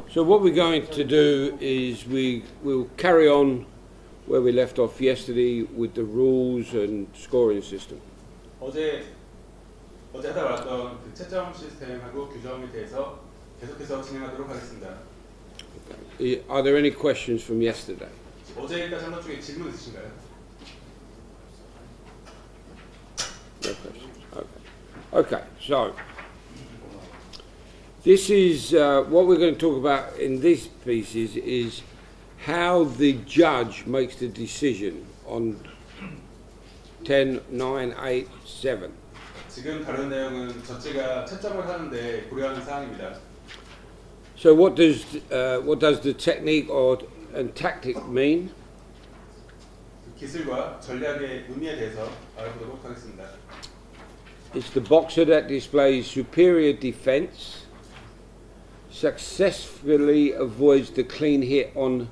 So what we're going to do is we'll carry on where we left off yesterday with the rules and scoring system. 어제 하다 말았던 그 채점 시스템하고 규정에 대해서 계속해서 진행하도록 하겠습니다. Are there any questions from yesterday? 어제까지 한 것 중에 질문 있으신가요? No questions. Okay. So this is what we're going to talk about in this piece is how the judge makes the decision on 10, 9, 8, 7. 지금 다룬 내용은 저체가 채점을 하는데 고려하는 사항입니다. So what does the technique and tactic mean? 기술과 전략의 의미에 대해서 알아보도록 하겠습니다. It's the boxer that displays superior defense, successfully avoids the clean hit on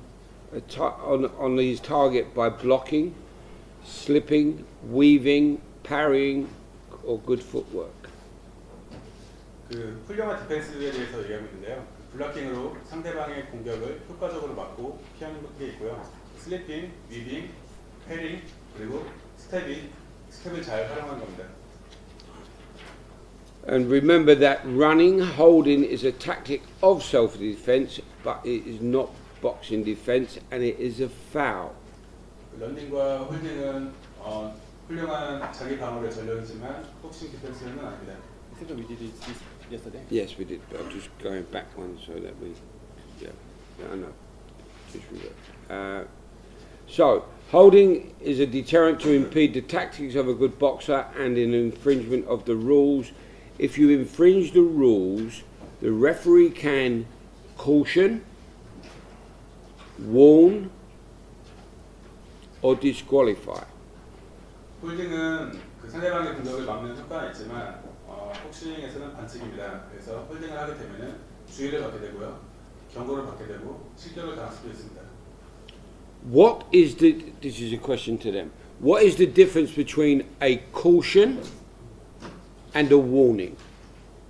his target by blocking, slipping, weaving, parrying, or good footwork. 그 훌륭한 디펜스에 대해서 얘기하고 있는데요. 블러킹으로 상대방의 공격을 효과적으로 막고 피하는 게 있고요. 슬리핑, 위빙, 패링, 그리고 스텝을 잘 활용하는 겁니다. And remember that running, holding is a tactic of self-defense, but it is not boxing defense, and it is a foul. 런닝과 홀딩은 훌륭한 자기 방어의 전략이지만 복싱 디펜스는 아닙니다. I think we did this yesterday. Yes, we did. But I'm just going back one so that we, I know. Just revert. So, holding is a deterrent to impede the tactics of a good boxer and an infringement of the rules. If you infringe the rules, the referee can caution, warn, or disqualify. 홀딩은 그 상대방의 공격을 막는 효과는 있지만 복싱에서는 반칙입니다. 그래서 홀딩을 하게 되면은 주의를 받게 되고요, 경고를 받게 되고 실격을 당할 수도 있습니다. This is a question to them. What is the difference between a caution and a warning?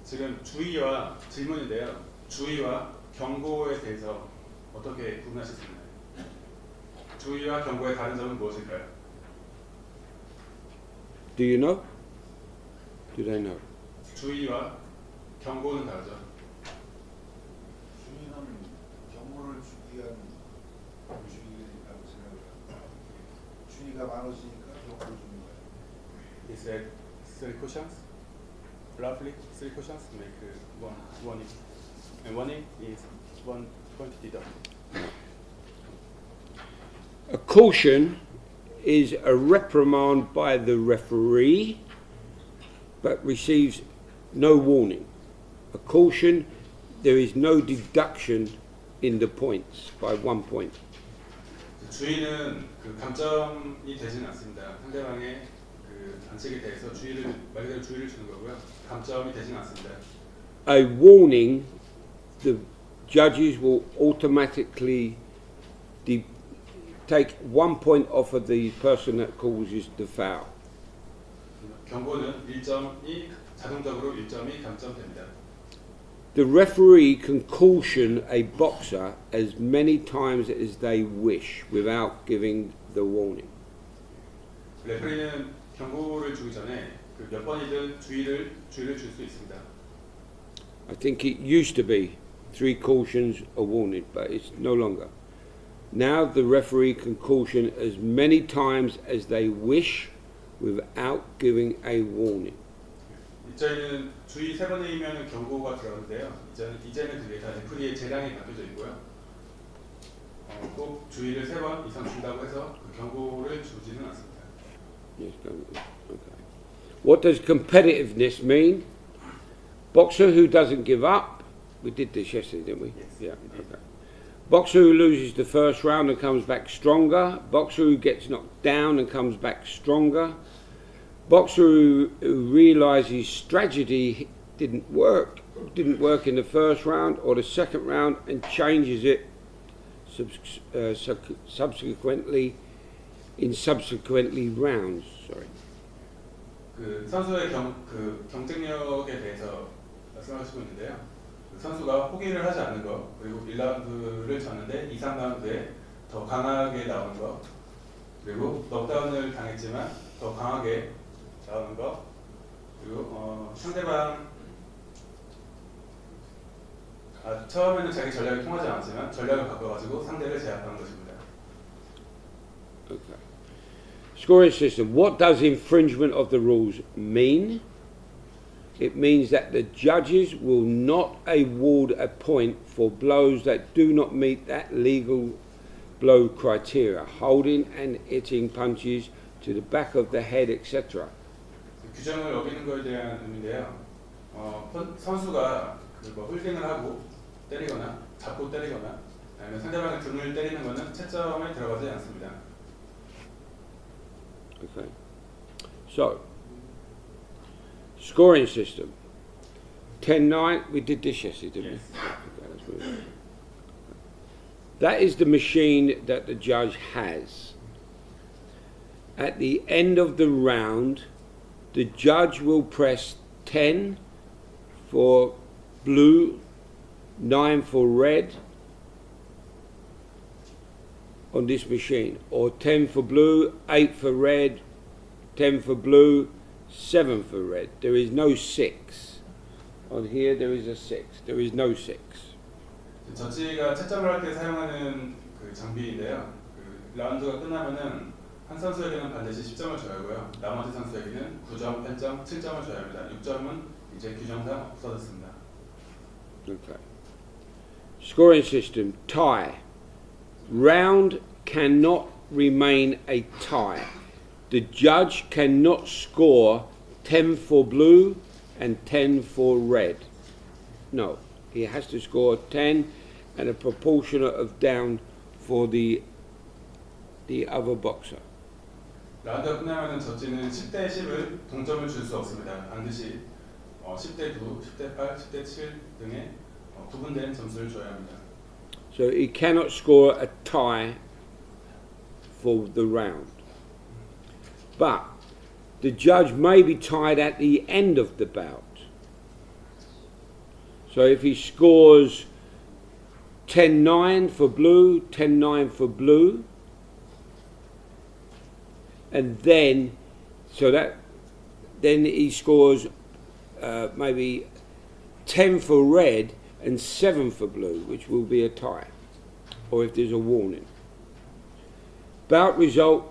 지금 주의와 질문인데요. 주의와 경고에 대해서 어떻게 구분하실 수 있나요? 주의와 경고의 다른 점은 무엇일까요? Do you know? Do they know? 주의와 경고는 다르죠. 주의는 경고를 주기 위한 주의라고 생각합니다. 주의가 많으시니까 경고를 주는 거예요. He said 3 cautions, roughly 3 cautions make one warning, and warning is 1 point deduct. A caution is a reprimand by the referee but receives no warning. A caution, there is no deduction in the points by 1 point. 주의는 그 감점이 되지는 않습니다. 상대방의 그 반칙에 대해서 말 그대로 주의를 주는 거고요. 감점이 되지는 않습니다. A warning, the judges will automatically take 1 point off of the person that causes the foul. 경고는 1점이 자동적으로 1점이 감점됩니다. The referee can caution a boxer as many times as they wish without giving the warning. 레프리는 경고를 주기 전에 그 몇 번이든 주의를 줄 수 있습니다. I think it used to be 3 cautions, a warning, but it's no longer. Now the referee can caution as many times as they wish without giving a warning. 이제는 주의 3번이면 경고가 들어가는데요. 이제는 그게 다 레프리의 재량에 담겨져 있고요. 꼭 주의를 3번 이상 준다고 해서 그 경고를 주지는 않습니다. Yes, okay. What does competitiveness mean? Boxer who doesn't give up. We did this yesterday, didn't we? Yes. Yeah. Okay. Boxer who loses the first round and comes back stronger. Boxer who gets knocked down and comes back stronger. Boxer who realizes strategy didn't work in the first round or the second round and changes it subsequently rounds. Sorry. 그 선수의 경쟁력에 대해서 말씀하시고 있는데요. 그 선수가 포기를 하지 않는 거, 그리고 1라운드를 졌는데 2, 3라운드에 더 강하게 나오는 거, 그리고 넉다운을 당했지만 더 강하게 나오는 거, 그리고 상대방 처음에는 자기 전략이 통하지 않았지만 전략을 바꿔가지고 상대를 제압하는 것입니다. Okay. Scoring system. What does infringement of the rules mean? It means that the judges will not award a point for blows that do not meet that legal blow criteria, holding and hitting punches to the back of the head, etc. 규정을 어기는 것에 대한 의미인데요. 선수가 뭐 홀딩을 하고 때리거나 잡고 때리거나 아니면 상대방의 등을 때리는 것은 채점에 들어가지 않습니다. Okay. So, scoring system. 10-9, we did this yesterday, didn't Yes. we? Okay, let's move on. That is the machine that the judge has. At the end of the round, the judge will press 10 for blue, 9 for red on this machine, or 10 for blue, 8 for red, 10 for blue, 7 for red. There is no 6. On here there is a 6. There is no 6. 저지가 채점을 할 때 사용하는 그 장비인데요. 그 라운드가 끝나면은 한 선수에게는 반드시 10점을 줘야 하고요. 나머지 선수에게는 9점, 8점, 7점을 줘야 합니다. 6점은 이제 규정상 없어졌습니다. Okay. Scoring system. Tie. Round cannot remain a tie. The judge cannot score 10 for blue and 10 for red. No, he has to score 10 and a proportionate of down for the other boxer. 라운드가 끝나면은 저지는 10대 10을 동점을 줄 수 없습니다. 반드시 10대 9, 10대 8, 10대 7 등의 구분된 점수를 줘야 합니다. So he cannot score a tie for the round. But the judge may be tied at the end of the bout. So if he scores 10-9 for blue, 10-9 for blue, and then then he scores maybe 10 for red and 7 for blue, which will be a tie, or if there's a warning. Bout result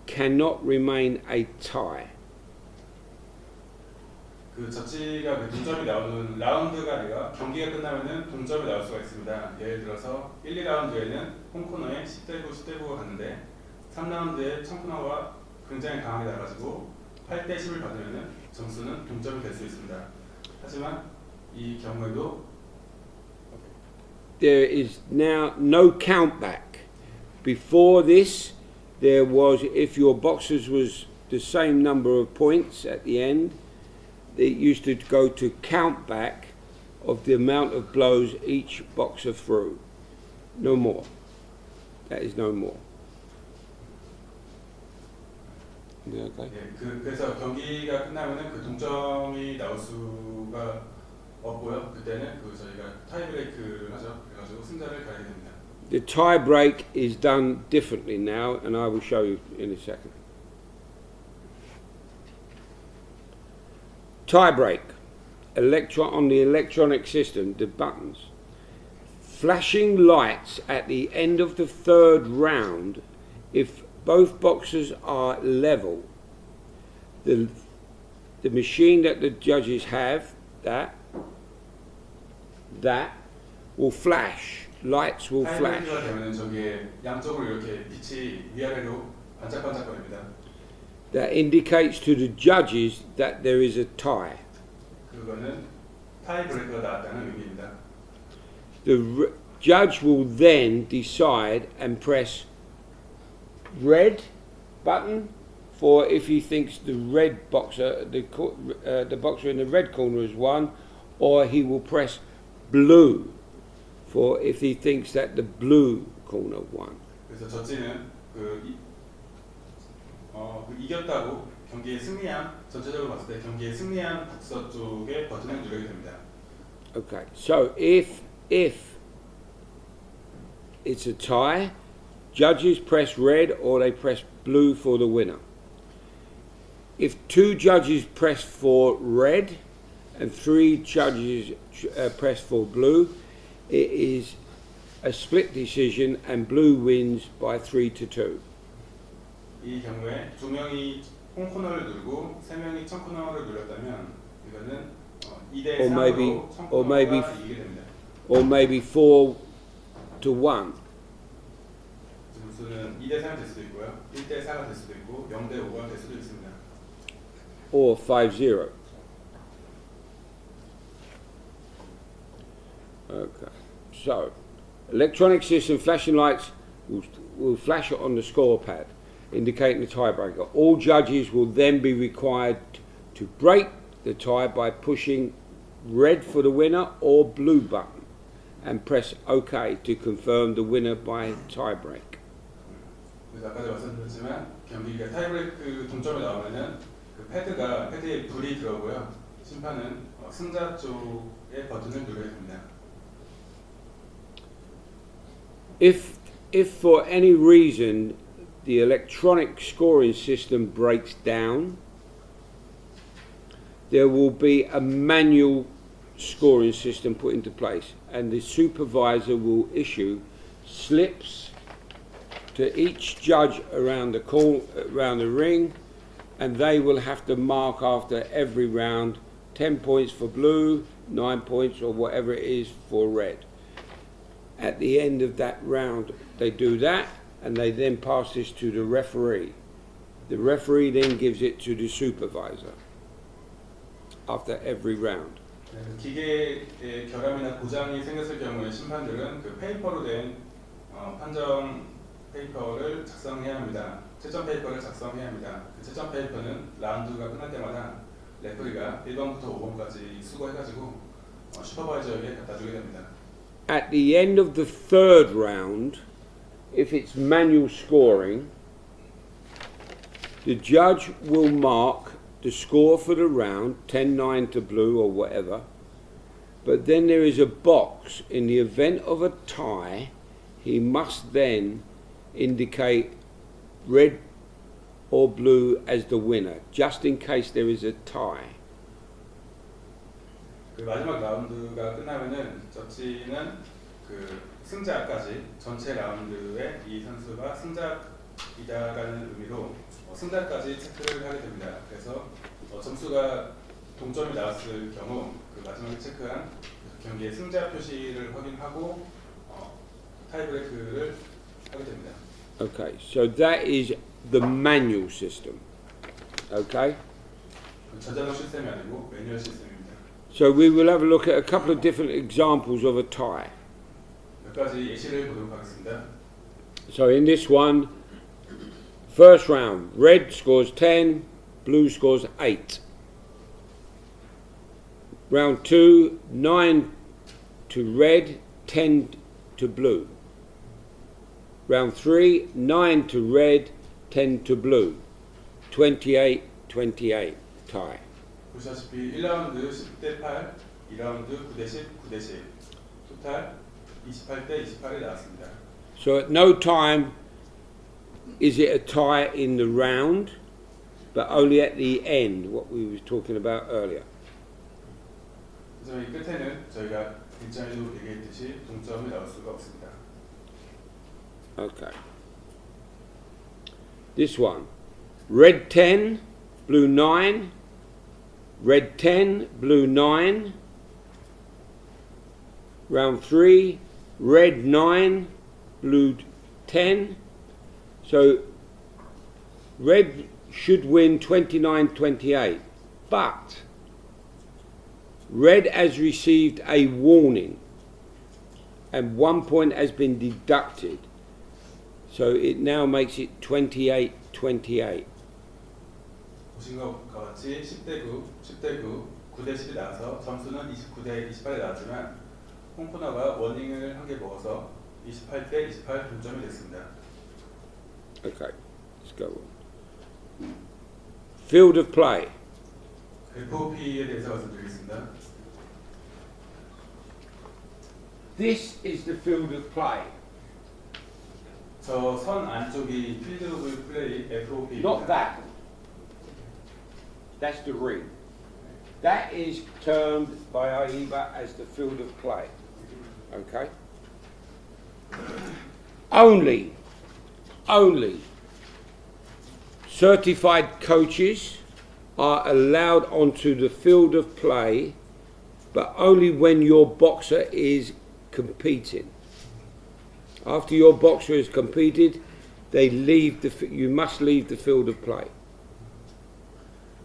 cannot remain a tie. 그 저지가 그 동점이 나오는 라운드가 아니라 경기가 끝나면은 동점이 나올 수가 있습니다. 예를 들어서 1, 2라운드에는 홈코너에 10대 9, 10대 9가 갔는데 3라운드에 청코너가 굉장히 강하게 나가지고 8대 10을 받으면은 점수는 동점이 될 수 있습니다. 하지만 이 경우에도 There is now no count back. Before this, there was, if your boxers was the same number of points at the end, it used to go to count back of the amount of blows each boxer threw. No more. That is no more. Yeah, okay. 예, 그래서 경기가 끝나면은 그 동점이 나올 수가 없고요. 그때는 그 저희가 타이브레이크를 하죠. 그래가지고 승자를 가리게 됩니다. The tie break is done differently now, and I will show you in a second. Tie break. On the electronic system, the buttons. Flashing lights at the end of the third round if both boxers are level. The machine that the judges have, that will flash. Lights will flash. 타이브레이크가 되면은 저기에 양쪽으로 이렇게 빛이 위아래로 반짝반짝거립니다. That indicates to the judges that there is a tie. 그거는 타이브레이크가 나왔다는 의미입니다. The judge will then decide and press red button for if he thinks the red boxer, the boxer in the red corner has won, or he will press blue for if he thinks that the blue corner won. 그래서 저지는 이겼다고 경기에 승리한 전체적으로 봤을 때 경기에 승리한 복서 쪽의 버튼을 누르게 됩니다. Okay, so if it's a tie, judges press red or they press blue for the winner. If 2 judges press for red and 3 judges press for blue, it is a split decision and blue wins by 3-2. 이 경우에 2명이 홈코너를 누르고 3명이 청코너를 눌렀다면 이거는 2대 Or 3으로 maybe 청코너가 이기게 됩니다. Or maybe 4-1. 점수는 2대 3이 될 수도 있고요, 1대 4가 될 수도 있고 0대 5가 될 수도 있습니다. Or 5-0. Okay, so electronic system flashing lights will flash on the score pad, indicating the tiebreaker. All judges will then be required to break the tie by pushing red for the winner or blue button and press OK to confirm the winner by tiebreak. 그래서 아까도 말씀드렸지만 경기가 타이브레이크 동점에 나오면은 그 패드에 불이 들어오고요. 심판은 승자 쪽의 버튼을 누르게 됩니다. If for any reason the electronic scoring system breaks down, there will be a manual scoring system put into place, and the supervisor will issue slips to each judge around the ring, and they will have to mark after every round 10 points for blue, 9 points or whatever it is for red. At the end of that round they do that, and they then pass this to the referee. The referee then gives it to the supervisor after every round. 기계의 결함이나 고장이 생겼을 경우에 심판들은 그 페이퍼로 된 판정 페이퍼를 작성해야 합니다. 채점 페이퍼를 작성해야 합니다. 그 채점 페이퍼는 라운드가 끝날 때마다 레프리가 1번부터 5번까지 수거해가지고 슈퍼바이저에게 갖다 주게 됩니다. At the end of the 3rd round, if it's manual scoring, the judge will mark the score for the round, 10-9 to blue or whatever, but then there is a box. In the event of a tie, he must then indicate red or blue as the winner, just in case there is a tie. 그 마지막 라운드가 끝나면은 저치는 그 승자까지 전체 라운드에 이 선수가 승자이다라는 의미로 승자까지 체크를 하게 됩니다. 그래서 점수가 동점이 나왔을 경우 그 마지막에 체크한 경기의 승자 표시를 확인하고 타이브레이크를 하게 됩니다. Okay, so that is the manual system. Okay? 전자동 시스템이 아니고 매뉴얼 시스템입니다. So we will have a look at a couple of different examples of a tie. 몇 가지 예시를 보도록 하겠습니다. So in this one, first round, red scores 10, blue scores 8. Round 2, 9 to red, 10 to blue. Round 3, 9 to red, 10 to blue. 28-28 tie. 보시다시피 1라운드 10대 8, 2라운드 9대 10, 9대 10, 토탈 28대 28이 나왔습니다. So at no time is it a tie in the round, but only at the end, what we were talking about earlier. 그래서 이 끝에는 저희가 일전에도 얘기했듯이 동점이 나올 수가 없습니다. Okay. This one, red 10, blue 9, red 10, blue 9. Round 3, red 9, blue 10. So red should win 29-28, but red has received a warning and 1 point has been deducted. So it now makes it 28-28. 보신 것과 같이 10대 9, 10대 9, 9대 10이 나와서 점수는 29대 28이 나왔지만 홈코너가 워닝을 한 개 먹어서 28대 28 동점이 됐습니다. Okay, let's go on. Field of play. FOP에 대해서 말씀드리겠습니다. This is the field of play. 저 선 안쪽이 필드 오브 플레이 FOP. Not that. That's the ring. That is termed by AIBA as the field of play. Okay? Only certified coaches are allowed onto the field of play, but only when your boxer is competing. After your boxer has competed, you must leave the field of play.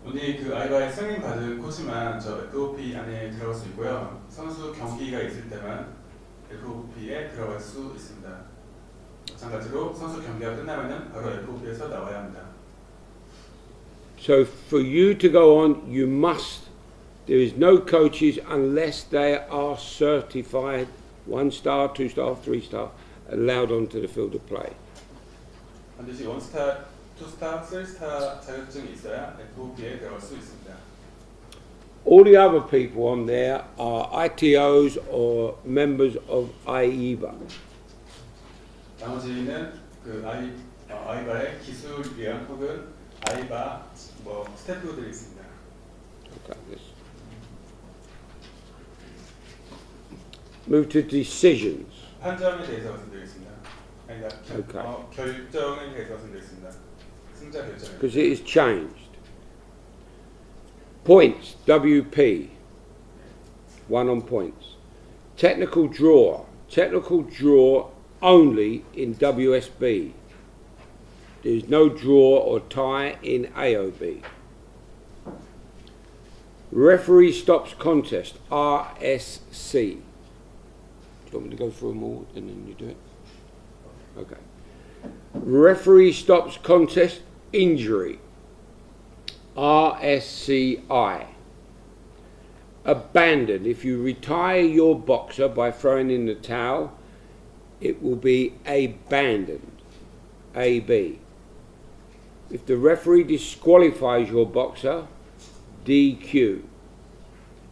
오늘 그 아이바의 승인 받은 코치만 저 FOP 안에 들어갈 수 있고요. 선수 경기가 있을 때만 FOP에 들어갈 수 있습니다. 마찬가지로 선수 경기가 끝나면은 바로 FOP에서 나와야 합니다. So for you to go on, there is no coaches unless they are certified 1-star, 2-star, 3-star, allowed onto the field of play. 반드시 1스타, 2스타, 3스타 자격증이 있어야 FOP에 들어갈 수 있습니다. All the other people on there are ITOs or members of AIBA. 나머지는 그 아이바의 기술위원 혹은 아이바 스태프들이 있습니다. Okay, let's move to decisions. 판정에 대해서 말씀드리겠습니다. Okay. 결정에 대해서 말씀드리겠습니다. 승자 결정. Because it is changed. Points, WP, 1 on points. Technical draw only in WSB. There is no draw or tie in AOB. Referee stops contest, RSC. Do you want me to go through them all and then you do it? Okay. Referee stops contest, injury, RSCI. Abandoned. If you retire your boxer by throwing in the towel, it will be abandoned, AB. If the referee disqualifies your boxer, DQ.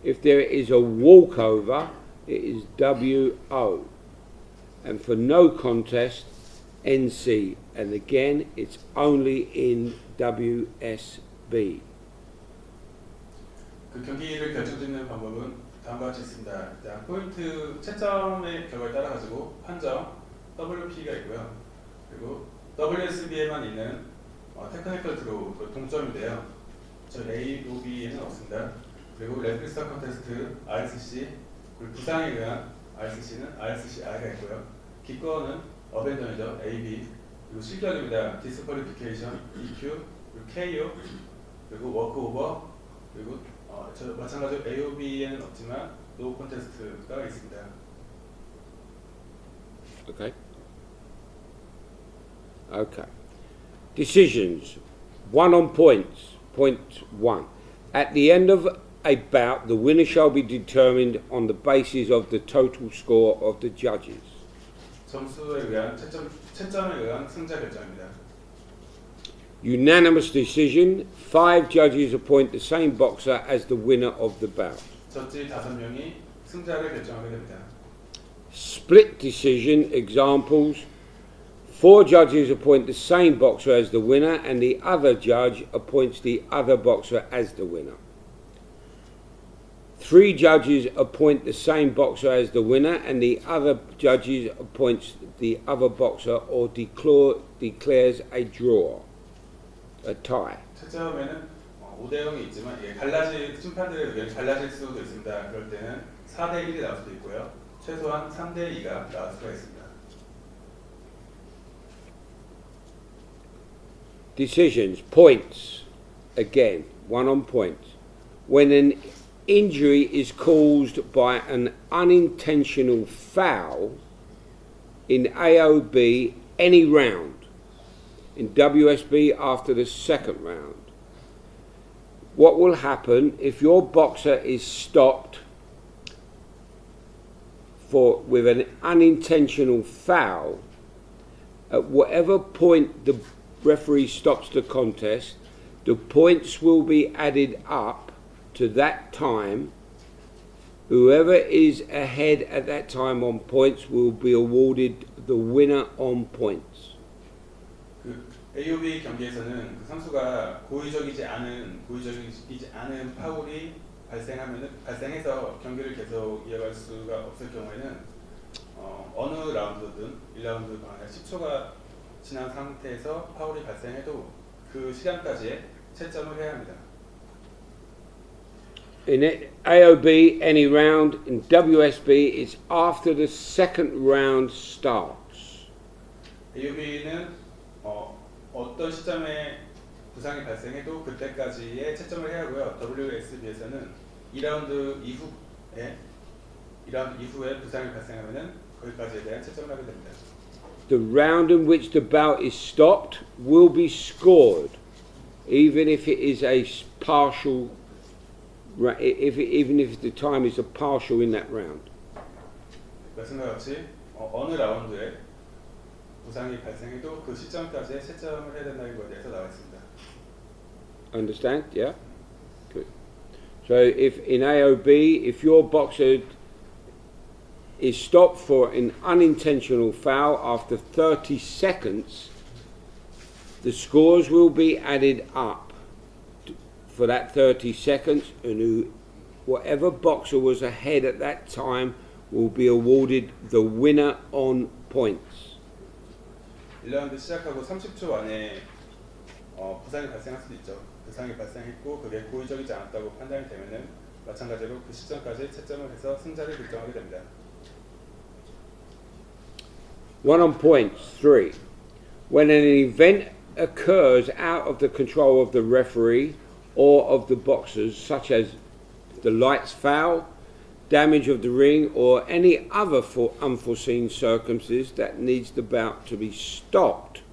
If there is a walkover, it is WO. And for no contest, NC. And again, it's only in WSB. 그 경기를 결정짓는 방법은 다음과 같이 있습니다. 일단 포인트 채점의 결과에 따라 가지고 판정 WP가 있고요. 그리고 WSB에만 있는 테크니컬 드로우 동점인데요. 저 AOB에는 없습니다. 그리고 레프리 스타 컨테스트 RSC 그리고 부상에 의한 RSC는 RSCI가 있고요. 기권은 어벤던이죠. AB 그리고 실격입니다. 디스퀄리피케이션 EQ 그리고 KO 그리고 워크오버 그리고 마찬가지로 AOB에는 없지만 노 콘테스트가 있습니다. Okay. Okay. Decisions. 1 on points. Point 1. At the end of a bout, the winner shall be determined on the basis of the total score of the judges. 점수에 의한 채점에 의한 승자 결정입니다. Unanimous decision. 5 judges appoint the same boxer as the winner of the bout. 저지 5명이 승자를 결정하게 됩니다. Split decision. Examples. 4 judges appoint the same boxer as the winner and the other judge appoints the other boxer as the winner. 3 judges appoint the same boxer as the winner and the other judges appoints the other boxer or declares a draw, a tie. 채점에는 5대 0이 있지만 심판들의 의견이 갈라질 수도 있습니다. 그럴 때는 4대 1이 나올 수도 있고요. 최소한 3대 2가 나올 수가 있습니다. Decisions, points, again, 1 on points. When an injury is caused by an unintentional foul in AOB any round, in WSB after the second round. What will happen if your boxer is stopped with an unintentional foul? At whatever point the referee stops the contest, the points will be added up to that time Whoever is ahead at that time on points will be awarded the winner on points. 그 AOB 경기에서는 그 선수가 고의적이지 않은 파울이 발생해서 경기를 계속 이어갈 수가 없을 경우에는 어느 라운드든 1라운드 아니라 10초가 지난 상태에서 파울이 발생해도 그 시간까지의 채점을 해야 합니다. In AOB, any round. In WSB, it's after the second round starts. AOB는 어떤 시점에 부상이 발생해도 그때까지의 채점을 해야 하고요. WSB에서는 2라운드 이후에 부상이 발생하면은 거기까지에 대한 채점을 하게 됩니다. The round in which the bout is stopped will be scored, even if it is a partial. Even if the time is a partial in that round. 말씀과 같이 어느 라운드에 부상이 발생해도 그 시점까지의 채점을 해야 된다는 것에 대해서 나와 있습니다. Understand? Yeah? Good. So if in AOB, if your boxer is stopped for an unintentional foul after 30 seconds, the scores will be added up for that 30 seconds, and whatever boxer was ahead at that time will be awarded the winner on points. 1라운드 시작하고 30초 안에 부상이 발생할 수도 있죠. 부상이 발생했고 그게 고의적이지 않았다고 판단이 되면은 마찬가지로 그 시점까지 채점을 해서 승자를 결정하게 됩니다. One on points, 3. When an event occurs out of the control of the referee or of the boxers, such as the lights foul, damage of the ring, or any other unforeseen circumstances that needs the bout to be stopped.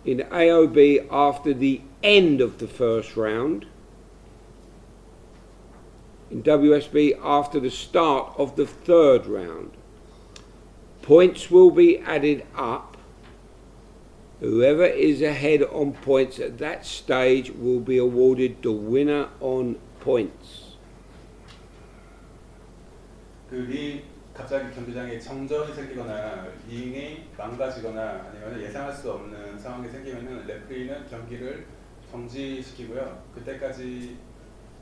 In AOB, after the end of the first round. In WSB, after the start of the third round. Points will be added up. Whoever is ahead on points at that stage will be awarded the winner on points. 갑자기 경기장에 정전이 생기거나 링이 망가지거나 아니면 예상할 수 없는 상황이 생기면은 레프리는 경기를 정지시키고요. 그때까지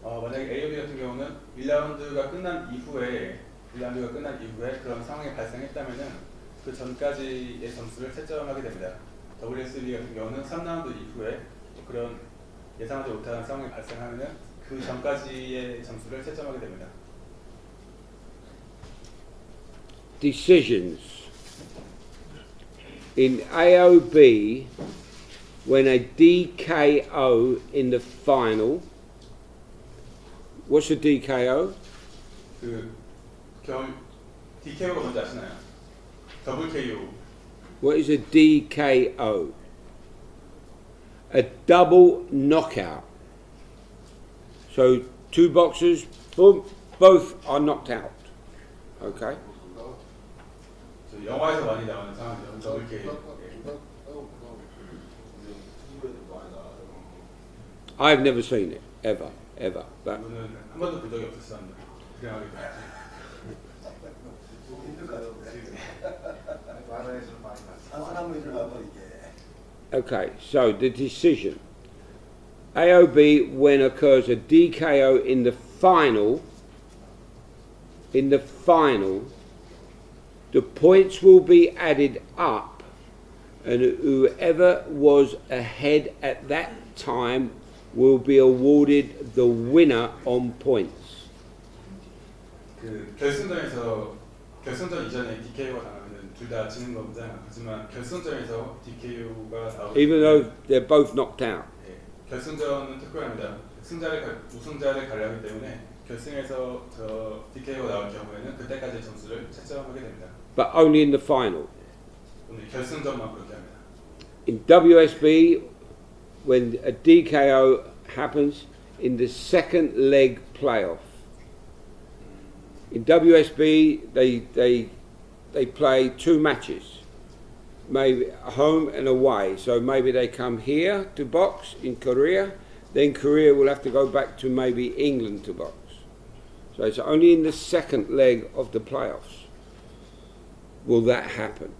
만약에 AOB 같은 경우는 1라운드가 끝난 이후에 그런 상황이 발생했다면은 그 전까지의 점수를 채점하게 됩니다. WSB 같은 경우는 3라운드 이후에 그런 예상하지 못한 상황이 발생하면은 그 전까지의 점수를 채점하게 됩니다. Decisions. In AOB, when a DKO in the final, what's a DKO? DKO가 뭔지 아시나요? 더블 KO. What is a DKO? A double knockout. So two boxers, boom, both are knocked out. Okay? 영화에서 많이 나오는 상황이죠. 더블 KO. I've never seen it, ever. But 이거는 한 번도 본 적이 없었습니다. 그냥 okay, so the decision. AOB, when occurs a DKO in the final, the points will be added up, and whoever was ahead at that time will be awarded the winner on points. 결승전 이전에 DKO가 나오면 둘 다 지는 겁니다. 하지만 결승전에서 DKO가 나오면 Even though they're both knocked out. 결승전은 특별합니다. 우승자를 가려하기 때문에 결승에서 저 DKO가 나올 경우에는 그때까지 점수를 채점하게 됩니다. But only in the final. 오늘 결승전만 그렇게 합니다. In WSB, when a DKO happens in the second leg playoff. In WSB, they play two matches, maybe home and away. So maybe they come here to box in Korea, then Korea will have to go back to maybe England to box. So it's only in the second leg of the playoffs will that happen.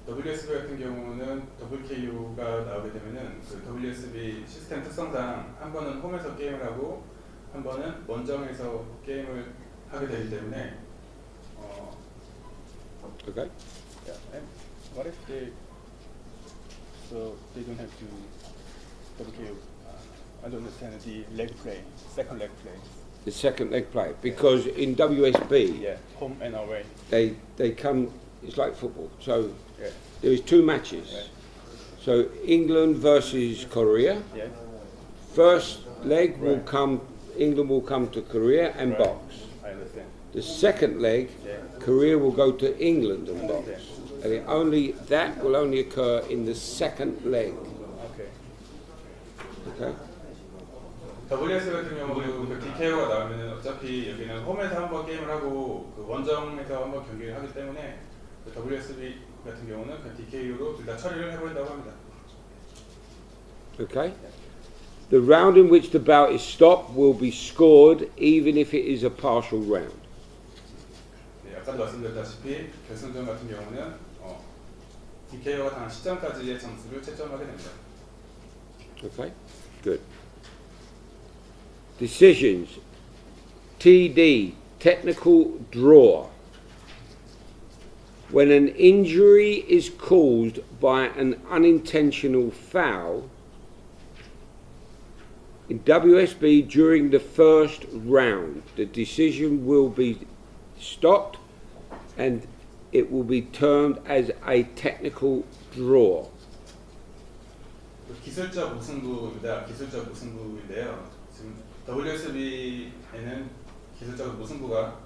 WSB 같은 경우는 WKU가 나오게 되면은 그 WSB 시스템 특성상 한 번은 홈에서 게임을 하고 한 번은 원정에서 게임을 하게 되기 때문에 Okay? Yeah. And what if they don't have to WKU? I don't understand the leg play, second leg play. The second leg play. Because in WSB, Yeah, home and away. they come, it's like football. So Yeah. there is two matches. Right. So England versus Korea. Yeah. First leg will Right. come, England will come to Korea and Right. box. I understand. The second leg, Yeah. Korea will go to England and box. Understand. And that will only occur in the second leg. Okay. Okay? WS 같은 경우는 그 DKO가 나오면은 어차피 여기는 홈에서 한번 게임을 하고 그 원정에서 한번 경기를 하기 때문에 그 WSB 같은 경우는 그 DKO로 둘 다 처리를 해버린다고 합니다. Okay? The round in which the bout is stopped will be scored even if it is a partial round. 네, 아까도 말씀드렸다시피 결승전 같은 경우는 DKO가 당한 시점까지의 점수를 채점하게 됩니다. Okay? Good. Decisions. TD, technical draw. When an injury is caused by an unintentional foul, in WSB during the first round, the decision will be stopped and it will be termed as a technical draw. 기술적 무승부입니다. 기술적 무승부인데요. 지금 WSB에는 기술적 무승부가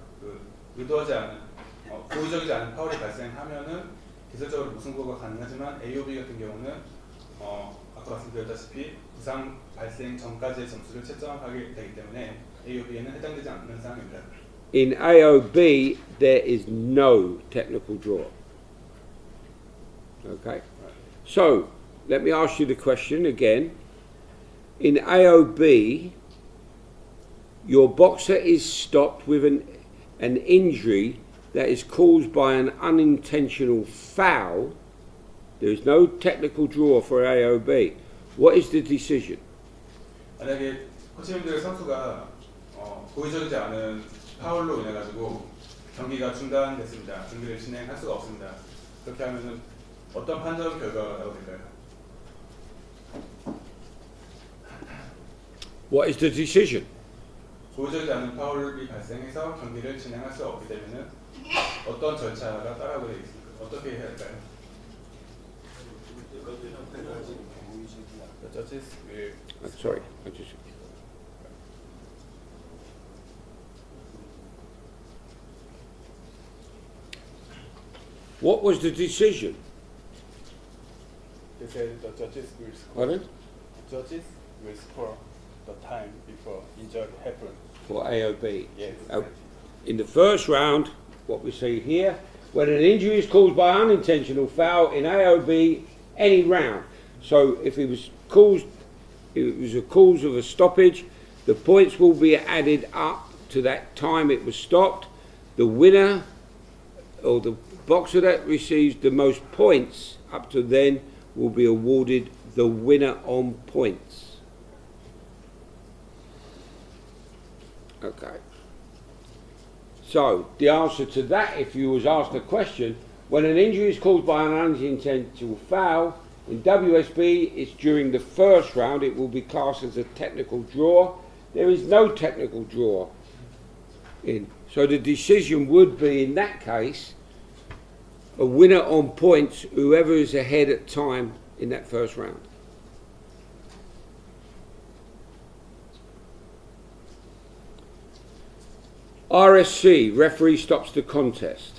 의도하지 않은 고의적이지 않은 파울이 발생하면은 기술적으로 무승부가 가능하지만 AOB 같은 경우는 아까 말씀드렸다시피 부상 발생 전까지의 점수를 채점하게 되기 때문에 AOB에는 해당되지 않는 상황입니다. In AOB, there is no technical draw. Okay? So, let me ask you the question again. In AOB, your boxer is stopped with an injury that is caused by an unintentional foul. There is no technical draw for AOB. What is the decision? 만약에 코치님들의 선수가 고의적이지 않은 파울로 인해 가지고 경기가 중단됐습니다. 경기를 진행할 수가 없습니다. 그렇게 하면은 어떤 판정 결과가 나올까요? What is the decision? 고의적이지 않은 파울이 발생해서 경기를 진행할 수 없기 때문에 어떤 절차가 따라오게 되어 있습니까? 어떻게 해야 할까요? The judges will. Sorry, I just. What was the decision? They said the judges will score. Pardon? Judges will score the time before injury happened. For AOB. Yes. In the first round, what we see here, when an injury is caused by unintentional foul in AOB, any round. So if it was a cause of a stoppage, the points will be added up to that time it was stopped. The winner, or the boxer that receives the most points up to then, will be awarded the winner on points. Okay. So, the answer to that, if you was asked a question, when an injury is caused by an unintentional foul, in WSB, it's during the first round, it will be classed as a technical draw. There is no technical draw in. So the decision would be, in that case, a winner on points, whoever is ahead at time in that first round. RSC, referee stops the contest.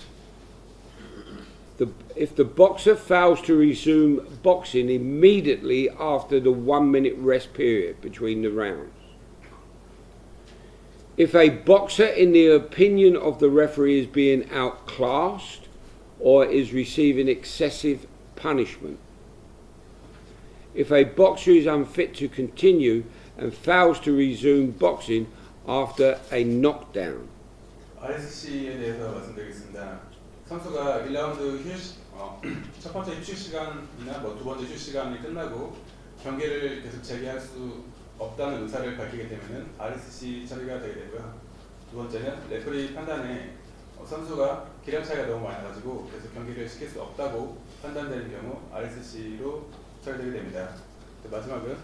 If the boxer fails to resume boxing immediately after the 1 minute rest period between the rounds. If a boxer, in the opinion of the referee, is being outclassed or is receiving excessive punishment. If a boxer is unfit to continue and fails to resume boxing after a knockdown? RSC에 대해서 말씀드리겠습니다. 선수가 1라운드 첫 번째 휴식 시간이나 두 번째 휴식 시간이 끝나고 경기를 계속 재개할 수 없다는 의사를 밝히게 되면은 RSC 처리가 되게 되고요. 두 번째는 레프리 판단에 선수가 기량 차이가 너무 많이 나가지고 계속 경기를 시킬 수 없다고 판단되는 경우 RSC로 처리되게 됩니다. 마지막은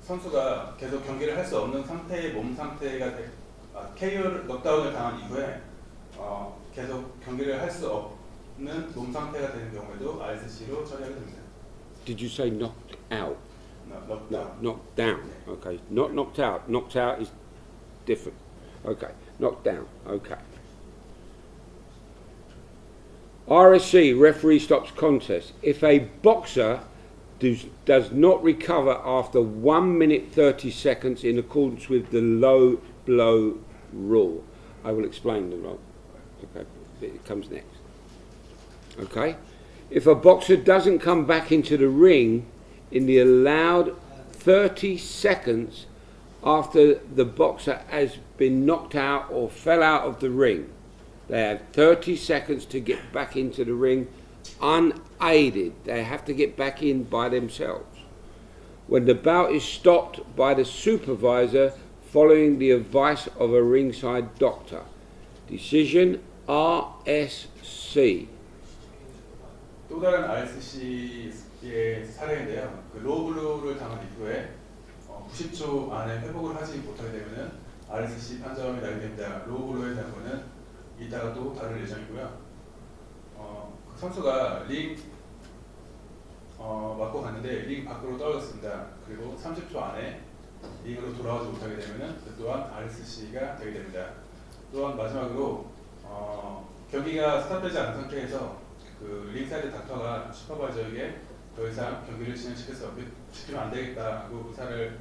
선수가 계속 경기를 할 수 없는 상태의 몸 상태가 KO 넉다운을 당한 이후에 계속 경기를 할 수 없는 몸 상태가 되는 경우에도 RSC로 처리하게 됩니다. Did you say knocked out? 넉다운. No, knocked down. Okay, not knocked out. Knocked out is different. Okay, knocked down. Okay. RSC, referee stops contest. If a boxer does not recover after 1 minute 30 seconds in accordance with the low blow rule. I will explain the rule. Okay, it comes next. Okay, if a boxer doesn't come back into the ring in the allowed 30 seconds after the boxer has been knocked out or fell out of the ring, they have 30 seconds to get back into the ring unaided. They have to get back in by themselves. When the bout is stopped by the supervisor following the advice of a ringside doctor. Decision RSC. 또 다른 RSC의 사례인데요. 그 로우블루를 당한 이후에 90초 안에 회복을 하지 못하게 되면은 RSC 판정이 나게 됩니다. 로우블루에 대한 거는 이따가 또 다룰 예정이고요. 그 선수가 링 맞고 갔는데 링 밖으로 떨어졌습니다. 그리고 30초 안에 링으로 돌아오지 못하게 되면은 그 또한 RSC가 되게 됩니다. 또한 마지막으로 경기가 스탑되지 않은 상태에서 그 링사이드 닥터가 슈퍼바이저에게 더 이상 경기를 진행시키면 안 되겠다고 의사를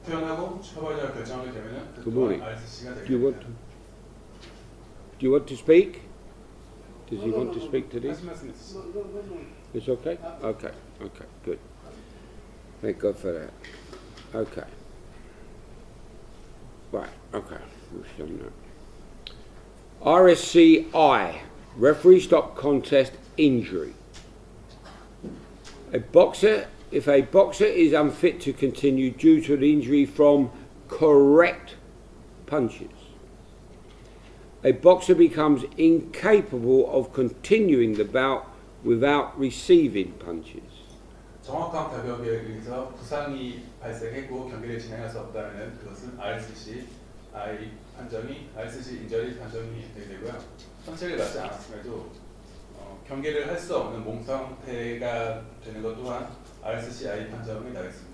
표현하고 슈퍼바이저가 결정하게 되면은 그 또한 RSC가 되게 됩니다. Do you want to speak? Does he want to speak to this? 하신 말씀 있으시죠? It's okay? Okay, okay, good. Thank God for that. Okay. Right, okay. We've done that. RSCI, referee stop contest injury. If a boxer is unfit to continue due to an injury from correct punches, a boxer becomes incapable of continuing the bout without receiving punches. 정확한 타격에 의해서 부상이 발생했고 경기를 진행할 수 없다면 그것은 RSC 인저리 판정이 되게 되고요. 선체를 맞지 않았음에도 경기를 할 수 없는 몸 상태가 되는 것 또한 RSCI 판정이 나겠습니다.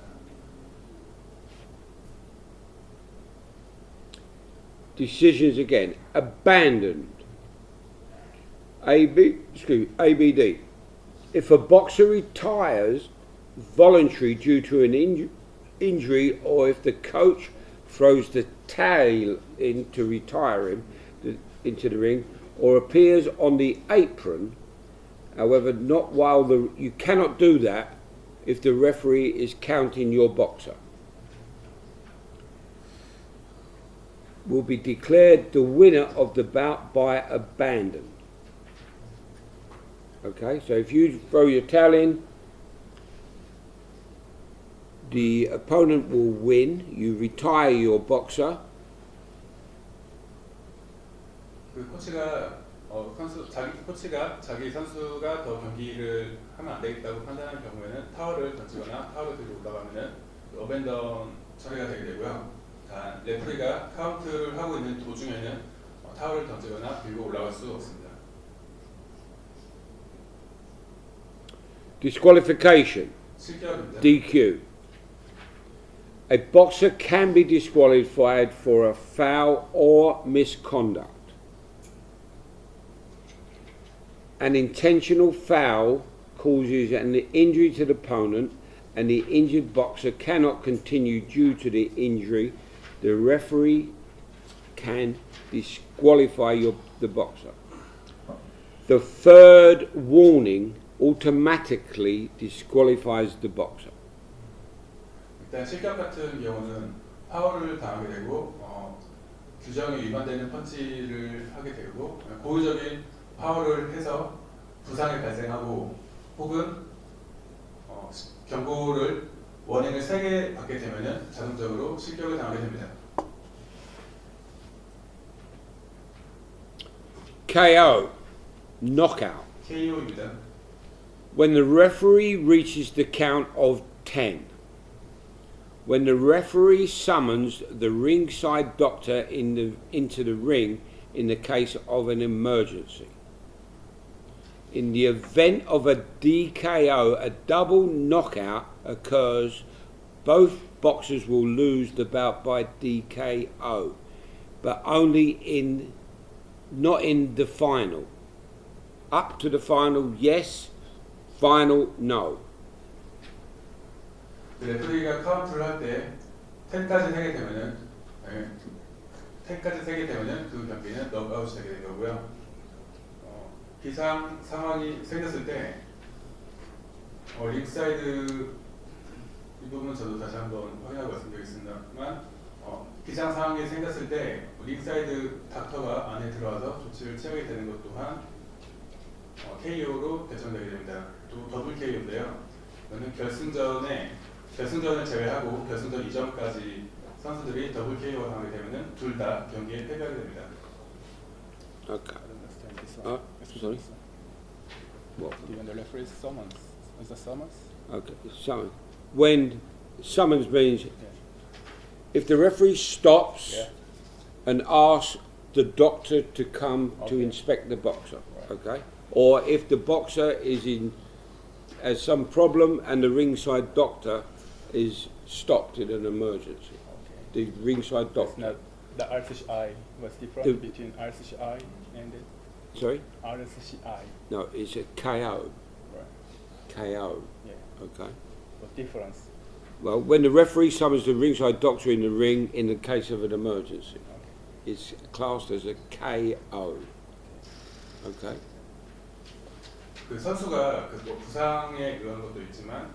Decisions again. Abandoned. ABD. If a boxer retires voluntary due to an injury, or if the coach throws the towel in to retire him into the ring, or appears on the apron, however, not while you cannot do that if the referee is counting your boxer, will be declared the winner of the bout by abandon. Okay, so if you throw your towel in, the opponent will win. You retire your boxer. 그 코치가 자기 선수가 더 경기를 하면 안 되겠다고 판단하는 경우에는 타월을 던지거나 타월을 들고 올라가면은 어벤던 처리가 되게 되고요. 단 레프리가 카운트를 하고 있는 도중에는 타월을 던지거나 들고 올라갈 수 없습니다. Disqualification. 실격입니다. DQ. A boxer can be disqualified for a foul or misconduct. An intentional foul causes an injury to the opponent and the injured boxer cannot continue due to the injury. The referee can disqualify the boxer. The third warning automatically disqualifies the boxer. 일단 실격 같은 경우는 파울을 당하게 되고 규정에 위반되는 펀치를 하게 되고 고의적인 파울을 해서 부상이 발생하고 혹은 경고를 워닝을 3개 받게 되면 자동적으로 실격을 당하게 됩니다. KO, knockout. KO입니다. When the referee reaches the count of 10. When the referee summons the ringside doctor into the ring in the case of an emergency. In the event of a DKO, a double knockout occurs. Both boxers will lose the bout by DKO, but not in the final. Up to the final, yes. Final, no. 레프리가 카운트를 할 때 10까지 세게 되면은 그 경기는 넉아웃이 되게 된 거고요. 비상 상황이 생겼을 때 링사이드 이 부분은 저도 다시 한번 확인하고 말씀드리겠습니다만 비상 상황이 생겼을 때 링사이드 닥터가 안에 들어와서 조치를 취하게 되는 것 또한 KO로 결정되게 됩니다. 또 더블 KO인데요. 이거는 결승전을 제외하고 결승전 이전까지 선수들이 더블 KO가 당하게 되면은 둘 다 경기에 패배하게 됩니다. Okay. I don't understand this one. Excuse sorry? me, sir. What? When the referee summons, is the summons? Okay. Summons. When summons means Yeah. if the referee stops Yeah. and asks the doctor to come to Okay. inspect the boxer, Right. okay? Or if the boxer has some problem and the ringside doctor is stopped in an emergency. Okay. The ringside That's doctor. not the RCCI. What's the difference The- between RCCI and the Sorry? RCCI? No, it's a KO. Right. KO. Yeah. Okay. What difference? Well, when the referee summons the ringside doctor in the ring in the case of an emergency, Okay. it's classed as a KO. Okay. 그 선수가 부상에 의한 것도 있지만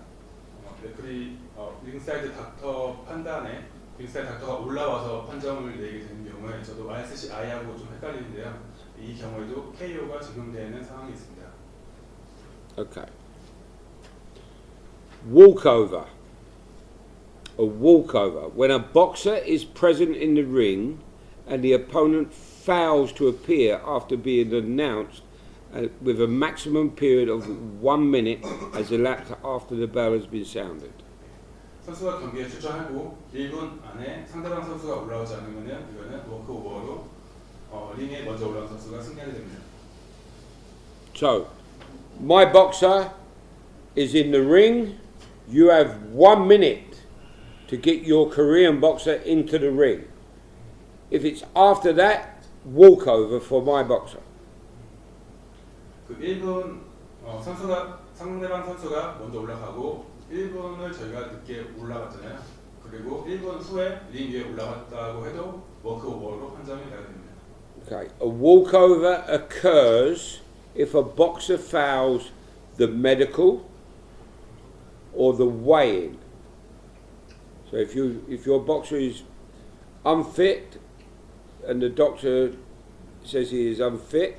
레프리 링사이드 닥터 판단에 링사이드 닥터가 올라와서 판정을 내게 되는 경우에 저도 RCCI하고 좀 헷갈리는데요. 이 경우에도 KO가 적용되는 상황이 있습니다. Okay. Walkover. A walkover. When a boxer is present in the ring and the opponent fails to appear after being announced with a maximum period of 1 minute has elapsed after the bell has been sounded. 선수가 경기에 출전하고 1분 안에 상대방 선수가 올라오지 않으면 이거는 워크오버로 링에 먼저 올라온 선수가 승리하게 됩니다. So, my boxer is in the ring. You have 1 minute to get your Korean boxer into the ring. If it's after that, walkover for my boxer. 그 1분 상대방 선수가 먼저 올라가고 1분을 저희가 늦게 올라갔잖아요. 그리고 1분 후에 링 위에 올라갔다고 해도 워크오버로 판정이 나게 됩니다. Okay, a walkover occurs if a boxer fouls the medical or the weighing. So if your boxer is unfit and the doctor says he is unfit,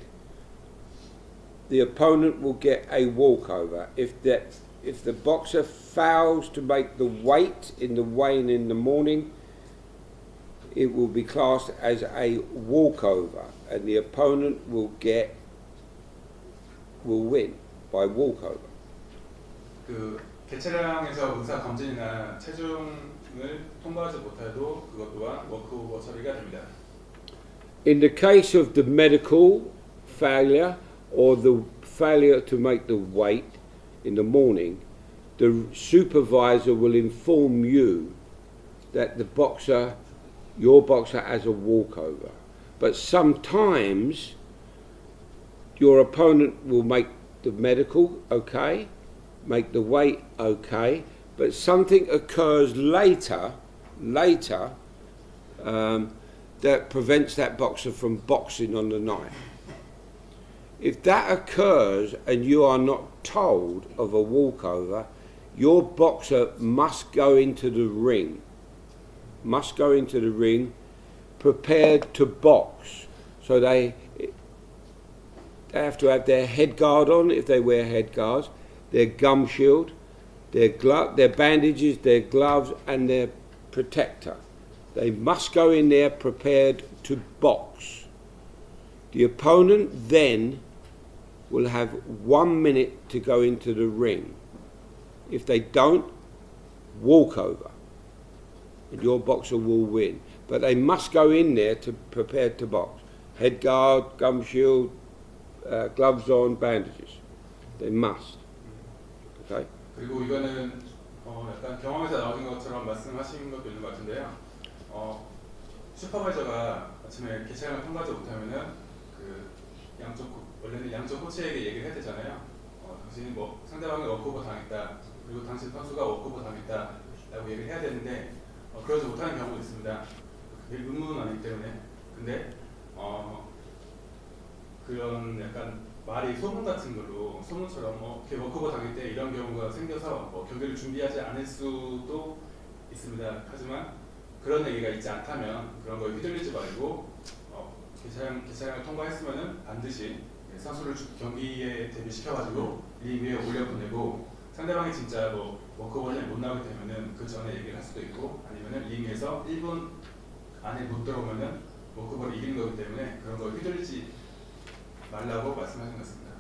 the opponent will get a walkover. If the boxer fails to make the weight in the weighing in the morning, it will be classed as a walkover, and the opponent will win by walkover. 그 개체량에서 의사 검진이나 체중을 통과하지 못해도 그것 또한 워크오버 처리가 됩니다. In the case of the medical failure or the failure to make the weight in the morning, the supervisor will inform you that your boxer has a walkover. But sometimes your opponent will make the medical okay, make the weight okay, but something occurs later that prevents that boxer from boxing on the night. If that occurs and you are not told of a walkover, your boxer must go into the ring must go into the ring prepared to box. So they have to have their head guard on if they wear head guards, their gum shield, their bandages, their gloves and their protector. They must go in there prepared to box. The opponent then will have 1 minute to go into the ring. If they don't, walk over, and your boxer will win. But they must go in there to prepared to box. Head guard, gum shield, gloves on, bandages. They must. Okay? 그리고 이거는 약간 경험에서 나오신 것처럼 말씀하신 것도 있는 것 같은데요. 슈퍼바이저가 아침에 개체량을 통과하지 못하면은 원래는 양쪽 코치에게 얘기를 해야 되잖아요. 당신이 뭐 상대방이 워크오버 당했다. 그리고 당신 선수가 워크오버 당했다라고 얘기를 해야 되는데 그러지 못하는 경우도 있습니다. 그게 의무는 아니기 때문에. 근데 그런 약간 말이 소문 같은 걸로 소문처럼 워크오버 당할 때 이런 경우가 생겨서 경기를 준비하지 않을 수도 있습니다. 하지만 그런 얘기가 있지 않다면 그런 거에 휘둘리지 말고 개체량을 통과했으면은 반드시 선수를 경기에 대비시켜가지고 링 위에 올려보내고 상대방이 진짜 워크오버에 못 나오게 되면은 그 전에 얘기를 할 수도 있고 아니면은 링 위에서 1분 안에 못 들어오면은 워크오버를 이기는 거기 때문에 그런 거에 휘둘리지 말라고 말씀하신 것 같습니다.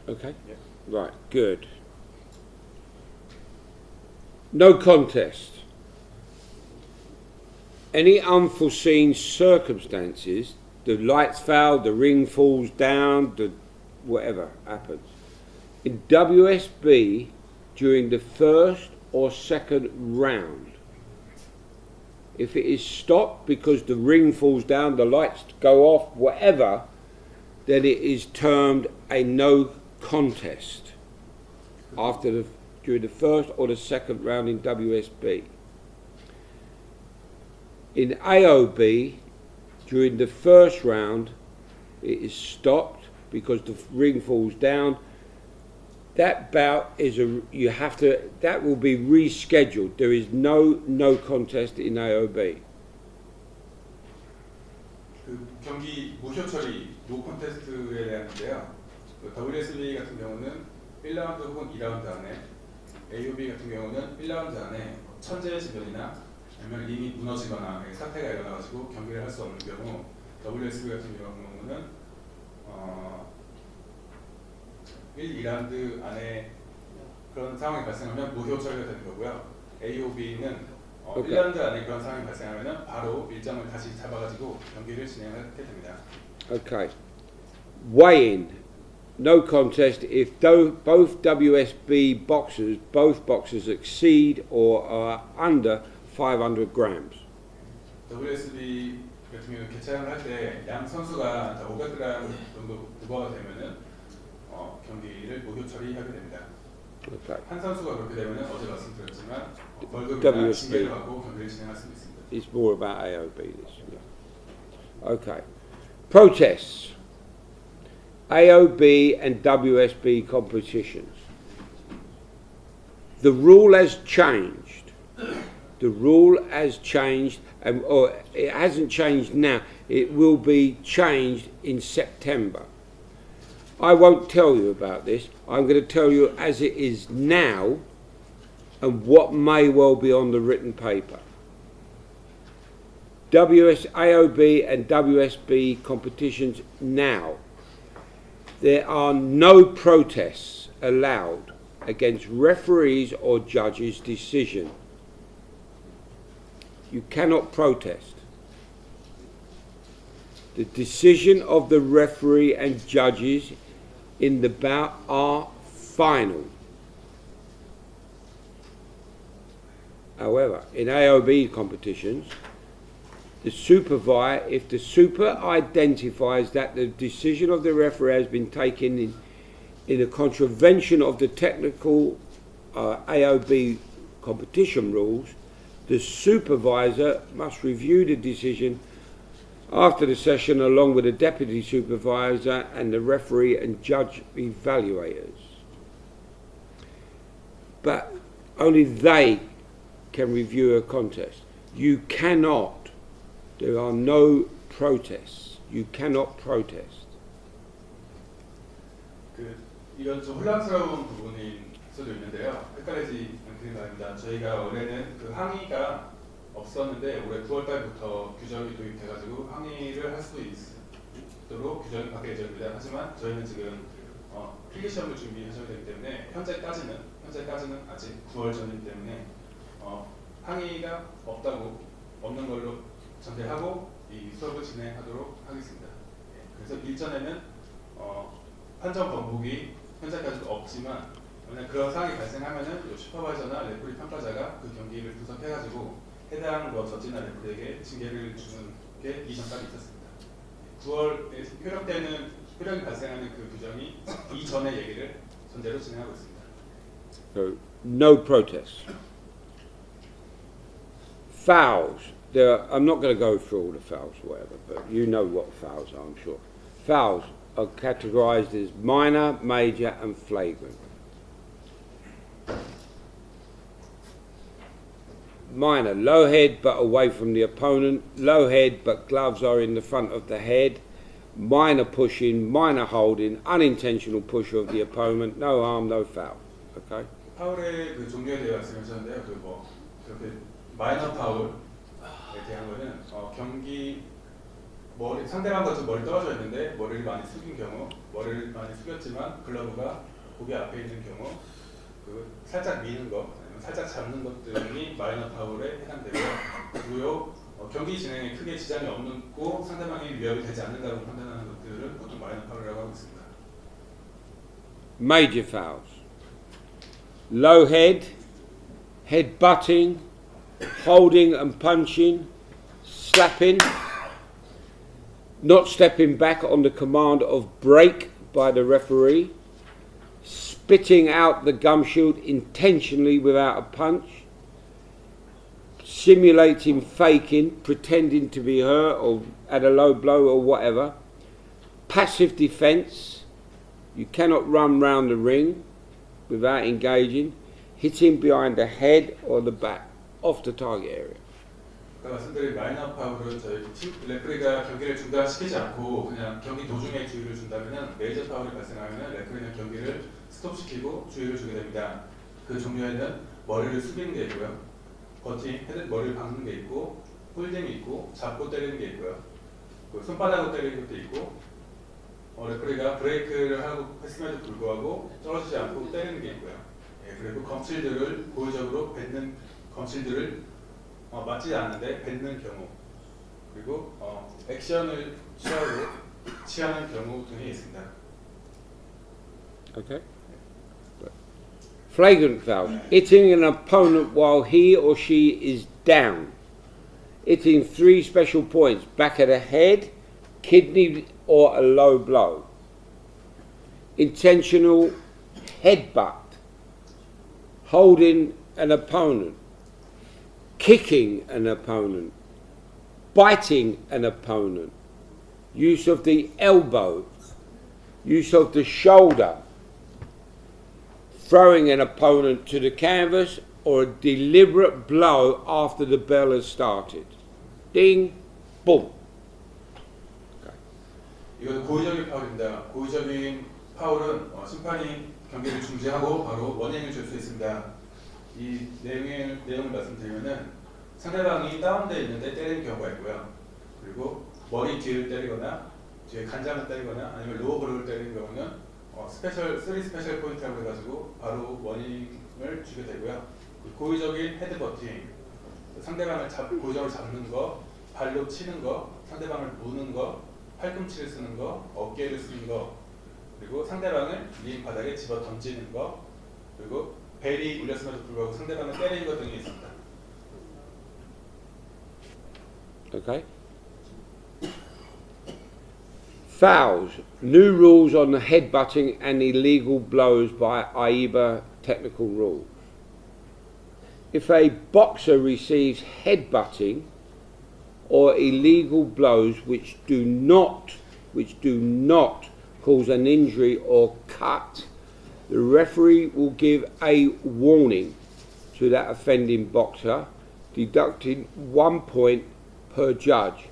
Okay? Yeah. Right, good. No contest. Any unforeseen circumstances, the lights fail, the ring falls down, whatever happens. In WSB, during the first or second round, if it is stopped because the ring falls down, the lights go off, whatever, then it is termed a no contest during the first or the second round in WSB. In AOB, during the first round, it is stopped because the ring falls down. That bout that will be rescheduled. There is no contest in AOB. 그 경기 무효 처리 노 콘테스트에 대한 건데요. WSB 같은 경우는 1라운드 혹은 2라운드 안에, AOB 같은 경우는 1라운드 안에 천재지변이나 아니면 링이 무너지거나 사태가 일어나가지고 경기를 할 수 없는 경우, WSB 같은 경우는 1, 2라운드 안에 그런 상황이 발생하면 무효 처리가 되는 거고요. AOB는 Okay. 1라운드 안에 그런 상황이 발생하면 바로 일정을 다시 잡아가지고 경기를 진행하게 됩니다. Okay. Weigh-in. No contest if both WSB boxers exceed or are under 500 grams. WSB 같은 경우 개최를 할 때 양 선수가 다 500g 정도 오버가 되면은 경기를 무효 처리하게 됩니다. Okay. 한 선수가 그렇게 되면은 어제 말씀드렸지만 벌금이나 징계를 받고 경기를 진행할 수 있습니다. It's more about AOB this. Yeah. Okay. Protests. AOB and WSB competitions. The rule has changed. The rule has changed, or it hasn't changed now. It will be changed in September. I won't tell you about this. I'm going to tell you as it is now and what may well be on the written paper. AOB and WSB competitions now. There are no protests allowed against referees or judges' decision. You cannot protest. The decision of the referee and judges in the bout are final. However, in AOB competitions, if the super identifies that the decision of the referee has been taken in a contravention of the technical AOB competition rules, the supervisor must review the decision after the session along with the deputy supervisor and the referee and judge evaluators. But only they can review a contest. You cannot. There are no protests. You cannot protest. 이건 좀 혼란스러운 부분일 수도 있는데요. 헷갈리지 않기를 바랍니다. 저희가 올해는 그 항의가 없었는데 올해 9월달부터 규정이 도입돼가지고 항의를 할 수 있도록 규정이 바뀔 예정입니다. 하지만 저희는 지금 필기 시험을 준비하셔야 되기 때문에 현재까지는 아직 9월 전이기 때문에 항의가 없는 걸로 전제하고 이 수업을 진행하도록 하겠습니다. 그래서 일전에는 판정 번복이 현재까지도 없지만 만약 그런 상황이 발생하면은 슈퍼바이저나 레프리 평가자가 그 경기를 분석해가지고 해당 저지나 레프리에게 징계를 주는 게 이전까지 있었습니다. 9월에 효력이 발생하는 그 규정이 이전의 얘기를 전제로 진행하고 있습니다. So, no protests. Fouls. I'm not going to go through all the fouls or whatever, but you know what fouls are, I'm sure. Fouls are categorised as minor, major and flagrant. Minor, low head but away from the opponent, low head but gloves are in the front of the head, minor pushing, minor holding, unintentional push of the opponent, no harm, no foul. Okay? 파울의 그 종류에 대해 말씀하셨는데요. 그렇게 마이너 파울에 대한 거는 경기 상대방과 좀 멀리 떨어져 있는데 머리를 많이 숙인 경우, 머리를 많이 숙였지만 글러브가 고개 앞에 있는 경우, 그 살짝 미는 거, 아니면 살짝 잡는 것 등이 마이너 파울에 해당되고요. 그리고 경기 진행에 크게 지장이 없고 상대방이 위협이 되지 않는다고 판단하는 것들은 보통 마이너 파울이라고 하고 있습니다. Major fouls. Low head, head butting, holding and punching, slapping, not stepping back on the command of break by the referee, spitting out the gum shield intentionally without a punch, simulating faking, pretending to be hurt or at a low blow or whatever, passive defence, you cannot run round the ring without engaging, hitting behind the head or the back, off the target area. 아까 말씀드린 마이너 파울은 저희 레프리가 경기를 중단시키지 않고 그냥 경기 도중에 주의를 준다면 메이저 파울이 발생하면 레프리는 경기를 스톱시키고 주의를 주게 됩니다. 그 종류에는 머리를 숙이는 게 있고요, 버팅, 머리를 박는 게 있고, 홀딩이 있고, 잡고 때리는 게 있고요, 손바닥으로 때리는 것도 있고, 레프리가 브레이크를 하고 했음에도 불구하고 떨어지지 않고 때리는 게 있고요. 그리고 검실들을 고의적으로 뱉는 검실들을 맞지 않는데 뱉는 경우, 그리고 액션을 취하는 경우 등이 있습니다. Okay. Flagrant foul. Hitting an opponent while he or she is down. Hitting 3 special points: back of the head, kidney or a low blow. Intentional headbutt. Holding an opponent. Kicking an opponent. Biting an opponent. Use of the elbow. Use of the shoulder. Throwing an opponent to the canvas or a deliberate blow after the bell has started. Ding, boom. Okay. 이건 고의적인 파울입니다. 고의적인 파울은 심판이 경기를 중지하고 바로 원행을 줄 수 있습니다. 이 내용을 말씀드리면은 상대방이 다운되어 있는데 때리는 경우가 있고요. 그리고 머리 뒤를 때리거나 뒤에 간장을 때리거나 아니면 로어 브로를 때리는 경우는 스페셜 포인트라고 해가지고 바로 워닝을 주게 되고요. 고의적인 헤드버팅, 상대방을 고의적으로 잡는 거, 발로 치는 거, 상대방을 무는 거, 팔꿈치를 쓰는 거, 어깨를 쓰는 거, 그리고 상대방을 링 바닥에 집어 던지는 거, 그리고 벨이 울렸음에도 불구하고 상대방을 때리는 것 등이 있습니다. Okay. Fouls. New rules on the headbutting and illegal blows by AIBA technical rules. If a boxer receives headbutting or illegal blows which do not cause an injury or cut, the referee will give a warning. to that offending boxer, deducting 1 point per judge,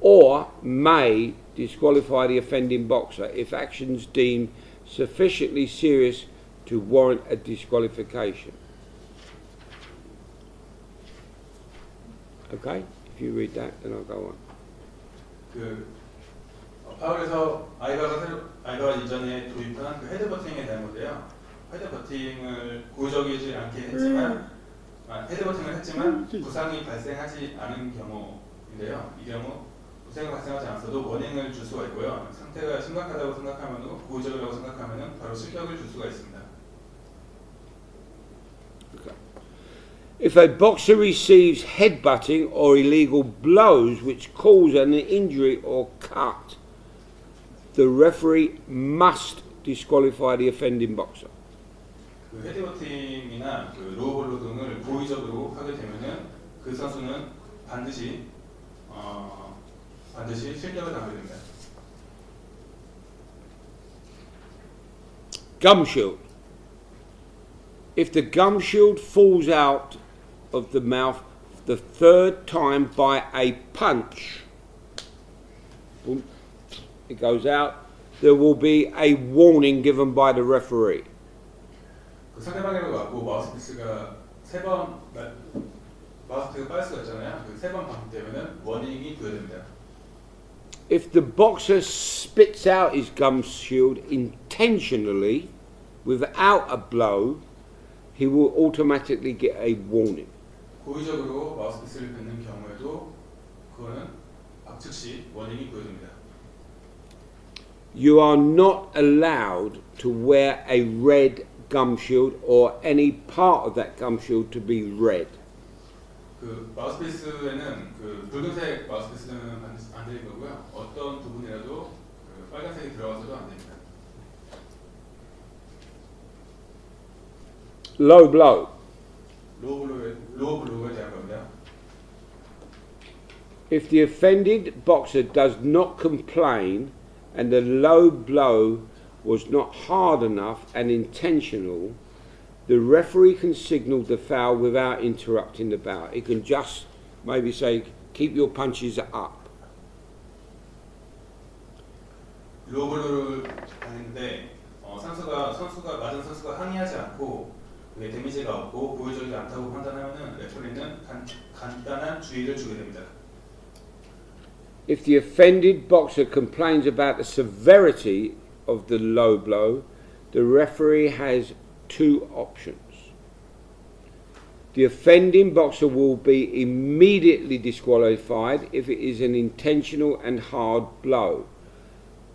or may disqualify the offending boxer if actions deemed sufficiently serious to warrant a disqualification. Okay? If you read that, then I'll go on. 파울에서 아이바가 이전에 도입한 그 헤드버팅에 대한 건데요. 헤드버팅을 고의적이지 않게 했지만 헤드버팅을 했지만 부상이 발생하지 않은 경우인데요. 이 경우 부상이 발생하지 않았어도 워닝을 줄 수가 있고요. 상태가 심각하다고 생각하면 고의적이라고 생각하면 바로 실격을 줄 수가 있습니다. If a boxer receives headbutting or illegal blows which cause an injury or cut, the referee must disqualify the offending boxer. 그 헤드버팅이나 그 로우볼로 등을 고의적으로 하게 되면은 그 선수는 반드시 실격을 당하게 됩니다. Gum shield. If the gum shield falls out of the mouth the third time by a punch, boom, it goes out, there will be a warning given by the referee. 그 상대방에게 맞고 마우스피스가 마우스피스가 빠질 수가 있잖아요. 그 세 번 반복되면은 워닝이 부여됩니다. If the boxer spits out his gum shield intentionally without a blow, he will automatically get a warning. 고의적으로 마우스피스를 뱉는 경우에도 그거는 즉시 워닝이 부여됩니다. You are not allowed to wear a red gum shield or any part of that gum shield to be red. 그 마우스피스에는 그 붉은색 마우스피스는 안 되는 거고요. 어떤 부분이라도 그 빨간색이 들어가서도 안 됩니다. Low blow. 로우 블로우에 대한 겁니다. If the offended boxer does not complain and the low blow was not hard enough and intentional, the referee can signal the foul without interrupting the bout. He can just maybe say, keep your punches up. 로우 블로우를 하는데 선수가 맞은 선수가 항의하지 않고 그게 데미지가 없고 고의적이지 않다고 판단하면은 레퍼리는 간단한 주의를 주게 됩니다. If the offended boxer complains about the severity of the low blow, the referee has two options. The offending boxer will be immediately disqualified if it is an intentional and hard blow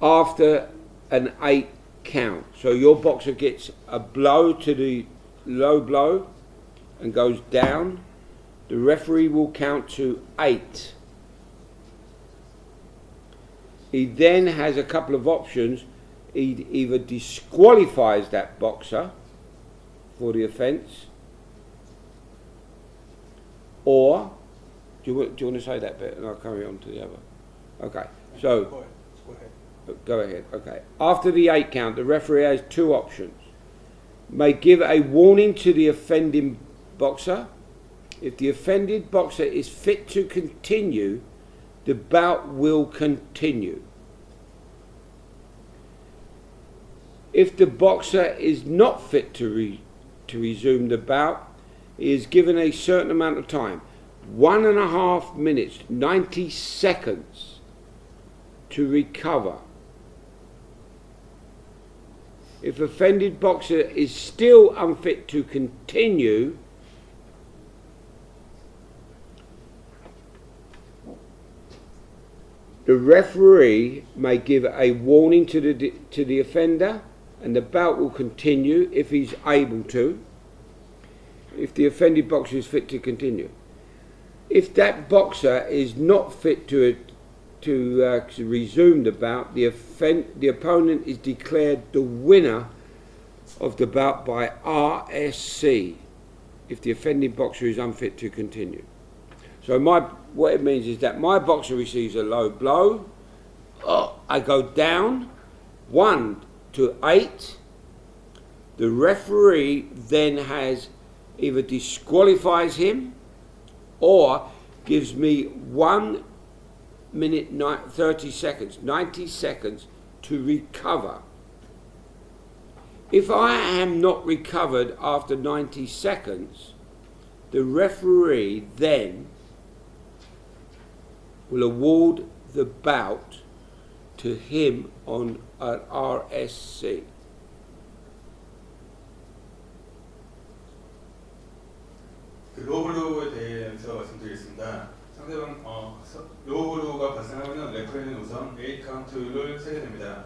after an 8 count. So your boxer gets a blow to the low blow and goes down. The referee will count to 8. He then has a couple of options. He either disqualifies that boxer for the offence, or do you want to say that bit and I'll carry on to the other? Okay, so go ahead. Okay, after the 8 count, the referee has two options. May give a warning to the offending boxer. If the offended boxer is fit to continue, the bout will continue. If the boxer is not fit to resume the bout, he is given a certain amount of time, 1.5 minutes, 90 seconds, to recover. If offended boxer is still unfit to continue, the referee may give a warning to the offender, and the bout will continue if he's able to, if the offended boxer is fit to continue. If that boxer is not fit to resume the bout, the opponent is declared the winner of the bout by RSC if the offending boxer is unfit to continue. So what it means is that my boxer receives a low blow, I go down 1 to 8, the referee then has either disqualifies him or gives me 1 minute 30 seconds, 90 seconds to recover. If I am not recovered after 90 seconds, the referee then will award the bout to him on an RSC. 그 로우블루에 대해서 말씀드리겠습니다. 상대방 로우블루가 발생하면 레프리는 우선 A 카운트를 세게 됩니다.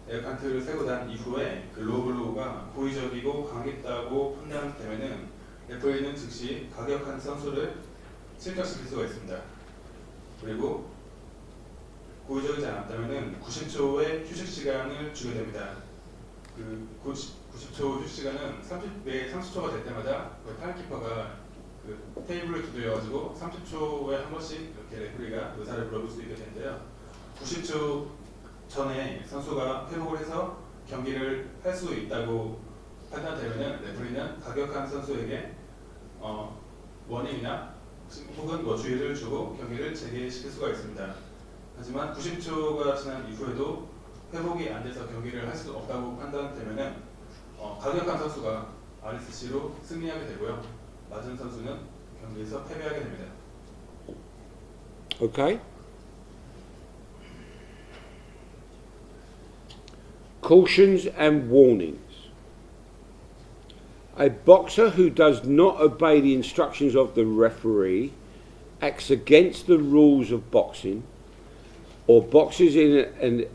A 카운트를 세고 난 이후에 그 로우블루가 고의적이고 강했다고 판단되면은 레프리는 즉시 가격한 선수를 실격시킬 수가 있습니다. 그리고 고의적이지 않았다면은 90초의 휴식 시간을 주게 됩니다. 그 90초 휴식 시간은 매 30초가 될 때마다 그 타임키퍼가 그 테이블을 두드려가지고 30초에 한 번씩 이렇게 레프리가 의사를 물어볼 수 있게 되는데요. 90초 전에 선수가 회복을 해서 경기를 할 수 있다고 판단되면 레프리는 가격한 선수에게 워닝이나 혹은 주의를 주고 경기를 재개시킬 수가 있습니다. 하지만 90초가 지난 이후에도 회복이 안 돼서 경기를 할 수 없다고 판단되면 가격한 선수가 RSC로 승리하게 되고요. 맞은 선수는 경기에서 패배하게 됩니다. Okay? Cautions and warnings. A boxer who does not obey the instructions of the referee acts against the rules of boxing or boxes in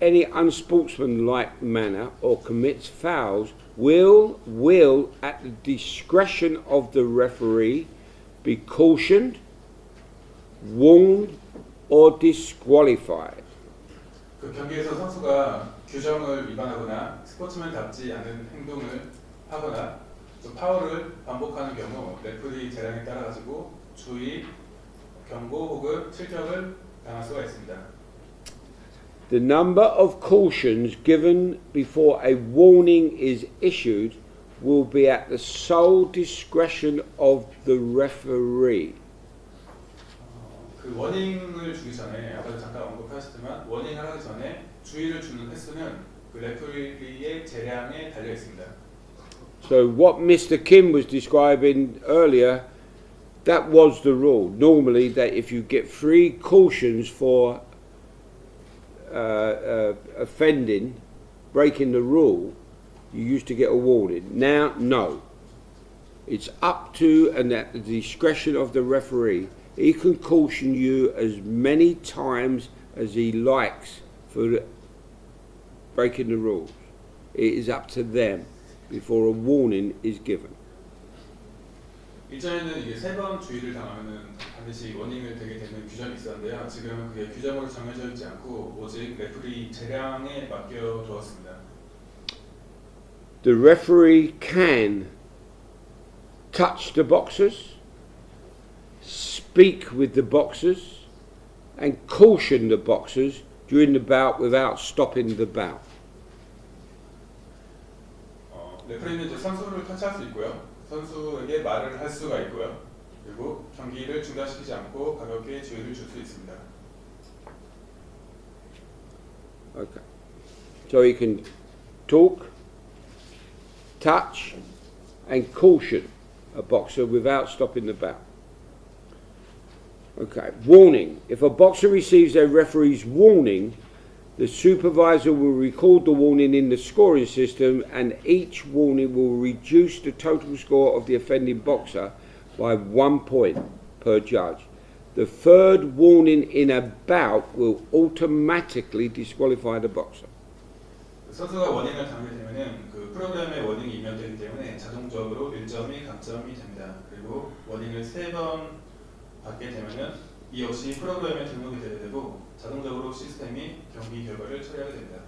any unsportsmanlike manner or commits fouls will at the discretion of the referee be cautioned, warned or disqualified. 그 경기에서 선수가 규정을 위반하거나 스포츠맨답지 않은 행동을 하거나 또 파울을 반복하는 경우 레프리 재량에 따라 가지고 주의, 경고 혹은 출격을 당할 수가 있습니다. The number of cautions given before a warning is issued will be at the sole discretion of the referee. 그 워닝을 주기 전에 아까도 잠깐 언급하셨지만 워닝을 하기 전에 주의를 주는 횟수는 그 레프리의 재량에 달려 있습니다. So what Mr. Kim was describing earlier, that was the rule. Normally, that if you get 3 cautions for offending, breaking the rule, you used to get a warning. Now, no. It's up to and at the discretion of the referee. He can caution you as many times as he likes for breaking the rules. It is up to them before a warning is given. 일전에는 이게 3번 주의를 당하면은 반드시 워닝을 되게 되는 규정이 있었는데요. 지금은 그게 규정으로 정해져 있지 않고 오직 레프리 재량에 맡겨 두었습니다. The referee can touch the boxers, speak with the boxers, and caution the boxers during the bout without stopping the bout. 레프리는 이제 선수를 터치할 수 있고요. 선수에게 말을 할 수가 있고요. 그리고 경기를 중단시키지 않고 가볍게 주의를 줄 수 있습니다. Okay. So he can talk, touch, and caution a boxer without stopping the bout. Okay. Warning. If a boxer receives a referee's warning, the supervisor will record the warning in the scoring system, and each warning will reduce the total score of the offending boxer by 1 point per judge. The third warning in a bout will automatically disqualify the boxer. 선수가 워닝을 당하게 되면은 그 프로그램에 워닝이 입력되기 때문에 자동적으로 1점이 감점이 됩니다. 그리고 워닝을 3번 받게 되면은 이 역시 프로그램에 등록이 되게 되고 자동적으로 시스템이 경기 결과를 처리하게 됩니다.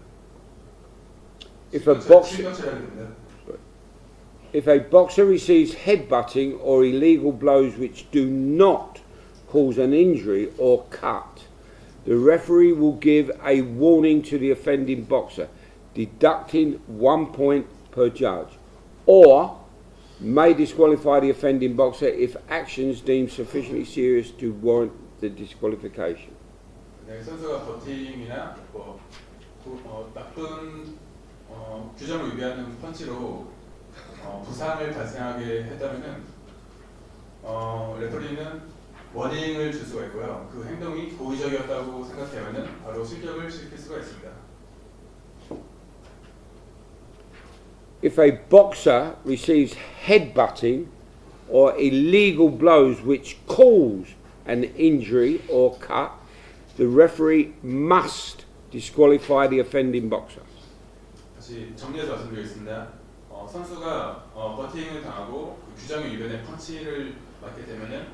If a boxer 실격 처리하게 됩니다. If a boxer receives headbutting or illegal blows which do not cause an injury or cut, the referee will give a warning to the offending boxer, deducting 1 point per judge. Or, may disqualify the offending boxer if actions deemed sufficiently serious to warrant the disqualification. 네, 선수가 버팅이나 나쁜 규정을 위배하는 펀치로 부상을 발생하게 했다면은 레퍼리는 워닝을 줄 수가 있고요. 그 행동이 고의적이었다고 생각하면은 바로 실격을 시킬 수가 있습니다. If a boxer receives headbutting or illegal blows which cause an injury or cut, the referee must disqualify the offending boxer. 다시 정리해서 말씀드리겠습니다. 선수가 버팅을 당하고 그 규정에 위반된 펀치를 맞게 되면은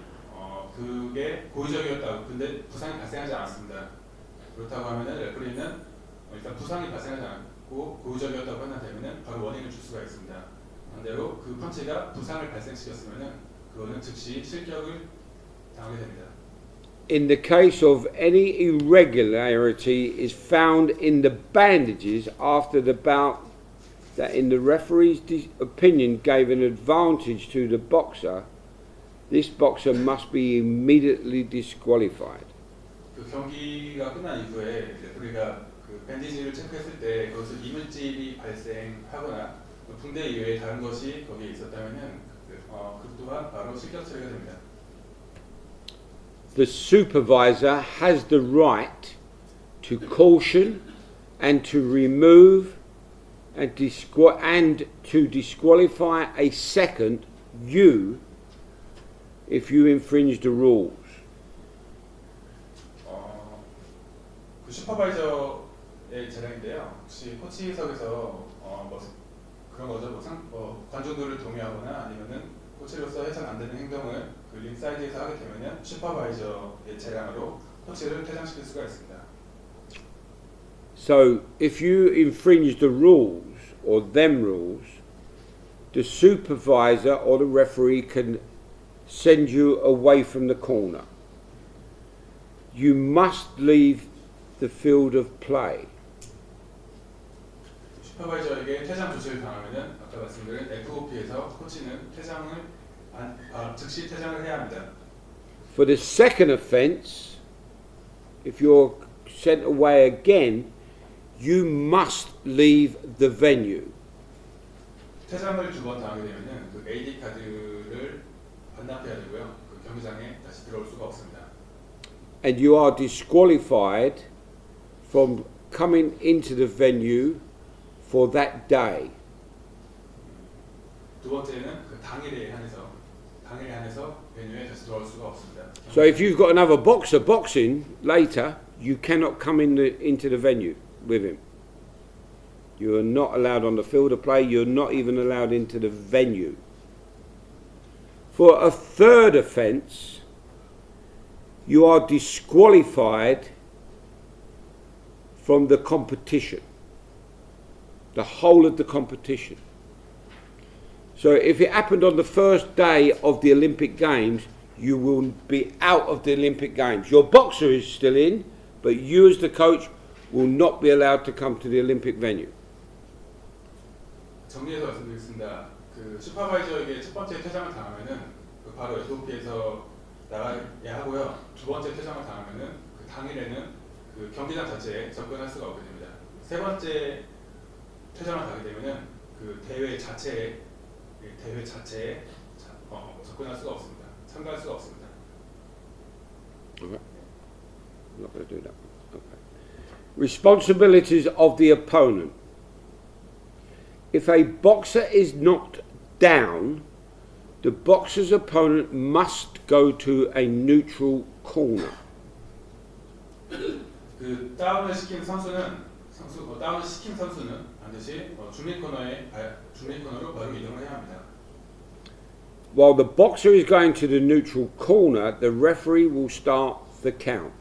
그게 고의적이었다고 근데 부상이 발생하지 않았습니다. 그렇다고 하면은 레퍼리는 일단 부상이 발생하지 않고 고의적이었다고 판단되면은 바로 워닝을 줄 수가 있습니다. 반대로 그 펀치가 부상을 발생시켰으면은 그거는 즉시 실격을 당하게 됩니다. In the case of any irregularity is found in the bandages after the bout that in the referee's opinion gave an advantage to the boxer, this boxer must be immediately disqualified. 그 경기가 끝난 이후에 레퍼리가 그 밴디지를 체크했을 때 거기서 이물질이 발생하거나 붕대 이외에 다른 것이 거기에 있었다면은 그 또한 바로 실격 처리가 됩니다. The supervisor has the right to caution and to remove and to disqualify a second you if you infringe the rules. 그 슈퍼바이저의 재량인데요. 혹시 코치석에서 그런 거죠. 관중들을 동요하거나 아니면은 코치로서 해서는 안 되는 행동을 그 링사이드에서 하게 되면은 슈퍼바이저의 재량으로 코치를 퇴장시킬 수가 있습니다. So if you infringe the rules or them rules, the supervisor or the referee can send you away from the corner. You must leave the field of play. 슈퍼바이저에게 퇴장 조치를 당하면은 아까 말씀드린 FOP에서 코치는 퇴장을 즉시 퇴장을 해야 합니다. For the second offence, if you're sent away again, you must leave the venue. 퇴장을 두 번 당하게 되면은 그 AD 카드를 반납해야 되고요. 그 경기장에 다시 들어올 수가 없습니다. And you are disqualified from coming into the venue for that day. 두 번째는 그 당일에 한해서 베뉴에 다시 들어올 수가 없습니다. So if you've got another boxer boxing later, you cannot come into the venue with him. You are not allowed on the field of play. You're not even allowed into the venue. For a third offence, you are disqualified from the competition, the whole of the competition. So if it happened on the first day of the Olympic Games, you will be out of the Olympic Games. Your boxer is still in, but you as the coach will not be allowed to come to the Olympic venue. 정리해서 말씀드리겠습니다. 그 슈퍼바이저에게 첫 번째 퇴장을 당하면은 그 바로 FOP에서 나가야 하고요. 두 번째 퇴장을 당하면은 그 당일에는 그 경기장 자체에 접근할 수가 없게 됩니다. 세 번째 퇴장을 당하게 되면은 그 대회 자체에 접근할 수가 없습니다. 참가할 수가 없습니다. Okay. I'm not going to do that. Okay. Responsibilities of the opponent. If a boxer is knocked down, the boxer's opponent must go to a neutral corner. 그 다운을 시킨 선수는 반드시 중립 코너로 바로 이동을 해야 합니다. While the boxer is going to the neutral corner, the referee will start the count.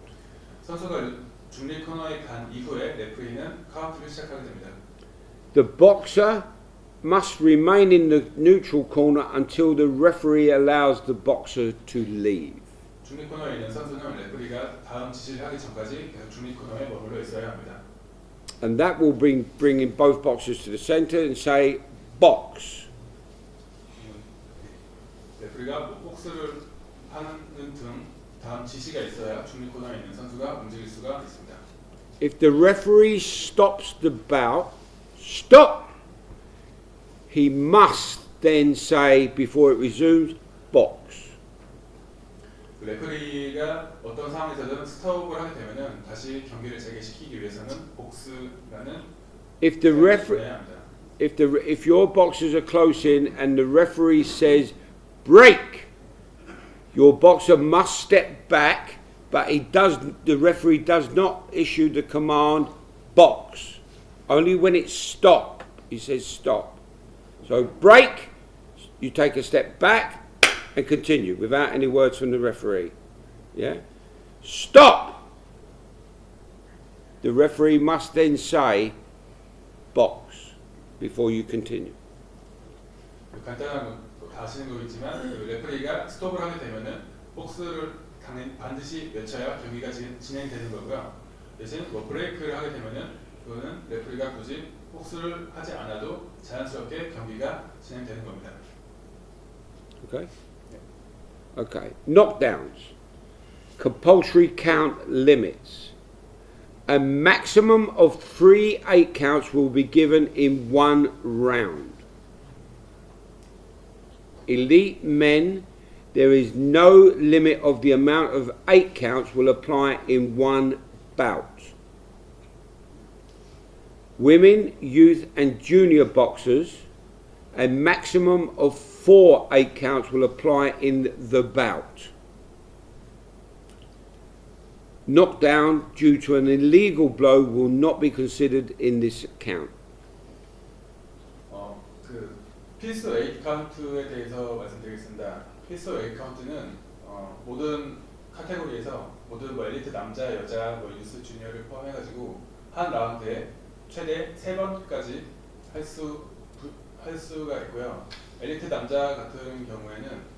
선수가 중립 코너에 간 이후에 레프리는 카운트를 시작하게 됩니다. The boxer must remain in the neutral corner until the referee allows the boxer to leave. 중립 코너에 있는 선수는 레프리가 다음 지시를 하기 전까지 계속 중립 코너에 머물러 있어야 합니다. And that will bring in both boxers to the centre and say, box. 레프리가 복수를 하는 등 다음 지시가 있어야 중립 코너에 있는 선수가 움직일 수가 있습니다. If the referee stops the bout, stop. He must then say before it resumes, box. 레프리가 어떤 상황에서든 스톱을 하게 되면은 다시 경기를 재개시키기 위해서는 복수라는 If the referee, 해야 합니다. if your boxers are close in and the referee says break, your boxer must step back, but the referee does not issue the command box. Only when it's stop, he says stop. So break, you take a step back and continue without any words from the referee. Yeah? Stop! The referee must then say box before you continue. 간단한 다 아시는 거겠지만 레프리가 스톱을 하게 되면은 복수를 반드시 외쳐야 경기가 진행되는 거고요. 대신 뭐 브레이크를 하게 되면은 그거는 레프리가 굳이 복수를 하지 않아도 자연스럽게 경기가 진행되는 겁니다. Okay? Okay. Knockdowns. Compulsory count limits. A maximum of 3 8 counts will be given in one round. Elite men, there is no limit of the amount of 8 counts will apply in one bout. Women, youth and junior boxers, a maximum of 4 8 counts will apply in the bout. Knockdown due to an illegal blow will not be considered in this count. 그 필수 8카운트에 대해서 말씀드리겠습니다. 필수 8카운트는 모든 카테고리에서 모든 뭐 엘리트 남자, 여자, 뭐 유스, 주니어를 포함해가지고 한 라운드에 최대 3번까지 할 수가 있고요. 엘리트 남자 같은 경우에는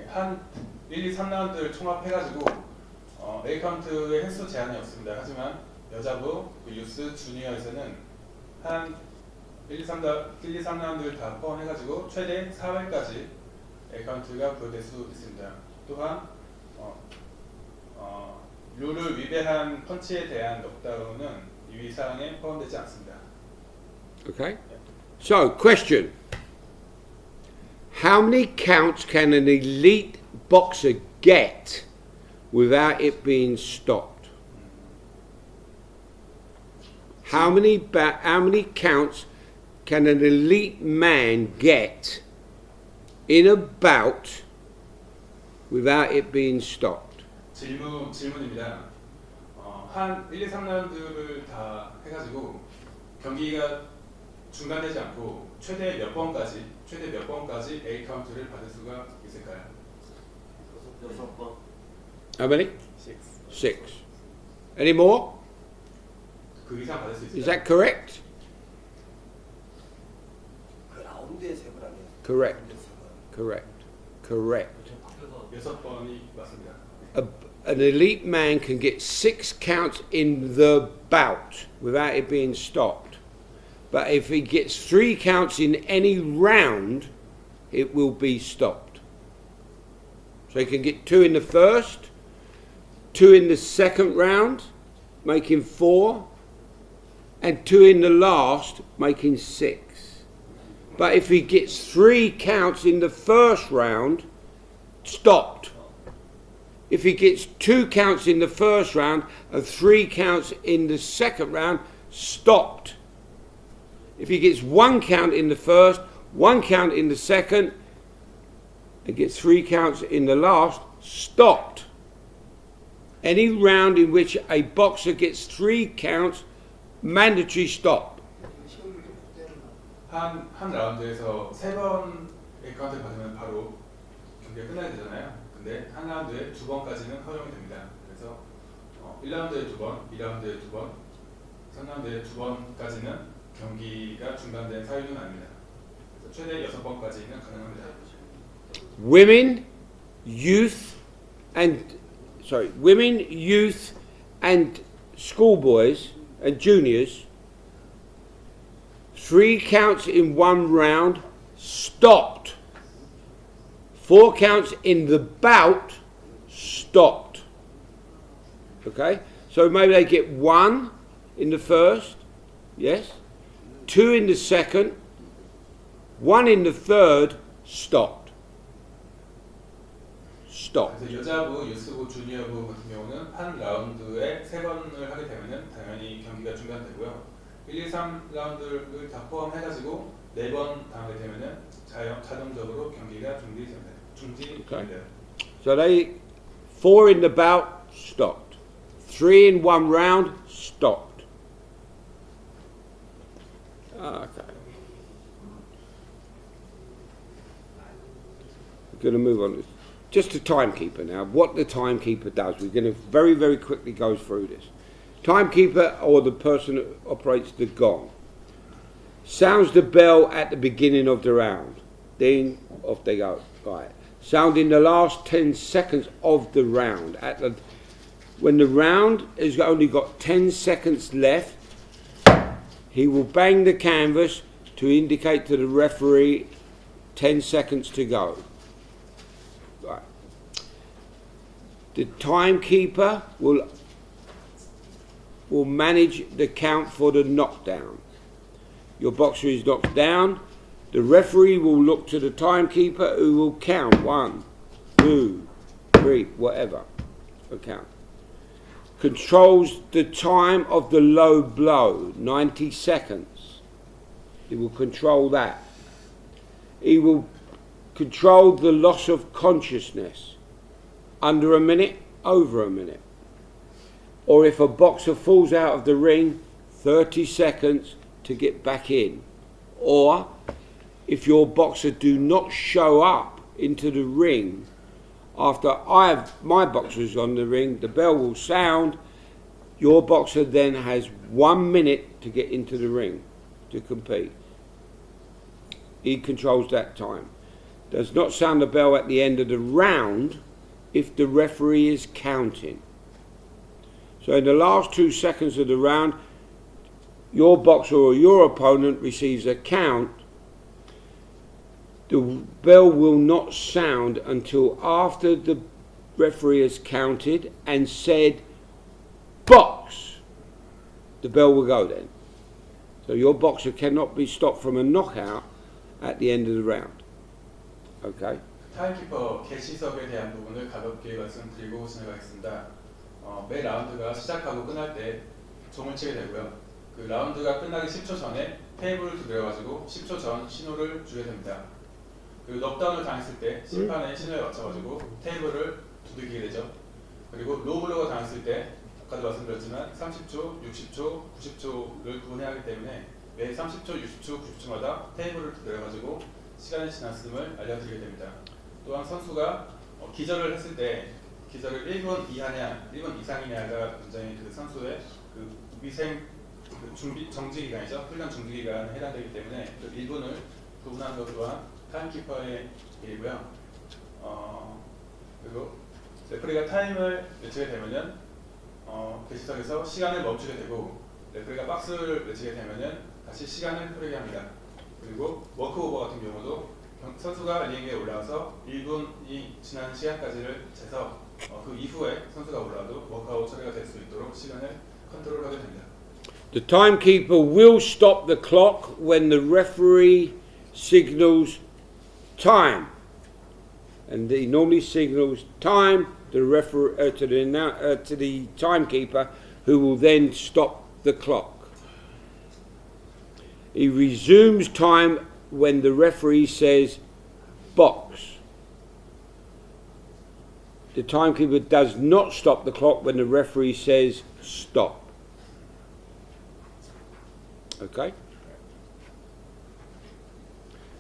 한 1, 2, 3라운드를 총합해가지고 A 카운트의 횟수 제한이 없습니다. 하지만 여자부, 유스, 주니어에서는 한 1, 2, 3라운드를 다 포함해가지고 최대 4회까지 A 카운트가 부여될 수 있습니다. 또한 룰을 위배한 펀치에 대한 넉다운은 이 사항에 포함되지 않습니다. Okay? So, question. How many counts can an elite boxer get without it being stopped? How many counts can an elite man get in a bout without it being stopped? 질문입니다. 한 1, 2, 3라운드를 다 해가지고 경기가 중단되지 않고 최대 몇 번까지 A 카운트를 받을 수가 있을까요? 6번. How many? 6. 6. Any more? 그 이상 받을 수 있을까요? Is that correct? 그 라운드에 세 번 아니에요? Correct. Correct. Correct. 6번이 맞습니다. An elite man can get 6 counts in the bout without it being stopped. But if he gets 3 counts in any round, it will be stopped. So he can get 2 in the first, 2 in the second round, making 4, and 2 in the last, making 6. But if he gets 3 counts in the first round, stopped. If he gets 2 counts in the first round and 3 counts in the second round, stopped. If he gets 1 count in the first, 1 count in the second, and gets 3 counts in the last, stopped. Any round in which a boxer gets 3 counts, mandatory stop. 한 라운드에서 3번 A 카운트를 받으면 바로 경기가 끝나야 되잖아요. 근데 한 라운드에 2번까지는 허용이 됩니다. 그래서 1라운드에 2번, 2라운드에 2번, 3라운드에 2번까지는 경기가 중단된 사유는 아닙니다. 그래서 최대 6번까지는 가능합니다. Women, youth, and schoolboys and juniors, 3 counts in 1 round, stopped. 4 counts in the bout stopped. Okay? So maybe they get 1 in the first, yes? 2 in the second, 1 in the third, stopped. Stop. 그래서 여자부, 유스부, 주니어부 같은 경우는 한 라운드에 3번을 하게 되면은 당연히 경기가 중단되고요. 1, 2, 3라운드를 다 포함해가지고 4번 당하게 되면은 자동적으로 경기가 중지됩니다. Okay. So they 4 in the bout stopped. 3 in 1 round stopped. Okay. We're going to move on. Just the timekeeper now. What the timekeeper does. We're going to very, very quickly go through this. Timekeeper, or the person that operates the gong, sounds the bell at the beginning of the round. Ding, off they go. Right. Sounding the last 10 seconds of the round. When the round has only got 10 seconds left, he will bang the canvas to indicate to the referee 10 seconds to go. Right. The timekeeper will manage the count for the knockdown. Your boxer is knocked down. The referee will look to the timekeeper, who will count 1, 2, 3, whatever. A count. Controls the time of the low blow, 90 seconds. He will control that. He will control the loss of consciousness, under a minute, over a minute. Or if a boxer falls out of the ring, 30 seconds to get back in. Or if your boxer do not show up into the ring after my boxer is on the ring, the bell will sound. Your boxer then has 1 minute to get into the ring to compete. He controls that time. Does not sound the bell at the end of the round if the referee is counting. So in the last 2 seconds of the round, your boxer or your opponent receives a count. The bell will not sound until after the referee has counted and said, box. The bell will go then. So your boxer cannot be stopped from a knockout at the end of the round. Okay? 타임키퍼 개시석에 대한 부분을 가볍게 말씀드리고 진행하겠습니다. 매 라운드가 시작하고 끝날 때 종을 치게 되고요. 그 라운드가 끝나기 10초 전에 테이블을 두드려가지고 10초 전 신호를 주게 됩니다. 그리고 넉다운을 당했을 때 심판의 신호에 맞춰가지고 테이블을 두들기게 되죠. 그리고 로블로가 당했을 때 아까도 말씀드렸지만 30초, 60초, 90초를 구분해야 하기 때문에 매 30초, 60초, 90초마다 테이블을 두드려가지고 시간이 지났음을 알려드리게 됩니다. 또한 선수가 기절을 했을 때 기절을 1분 이하냐, 1분 이상이냐가 굉장히 그 선수의 그 위생 준비 정지 기간이죠. 훈련 정지 기간에 해당되기 때문에 그 1분을 구분하는 것 또한 타임키퍼의 일이고요. 그리고 레프리가 타임을 외치게 되면은 개시석에서 시간을 멈추게 되고 레프리가 박스를 외치게 되면은 다시 시간을 흐르게 합니다. 그리고 워크오버 같은 경우도 선수가 링에 올라와서 1분이 지난 시간까지를 재서 그 이후에 선수가 올라와도 워크아웃 처리가 될 수 있도록 시간을 컨트롤하게 됩니다. The timekeeper will stop the clock when the referee signals time, and he normally signals time to the timekeeper, who will then stop the clock. He resumes time when the referee says box. The timekeeper does not stop the clock when the referee says stop. Okay?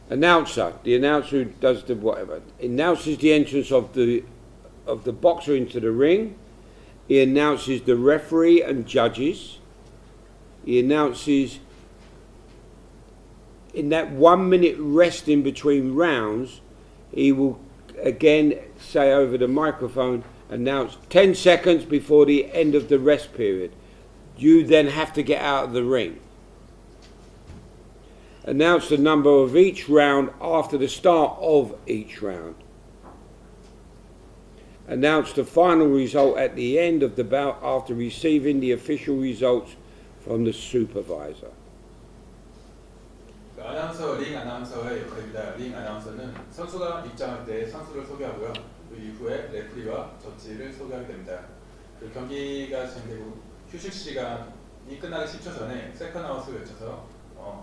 Announcer, the announcer who does the whatever, announces the entrance of the boxer into the ring. He announces the referee and judges. He announces, in that 1 minute rest in between rounds, he will again say over the microphone, announce 10 seconds before the end of the rest period. You then have to get out of the ring. Announce the number of each round after the start of each round. Announce the final result at the end of the bout after receiving the official results from the supervisor. 아나운서, 링 아나운서의 역할입니다. 링 아나운서는 선수가 입장할 때 선수를 소개하고요. 그 이후에 레프리와 저지를 소개하게 됩니다. 그 경기가 진행되고 휴식 시간이 끝나기 10초 전에 세컨 아웃을 외쳐서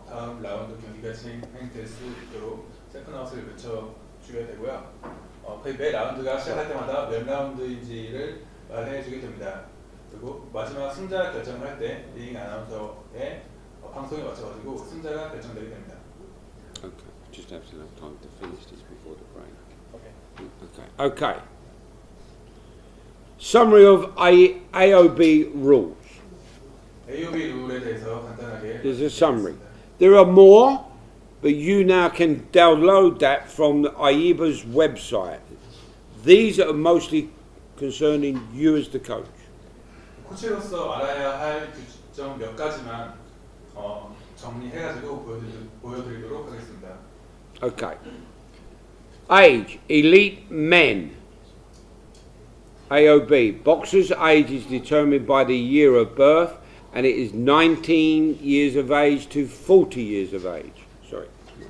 다음 라운드 경기가 진행될 수 있도록 세컨 아웃을 외쳐주게 되고요. 거의 매 라운드가 시작할 때마다 몇 라운드인지를 말해주게 됩니다. 그리고 마지막 승자 결정을 할 때 링 아나운서의 방송에 맞춰가지고 승자가 결정되게 됩니다. Okay, just have enough time to finish this before the break. Okay. Okay. Summary of AOB rules. AOB 룰에 대해서 간단하게 There's a summary. 말씀드리겠습니다. There are more, but you now can download that from the AIBA's website. These are mostly concerning you as the coach. 코치로서 알아야 할 규정 몇 가지만 정리해가지고 보여드리도록 하겠습니다. Okay. Age, elite men. AOB, boxer's age is determined by the year of birth and it is 19 years of age to 40 years of age. Sorry,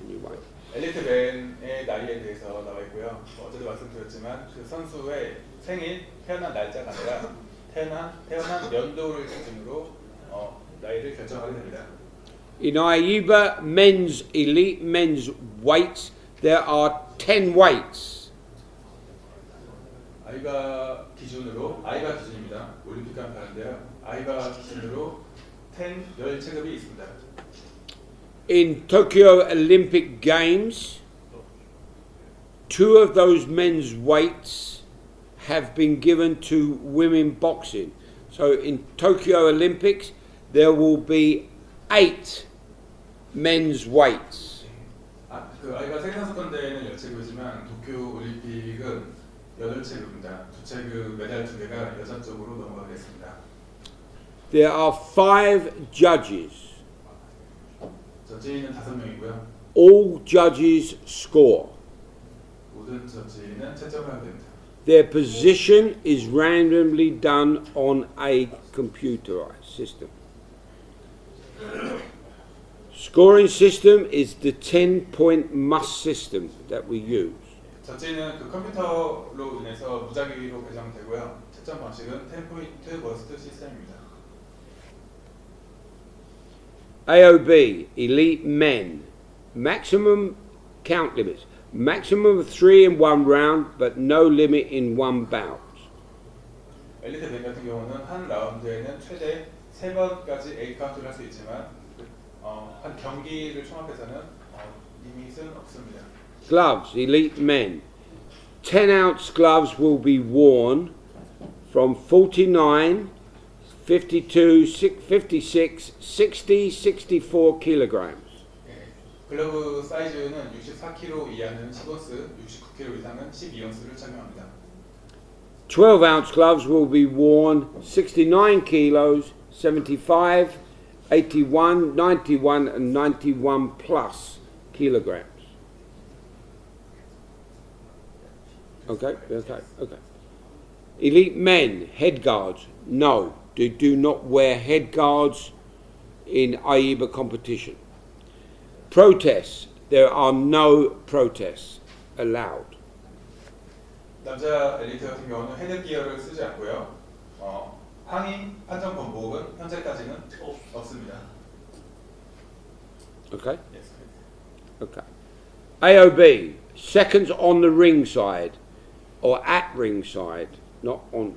new way. 엘리트 맨의 나이에 대해서 나와 있고요. 어제도 말씀드렸지만 그 선수의 생일, 태어난 날짜가 아니라 태어난 연도를 기준으로 나이를 결정하게 됩니다. In AIBA men's elite men's weights, there are 10 weights. 아이바 기준입니다. 올림픽과는 다른데요. 아이바 기준으로 10체급이 있습니다. In Tokyo Olympic Games, 2 of those men's weights have been given to women boxing. So in Tokyo Olympics, there will be 8 men's weights. 그 아이바 세계선수권 대회는 10체급이지만 도쿄 올림픽은 8체급입니다. 2체급 메달 2개가 여자 쪽으로 넘어가겠습니다. There are 5 judges. 저지는 5명이고요. All judges score. 모든 저지는 채점을 하게 됩니다. Their position is randomly done on a computerized system. Scoring system is the 10-point must system that we use. 저지는 그 컴퓨터로 인해서 무작위로 배정되고요. 채점 방식은 10포인트 버스트 시스템입니다. AOB, elite men, maximum count limits, maximum of 3 in 1 round, but no limit in 1 bout. 엘리트 맨 같은 경우는 한 라운드에는 최대 3번까지 A 카운트를 할 수 있지만 한 경기를 총합해서는 리밋은 없습니다. Gloves, elite men, 10-ounce gloves will be worn from 49, 52, 56, 60, 64 kilograms. 글러브 사이즈는 64kg 이하는 10온스, 69kg 이상은 12온스를 착용합니다. 12-ounce gloves will be worn 69 kilos, 75, 81, 91 and 91 plus kilograms. Okay. Elite men, head guards. No, they do not wear head guards in AIBA competition. Protests. There are no protests allowed. 남자 엘리트 같은 경우는 헤드기어를 쓰지 않고요. 항의 판정 번복은 현재까지는 없습니다. Okay? Yes. Okay. AOB, seconds on the ring side or at ring side, not on.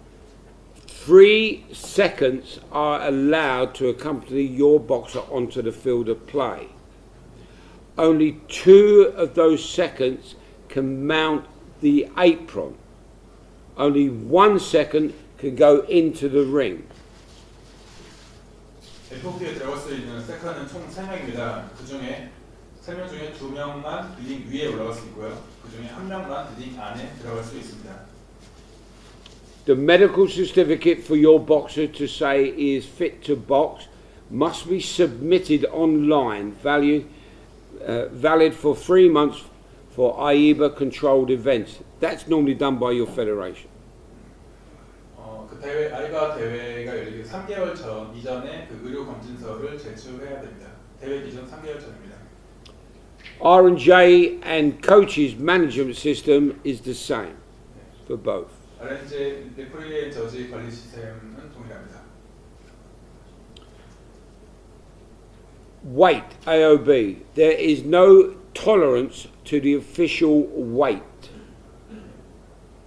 3 seconds are allowed to accompany your boxer onto the field of play. Only 2 of those seconds can mount the apron. Only 1 second can go into the ring. FOP에 들어갈 수 있는 세컨은 총 3명입니다. 그 중에 3명 중에 2명만 링 위에 올라갈 수 있고요. 그 중에 1명만 링 안에 들어갈 수 있습니다. The medical certificate for your boxer to say he is fit to box must be submitted online, valid for 3 months for AIBA controlled events. That's normally done by your federation. 대회 아이바 대회가 열리기 3개월 전 이전에 그 의료 검진서를 제출해야 됩니다. 대회 기준 3개월 전입니다. R&J and coaches management system is the same for both. RNJ 레프리 앤 저지 관리 시스템은 동일합니다. Weight, AOB. There is no tolerance to the official weight.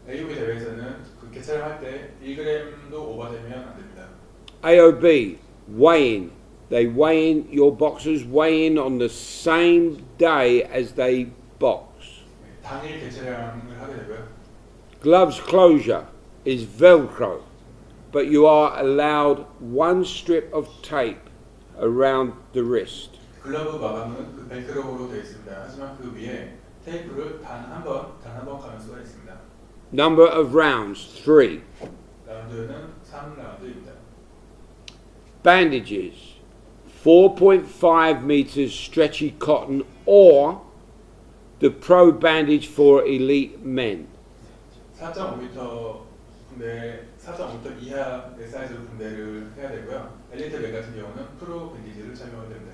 AOB 대회에서는 그 개최를 할 때 1g도 오버되면 안 됩니다. AOB, weigh-in. They weigh in, your boxers weigh in on the same day as they box. 당일 개최량을 하게 되고요. Gloves closure is Velcro, but you are allowed one strip of tape around the wrist. 글러브 마감은 그 벨크로로 되어 있습니다. 하지만 그 위에 테이프를 단 한 번 감을 수가 있습니다. Number of rounds, 3. 라운드는 3라운드입니다. Bandages, 4.5 meters stretchy cotton or the pro bandage for elite men. 4.5m 분대, 4.5m 이하의 사이즈로 분대를 해야 되고요. 엘리트 맨 같은 경우는 프로 밴디지를 착용해야 됩니다.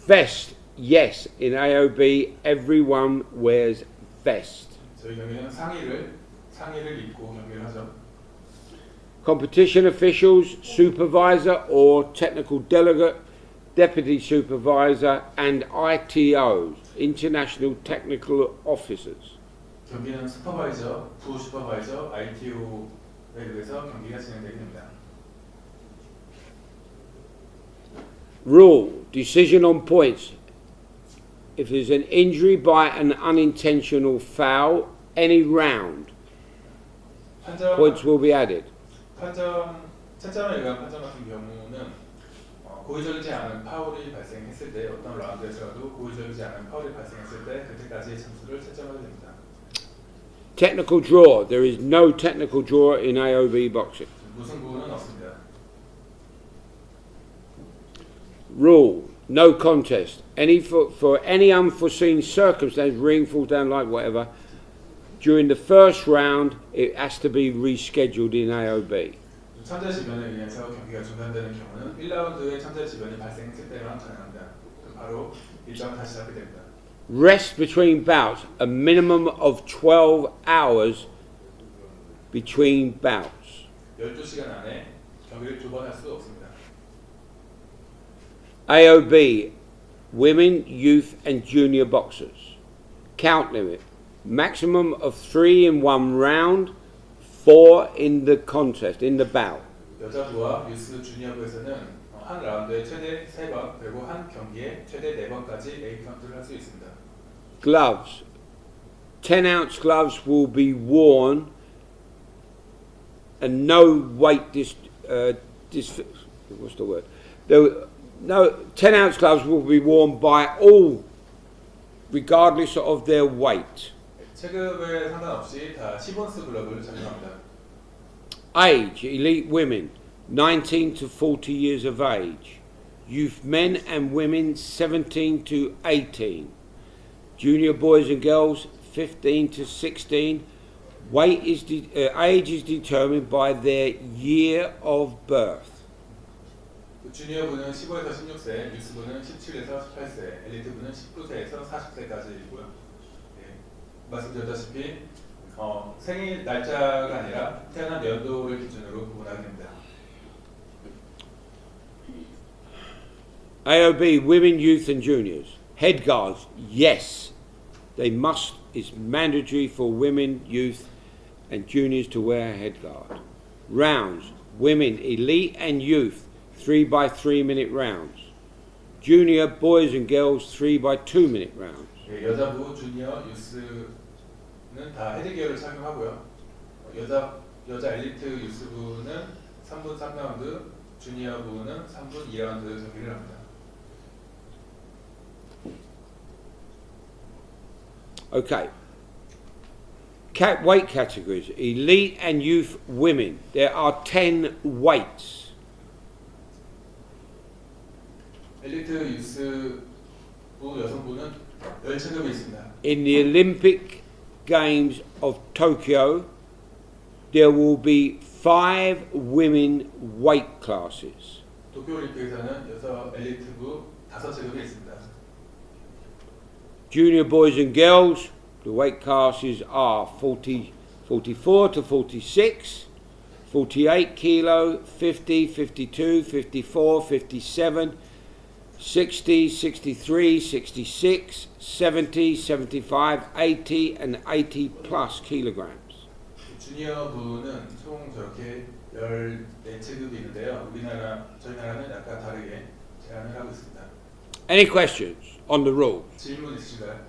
Vest, yes, in AOB everyone wears vest. 저희 경우에는 상의를 입고 경기를 하죠. Competition officials, supervisor or technical delegate, deputy supervisor and ITOs, international technical officers. 경기는 슈퍼바이저, 부 슈퍼바이저, ITO에 의해서 경기가 진행되게 됩니다. Rule, decision on points. If there's an injury by an unintentional foul, any round, points will be added. 채점에 의한 판정 같은 경우는 고의적이지 않은 파울이 발생했을 때 어떤 라운드에서라도 고의적이지 않은 파울이 발생했을 때 그때까지의 점수를 채점하게 됩니다. Technical draw. There is no technical draw in AOB boxing. 무승부는 없습니다. Rule, no contest. For any unforeseen circumstance, ring falls down like whatever, during the first round, it has to be rescheduled in AOB. 천재지변에 의해서 경기가 중단되는 경우는 1라운드에 천재지변이 발생했을 때만 가능합니다. 바로 일정을 다시 잡게 됩니다. Rest between bouts, a minimum of 12 hours between bouts. 12시간 안에 경기를 두 번 할 수 없습니다. AOB, women, youth and junior boxers. Count limit, maximum of 3 in one round, 4 in the contest, in the bout. 여자부와 유스 주니어부에서는 한 라운드에 최대 3번 그리고 한 경기에 최대 4번까지 A 카운트를 할 수 있습니다. Gloves, 10-ounce gloves will be worn and no weight what's the word? No 10-ounce gloves will be worn by all regardless of their weight. 체급에 상관없이 다 10온스 글러브를 착용합니다. Age, elite women, 19 to 40 years of age. Youth men and women, 17 to 18. Junior boys and girls, 15 to 16. Age is determined by their year of birth. 주니어부는 15에서 16세, 유스부는 17에서 18세, 엘리트부는 19세에서 40세까지이고요. 말씀드렸다시피 생일 날짜가 아니라 태어난 연도를 기준으로 구분하게 됩니다. AOB, women, youth and juniors. Head guards, yes. They must, it's mandatory for women, youth and juniors to wear a head guard. Rounds, women, elite and youth, 3 by 3 minute rounds. Junior, boys and girls, 3 by 2 minute rounds. 여자부, 주니어, 유스는 다 헤드기어를 착용하고요. 여자 엘리트 유스부는 3분 3라운드, 주니어부는 3분 2라운드 경기를 합니다. Okay. Weight categories. Elite and youth women. There are 10 weights. 엘리트 유스부 여성부는 10체급이 있습니다. In the Olympic Games of Tokyo, there will be 5 women weight classes. 도쿄올림픽에서는 여성 엘리트부 5체급이 있습니다. Junior boys and girls, the weight classes are 44 to 46, 48 kilo, 50, 52, 54, 57, 60, 63, 66, 70, 75, 80 and 80 plus kilograms. 주니어부는 총 저렇게 14체급이 있는데요. 저희 나라는 약간 다르게 제한을 하고 있습니다. Any questions on the rules? 질문 있으신가요?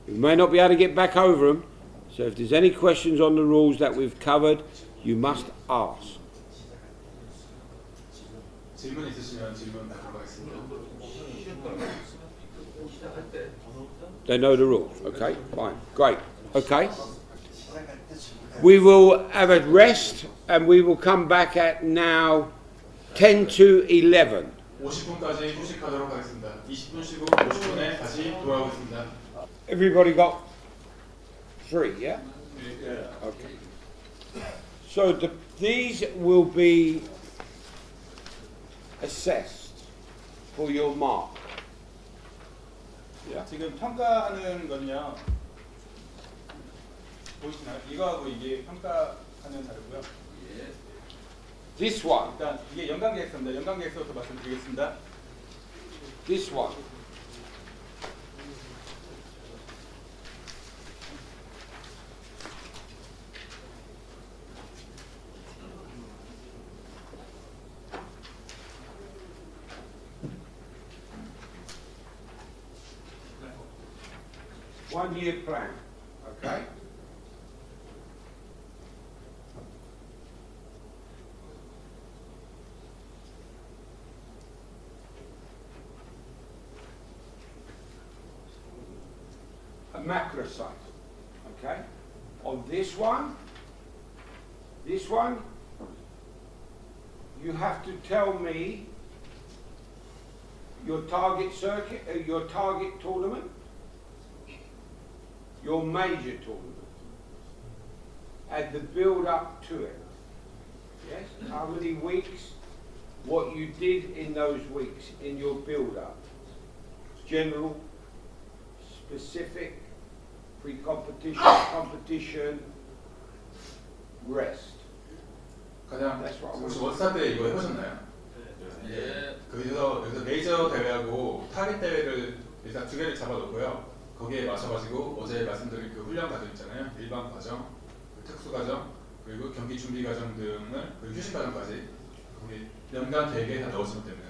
We may not be able to get back over them, so if there's any questions on the rules that we've covered, you must ask. 질문 있으시면 질문 받도록 하겠습니다. They know the rules. Okay, fine, great. Okay. We will have a rest and we will come back at now 10 to 11. 50분까지 휴식하도록 하겠습니다. 20분 쉬고 50분에 다시 돌아오겠습니다. Everybody got 3, yeah? 네. Okay. So these will be assessed for your mark. Yeah? 지금 평가하는 건요. 보이시나요? 이거하고 이게 평가하는 자료고요. This one, 일단 이게 연관계획서입니다. 연관계획서부터 말씀드리겠습니다. this one. One-year plan, okay? A macrosite, okay? On this one, you have to tell me your target circuit, your target tournament, your major tournament, and the build up to it. Yes? How many weeks, what you did in those weeks in your build up. General, specific, pre-competition, competition, rest. 가장 That's what I 혹시 want. 원스타 때 이거 해보셨나요? 예. 여기서 메이저 대회하고 타깃 대회를 일단 2개를 잡아놓고요. 거기에 맞춰가지고 어제 말씀드린 그 훈련 과정 있잖아요. 일반 과정, 그 특수 과정, 그리고 경기 준비 과정 등을 그리고 휴식 과정까지 우리 연간 계획에 다 넣으시면 됩니다.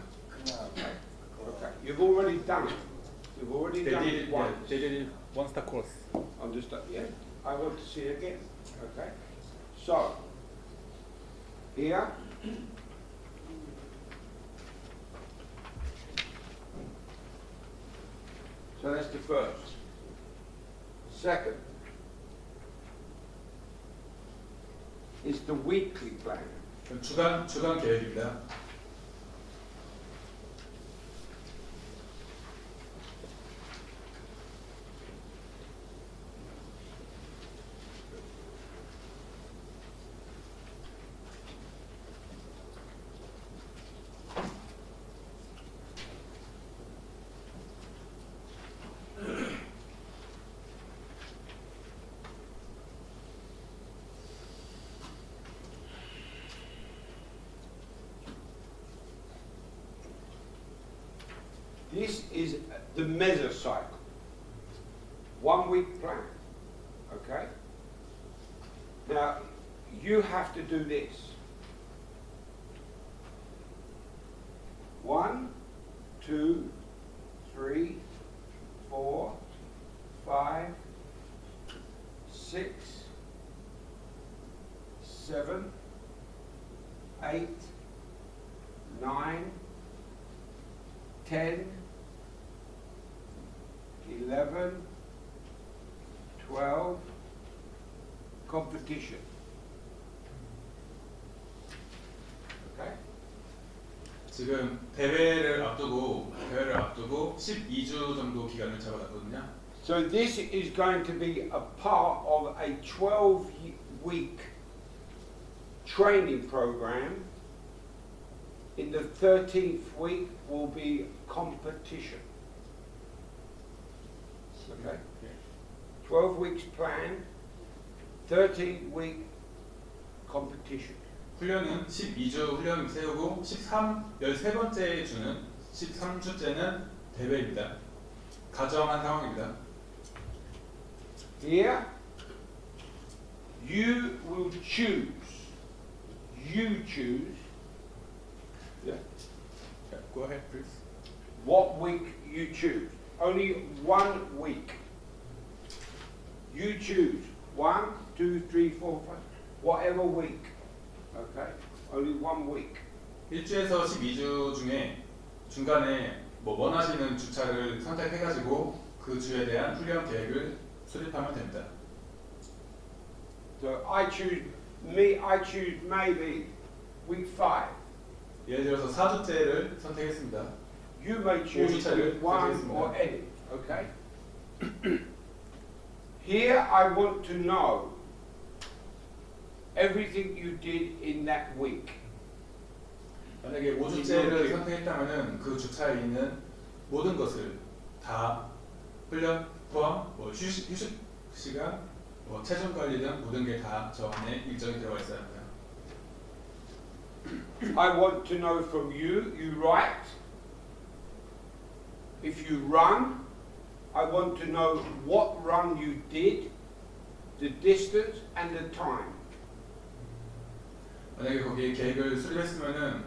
Okay. You've already done it. You've already They done did it it, once. they did it one star course. Understand? Yeah. I want to see it again. Okay. So, here. So that's the first. Second is the weekly plan. 주간 계획입니다. This is the mesocycle. 1 week plan. Okay? Now, you have to do this. 1, 2, 3, 4, 5, 6, 7, 8, 9, 10, 11, 12, competition. Okay? 지금 대회를 앞두고 12주 정도 기간을 잡아놨거든요. So this is going to be a part of a 12-week training program. In the 13th week will be competition. Okay? 12 weeks planned, 13th week competition. 훈련은 12주 훈련 세우고 13번째 주는 13주째는 대회입니다. 가정한 상황입니다. Here, you will choose. You choose. Yeah. Yeah, go ahead, please. What week you choose. Only 1 week. You choose 1, 2, 3, 4, 5, whatever week. Okay? Only 1 week. 1주에서 12주 중에 중간에 뭐 원하시는 주차를 선택해가지고 그 주에 대한 훈련 계획을 수립하면 됩니다. So I choose maybe week 5. 예를 들어서 4주째를 선택했습니다. You may choose 오주차를 week 1 or any. Okay? Here I want to know everything you did in that week. 만약에 5주째를 선택했다면은 그 주차에 있는 모든 것을 다 훈련 포함 뭐 휴식 시간, 뭐 체중 관리 등 모든 게 다 저 안에 일정이 들어가 있어야 합니다. I want to know from you, you write. If you run, I want to know what run you did, the distance and the time. 만약에 거기에 계획을 수립했으면은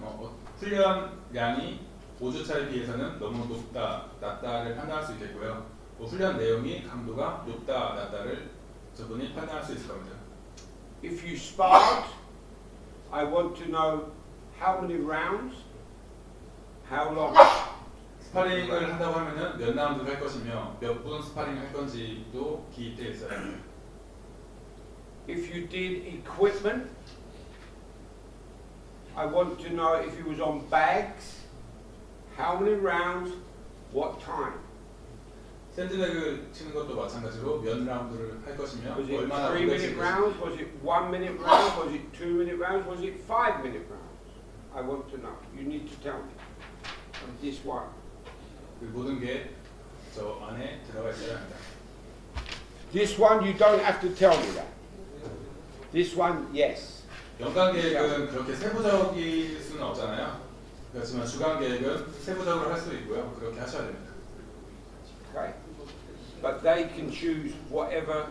훈련량이 5주차에 비해서는 너무 높다, 낮다를 판단할 수 있겠고요. 훈련 내용이 강도가 높다, 낮다를 저분이 판단할 수 있을 겁니다. If you sparred, I want to know how many rounds, how long. 스파링을 한다고 하면은 몇 라운드를 할 것이며 몇 분 스파링을 할 건지도 기입되어 있어야 합니다. If you did equipment, I want to know if you was on bags, how many rounds, what time. 샌드백을 치는 것도 마찬가지로 몇 라운드를 할 것이며 Was it 얼마나 3-minute rounds? Was it 1-minute rounds? Was it 2-minute rounds? Was it 5-minute rounds? I want to know. You need to tell me. And this one. 그 모든 게 저 안에 들어가 있어야 합니다. This one you don't have to tell me that. This one, yes. 연간 계획은 그렇게 세부적일 수는 없잖아요. 그렇지만 주간 계획은 세부적으로 할 수 있고요. 그렇게 하셔야 됩니다. Okay? But they can choose whatever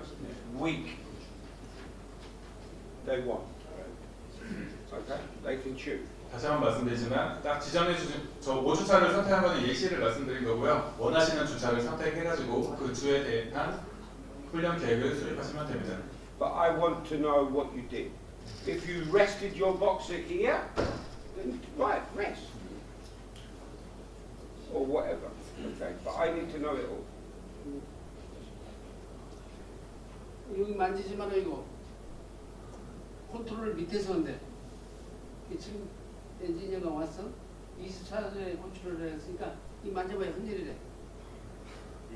week they want. Okay? They can choose. 다시 한번 말씀드리지만 딱 지정해 주신 저 5주차를 선택한 거는 예시를 말씀드린 거고요. 원하시는 주차를 선택해가지고 그 주에 대한 훈련 계획을 수립하시면 됩니다. But I want to know what you did. If you rested your boxer here, then right, rest. Or whatever. Okay? But I need to know it all. 여기 만지지 마라 이거. 컨트롤 밑에서 한대. 지금 엔지니어가 왔어. 24도에 컨트롤을 했으니까 이 만져봐야 흔들리래.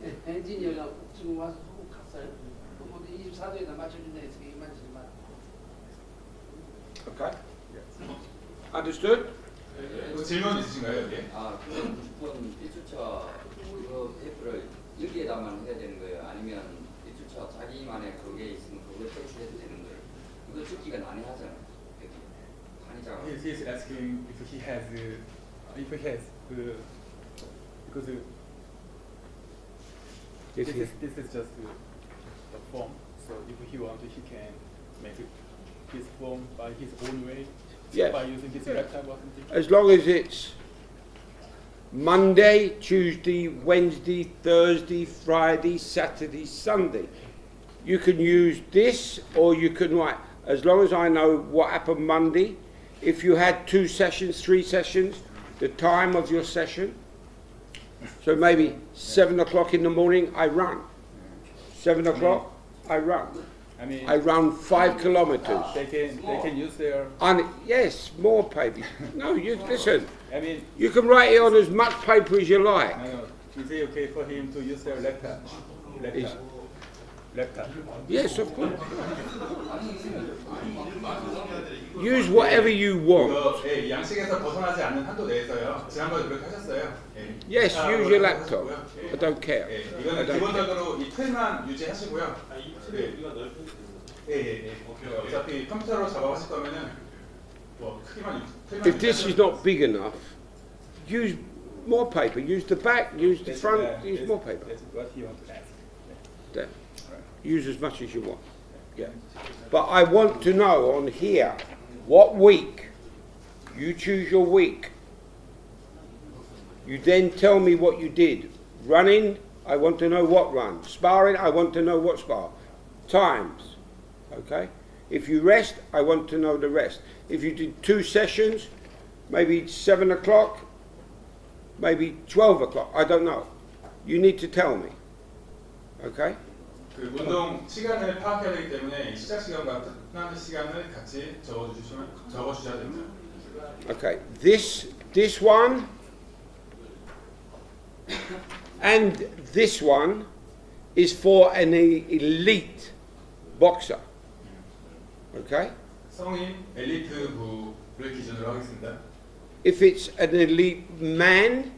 네, 엔지니어가 지금 와서 훅 갔어요. 뭐 24도에다 맞춰준다 했으니까 이 만지지 마라. Okay? Understood? 질문 있으신가요 여기? 아, 그럼 무조건 1주차 그 페이퍼를 여기에다만 해야 되는 거예요? 아니면 1주차 자기만의 그게 있으면 그걸 패치해도 되는 거예요? 이거 듣기가 난해하잖아요. 여기 한의자가. He is asking if he has because this is just a form. So if he wants, he can make his form by his own way. Yes. By using his laptop or something. As long as it's Monday, Tuesday, Wednesday, Thursday, Friday, Saturday, Sunday. You can use this or you can write. As long as I know what happened Monday, if you had 2 sessions, 3 sessions, the time of your session. So maybe 7 o'clock in the morning, I run. 7 o'clock, I run. I mean, I run 5 kilometers. they can use their. And yes, more paper. No, you listen. I mean, You can write it on as much paper as you like. I know. Is it okay for him to use their laptop? Is- left hand. Yes, of course. Use whatever you want. 이거 예, 양식에서 벗어나지 않는 한도 내에서요. 지난번에 그렇게 하셨어요. 예. Yes, 아, use your 그렇게 laptop. 하셨고요. I don't care. 예, I 이거는 don't care. 기본적으로 이 틀만 유지하시고요. 이 네. 틀을 우리가 넓혀도 예, 예, 예. 어차피 컴퓨터로 작업하실 거면은 뭐 크기만 틀만 If this is not big enough, use more paper. Use the back, use the front, use more paper. That's what he wants to ask. There. Use as much as you want. Yeah. But I want to know on here, what week? You choose your week. You then tell me what you did. Running, I want to know what run. Sparring, I want to know what spar. Times. Okay? If you rest, I want to know the rest. If you did 2 sessions, maybe 7 o'clock, maybe 12 o'clock, I don't know. You need to tell me. Okay? 그 운동 시간을 파악해야 되기 때문에 시작 시간과 끝나는 시간을 같이 적어주셔야 됩니다. Okay, this one and this one is for an elite boxer. Okay? 성인 엘리트부를 기준으로 하겠습니다. If it's an elite man,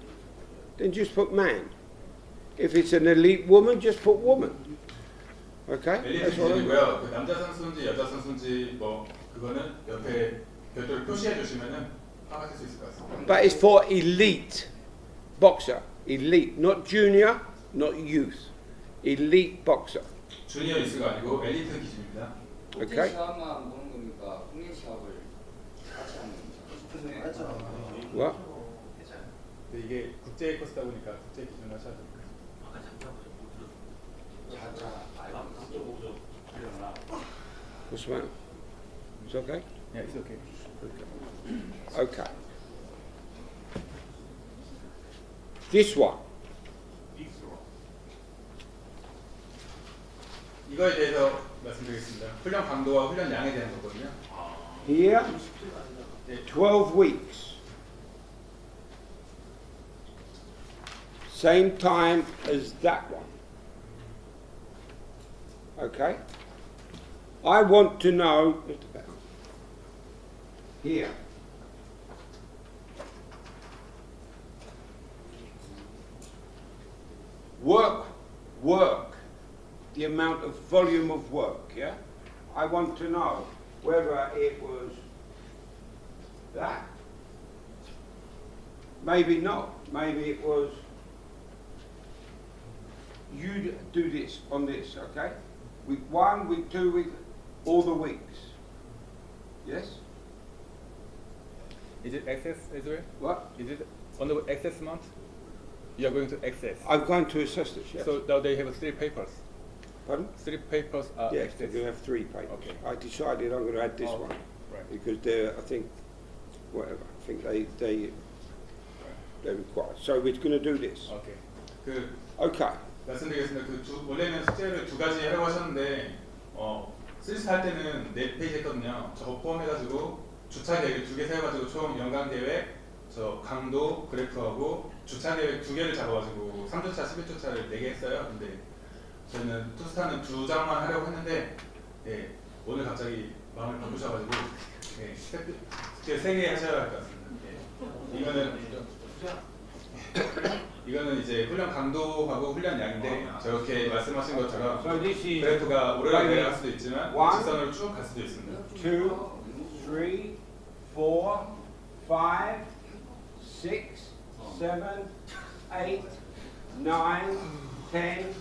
then just put man. If it's an elite woman, just put woman. Okay? 엘리트 That's what I mean. 기준이고요. 그 남자 선수인지 여자 선수인지 뭐 그거는 옆에 별도로 표시해 주시면은 파악하실 수 있을 것 같습니다. But it's for elite boxer. Elite, not junior, not youth. Elite boxer. 주니어 이스가 아니고 엘리트 기준입니다. 오케이. 국제 시합만 보는 겁니까? 국내 시합을 같이 하는 겁니까? 했잖아. What? 근데 이게 국제 코스다 보니까 국제 기준으로 하셔야 됩니다. What's the matter? It's okay? Yeah, it's okay. Okay. This one. 이거에 대해서 말씀드리겠습니다. 훈련 강도와 훈련 양에 대한 거거든요. Here, 12 weeks. Same time as that one. Okay? I want to know here. Work. The amount of volume of work, yeah? I want to know whether it was that. Maybe not. Maybe it was you do this on this, okay? Week 1, week 2, week all the weeks. Yes? Is it access as well? What? Is it on the access month? You are going to access. I'm going to assess this, yes. So now they have 3 papers. Pardon? 3 papers are Yes, access. you have 3 papers. Okay. I decided I'm going to add this Oh, one Right. because they're, I think, whatever. I think they require. So we're going to do this. Okay. 그 Okay. 말씀드리겠습니다. 원래는 숙제를 2가지 하려고 하셨는데 쓰리스 할 때는 4페이지 했거든요. 저거 포함해가지고 주차 계획 2개 세워가지고 총 연간 계획, 저 강도 그래프하고 주차 계획 2개를 잡아가지고 3주차, 11주차를 4개 했어요. 근데 저희는 투스타는 2장만 하려고 했는데 예, 오늘 갑자기 마음을 바꾸셔가지고 예, 숙제 3개 하셔야 할 것 같습니다. 예. 이거는 이제 훈련 강도하고 훈련 양인데 저렇게 말씀하신 것처럼 So this is 그래프가 오르락 내려갈 수도 있지만 One. 직선으로 쭉 갈 수도 있습니다. 2, 3, 4, 5, 6, 7, 8, 9, 10,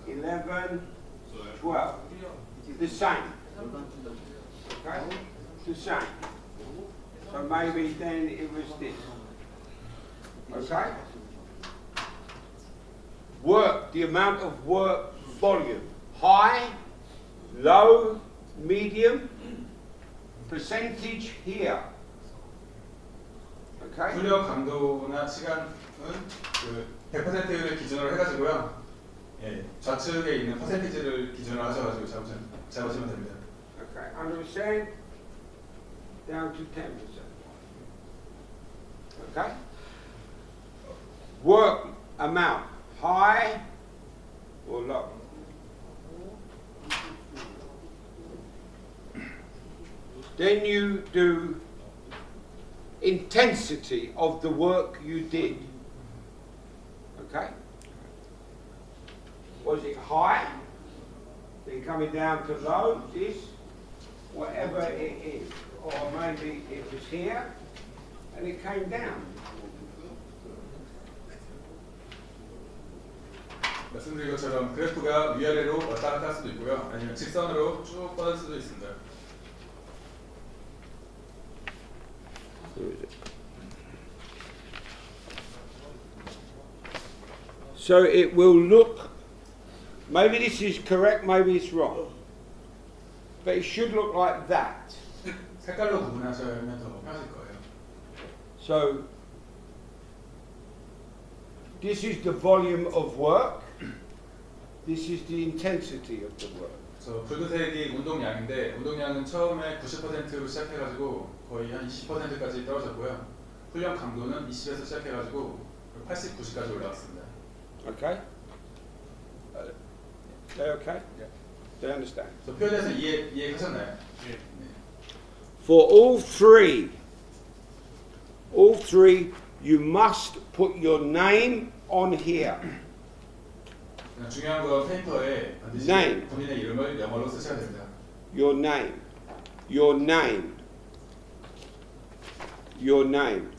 11, 12. The same. Okay? The same. So maybe then it was this. Okay? Work, the amount of work volume. High, low, medium, percentage here. Okay? 훈련 강도나 시간은 그 100%를 기준으로 해가지고요. 예, 좌측에 있는 퍼센티지를 기준으로 하셔가지고 잡으시면 됩니다. Okay, 100% down to 10%. Okay? Work amount, high or low? Then you do intensity of the work you did. Okay? Was it high? Then coming down to low, this, whatever it is. Or maybe it was here and it came down. 말씀드린 것처럼 그래프가 위아래로 왔다 갔다 할 수도 있고요. 아니면 직선으로 쭉 뻗을 수도 있습니다. So it will look, maybe this is correct, maybe it's wrong, but it should look like that. 색깔로 구분하시면 더 편하실 거예요. So this is the volume of work, this is the intensity of the work. 저 붉은색이 운동량인데 운동량은 처음에 90%로 시작해가지고 거의 한 20%까지 떨어졌고요. 훈련 강도는 20에서 시작해가지고 80, 90까지 올라왔습니다. Okay? They okay? Yeah. They understand? 저 표현에서 이해하셨나요? 네. For all three, you must put your name on here. 중요한 건 페이퍼에 반드시 Name. 본인의 이름을 영어로 쓰셔야 됩니다. Your name. Your name. Your name.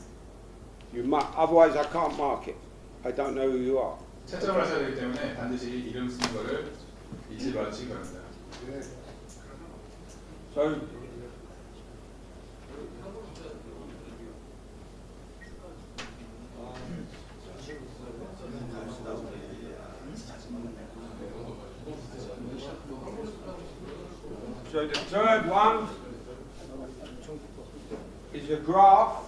You must, otherwise I can't mark it. I don't know who you are. 채점을 하셔야 되기 때문에 반드시 이름 쓰는 거를 잊지 마시기 바랍니다. So So the third one is a graph.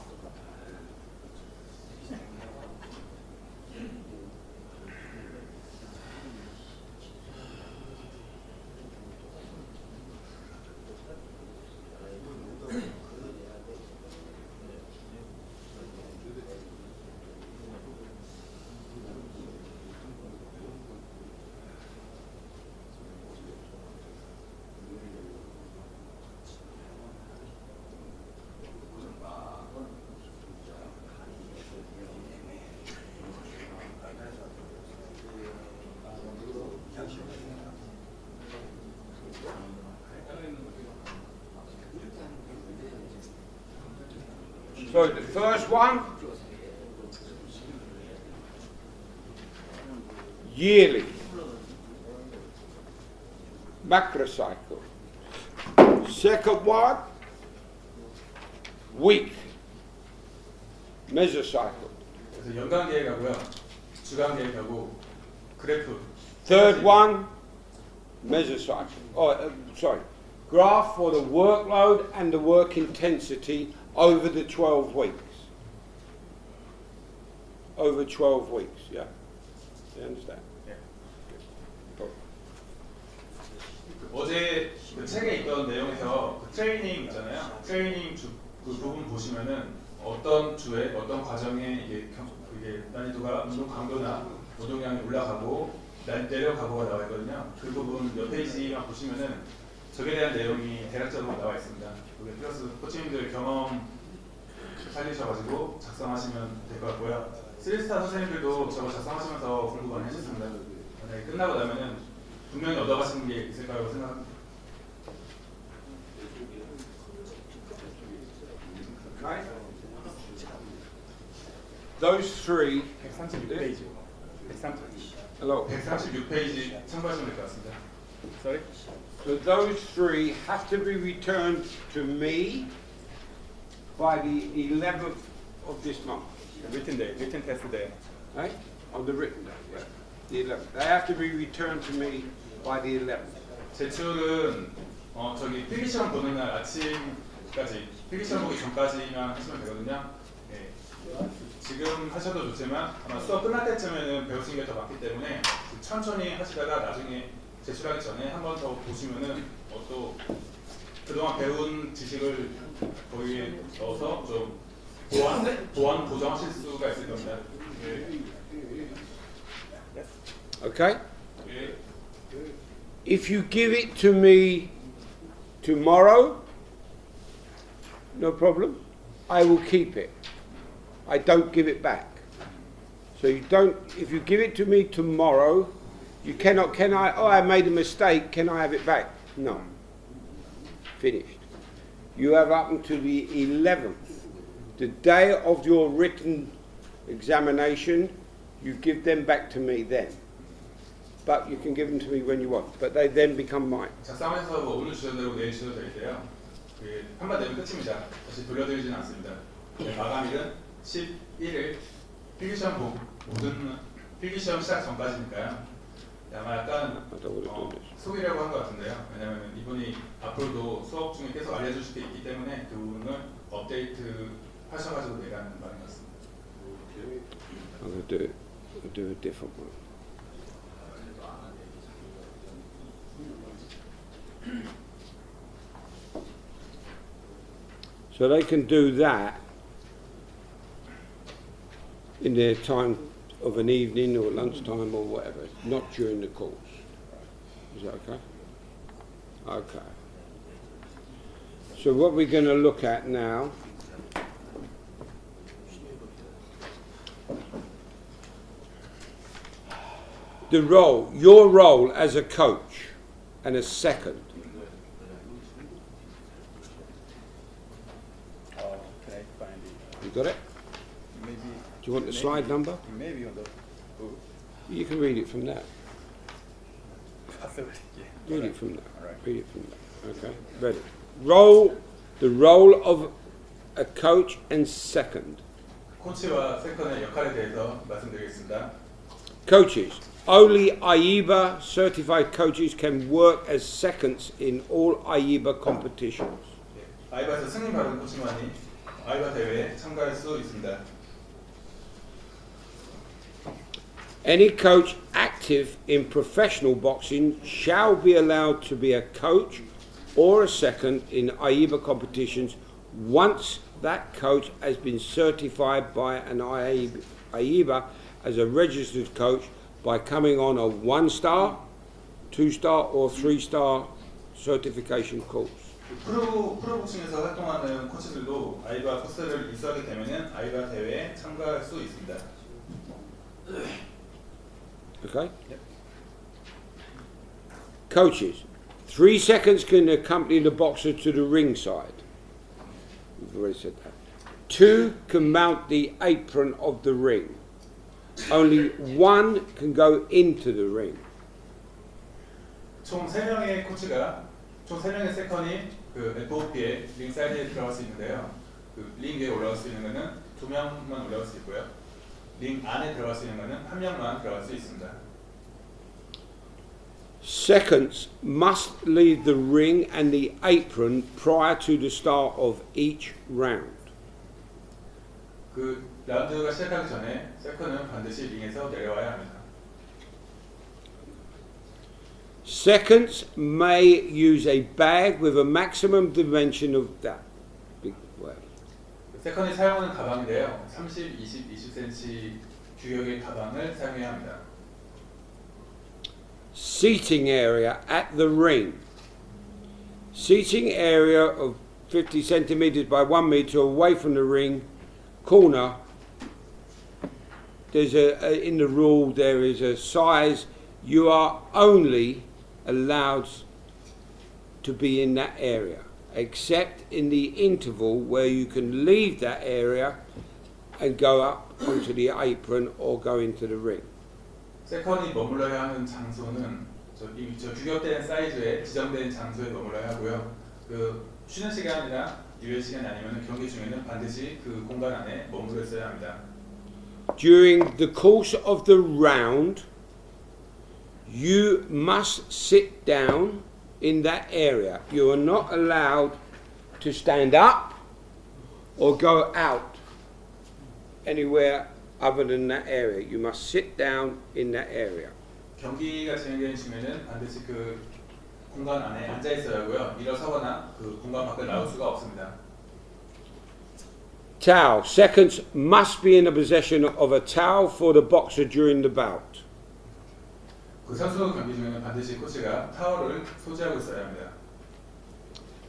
So the first one, yearly, macrocycle. Second one, week, mesocycle. 그래서 연간 계획하고요, 주간 계획하고 그래프. Third one, mesocycle. Sorry, graph for the workload and the work intensity over the 12 weeks. Over 12 weeks, yeah. You understand? 어제 그 책에 있던 내용에서 그 트레이닝 있잖아요. 트레이닝 그 부분 보시면은 어떤 주에 어떤 과정에 이게 난이도가 운동 강도나 운동량이 올라가고 내려가고가 나와 있거든요. 그 부분 몇 페이지만 보시면은 저에 대한 내용이 대략적으로 나와 있습니다. 그게 플러스 코치님들 경험 살리셔가지고 작성하시면 될 것 같고요. 3스타 선생님들도 저거 작성하시면서 공부 많이 하셨습니다. 만약에 끝나고 나면은 분명히 얻어가시는 게 있을 거라고 생각합니다. Okay. Those three. 136페이지. 136페이지 참고하시면 될 것 같습니다. Sorry? So those three have to be returned to me by the 11th of this month. Written day, written test day. Right? On the written day, yeah. The 11th. They have to be returned to me by the 11th. 제출은 저기 필기 시험 보는 날 아침까지, 필기 시험 보기 전까지만 하시면 되거든요. 네. 지금 하셔도 좋지만 아마 수업 끝날 때쯤에는 배우신 게 더 많기 때문에 천천히 하시다가 나중에 제출하기 전에 한 번 더 보시면은 또 그동안 배운 지식을 거기에 넣어서 좀 보완하실 수가 있을 겁니다. 네. Okay? 네. If you give it to me tomorrow, no problem. I will keep it. I don't give it back. So you don't, if you give it to me tomorrow, you cannot, I made a mistake, can I have it back? No. Finished. You have up until the 11th, the day of your written examination, you give them back to me then. But you can give them to me when you want, but they then become mine. 작성해서 뭐 오늘 주셔도 되고 내일 주셔도 되는데요. 한번 되면 끝입니다. 다시 돌려드리진 않습니다. 마감일은 11일 필기시험 모든 필기시험 시작 전까지니까요. 아마 약간 속이려고 한 것 같은데요. 왜냐하면 이분이 앞으로도 수업 중에 계속 알려주실 게 있기 때문에 그 부분을 업데이트 하셔가지고 내라는 말인 것 같습니다. I'm going to do a different one. So they can do that in their time of an evening or lunchtime or whatever, not during the course. Is that okay? Okay. So what we're going to look at now the role, your role as a coach and a second. Can I find it? You got it? Maybe. Do you want the slide number? Maybe on the book. You can read it from that. Possibly, yeah. Read it from that. All right. Read it from that. Okay. Ready. Role. The role of a coach and second. 코치와 세컨의 역할에 대해서 말씀드리겠습니다. Coaches. Only AIBA certified coaches can work as seconds in all AIBA competitions. 아이바에서 승인 받은 코치만이 아이바 대회에 참가할 수 있습니다. Any coach active in professional boxing shall be allowed to be a coach or a second in AIBA competitions once that coach has been certified by an AIBA as a registered coach by coming on a 1-star, 2-star or 3-star certification course. 프로복싱에서 활동하는 코치들도 아이바 코스를 입수하게 되면은 아이바 대회에 참가할 수 있습니다. Okay? Yep. Coaches. 3 seconds can accompany the boxer to the ringside. We've already said that. 2 can mount the apron of the ring. Only 1 can go into the ring. 총 3명의 코치가 총 3명의 세컨이 그 FOP에 링 사이드에 들어갈 수 있는데요. 그 링 위에 올라갈 수 있는 거는 2명만 올라갈 수 있고요. 링 안에 들어갈 수 있는 거는 1명만 들어갈 수 있습니다. Seconds must leave the ring and the apron prior to the start of each round. 그 라운드가 시작하기 전에 세컨은 반드시 링에서 내려와야 합니다. Seconds may use a bag with a maximum dimension of that. Big word. 세컨이 사용하는 가방인데요. 30, 20, 20cm 규격의 가방을 사용해야 합니다. Seating area at the ring. Seating area of 50 centimeters by 1 meter away from the ring corner. There's in the rule there is a size. You are only allowed to be in that area, except in the interval where you can leave that area and go up onto the apron or go into the ring. 세컨이 머물러야 하는 장소는 저 규격된 사이즈에 지정된 장소에 머물러야 하고요. 그 쉬는 시간이나 유예 시간 아니면 경기 중에는 반드시 그 공간 안에 머물러 있어야 합니다. During the course of the round, you must sit down in that area. You are not allowed to stand up or go out anywhere other than that area. You must sit down in that area. 경기가 진행되는 중에는 반드시 그 공간 안에 앉아 있어야 하고요. 일어서거나 그 공간 밖을 나올 수가 없습니다. Towel. Seconds must be in the possession of a towel for the boxer during the bout. 그 선수 경기 중에는 반드시 코치가 타월을 소지하고 있어야 합니다.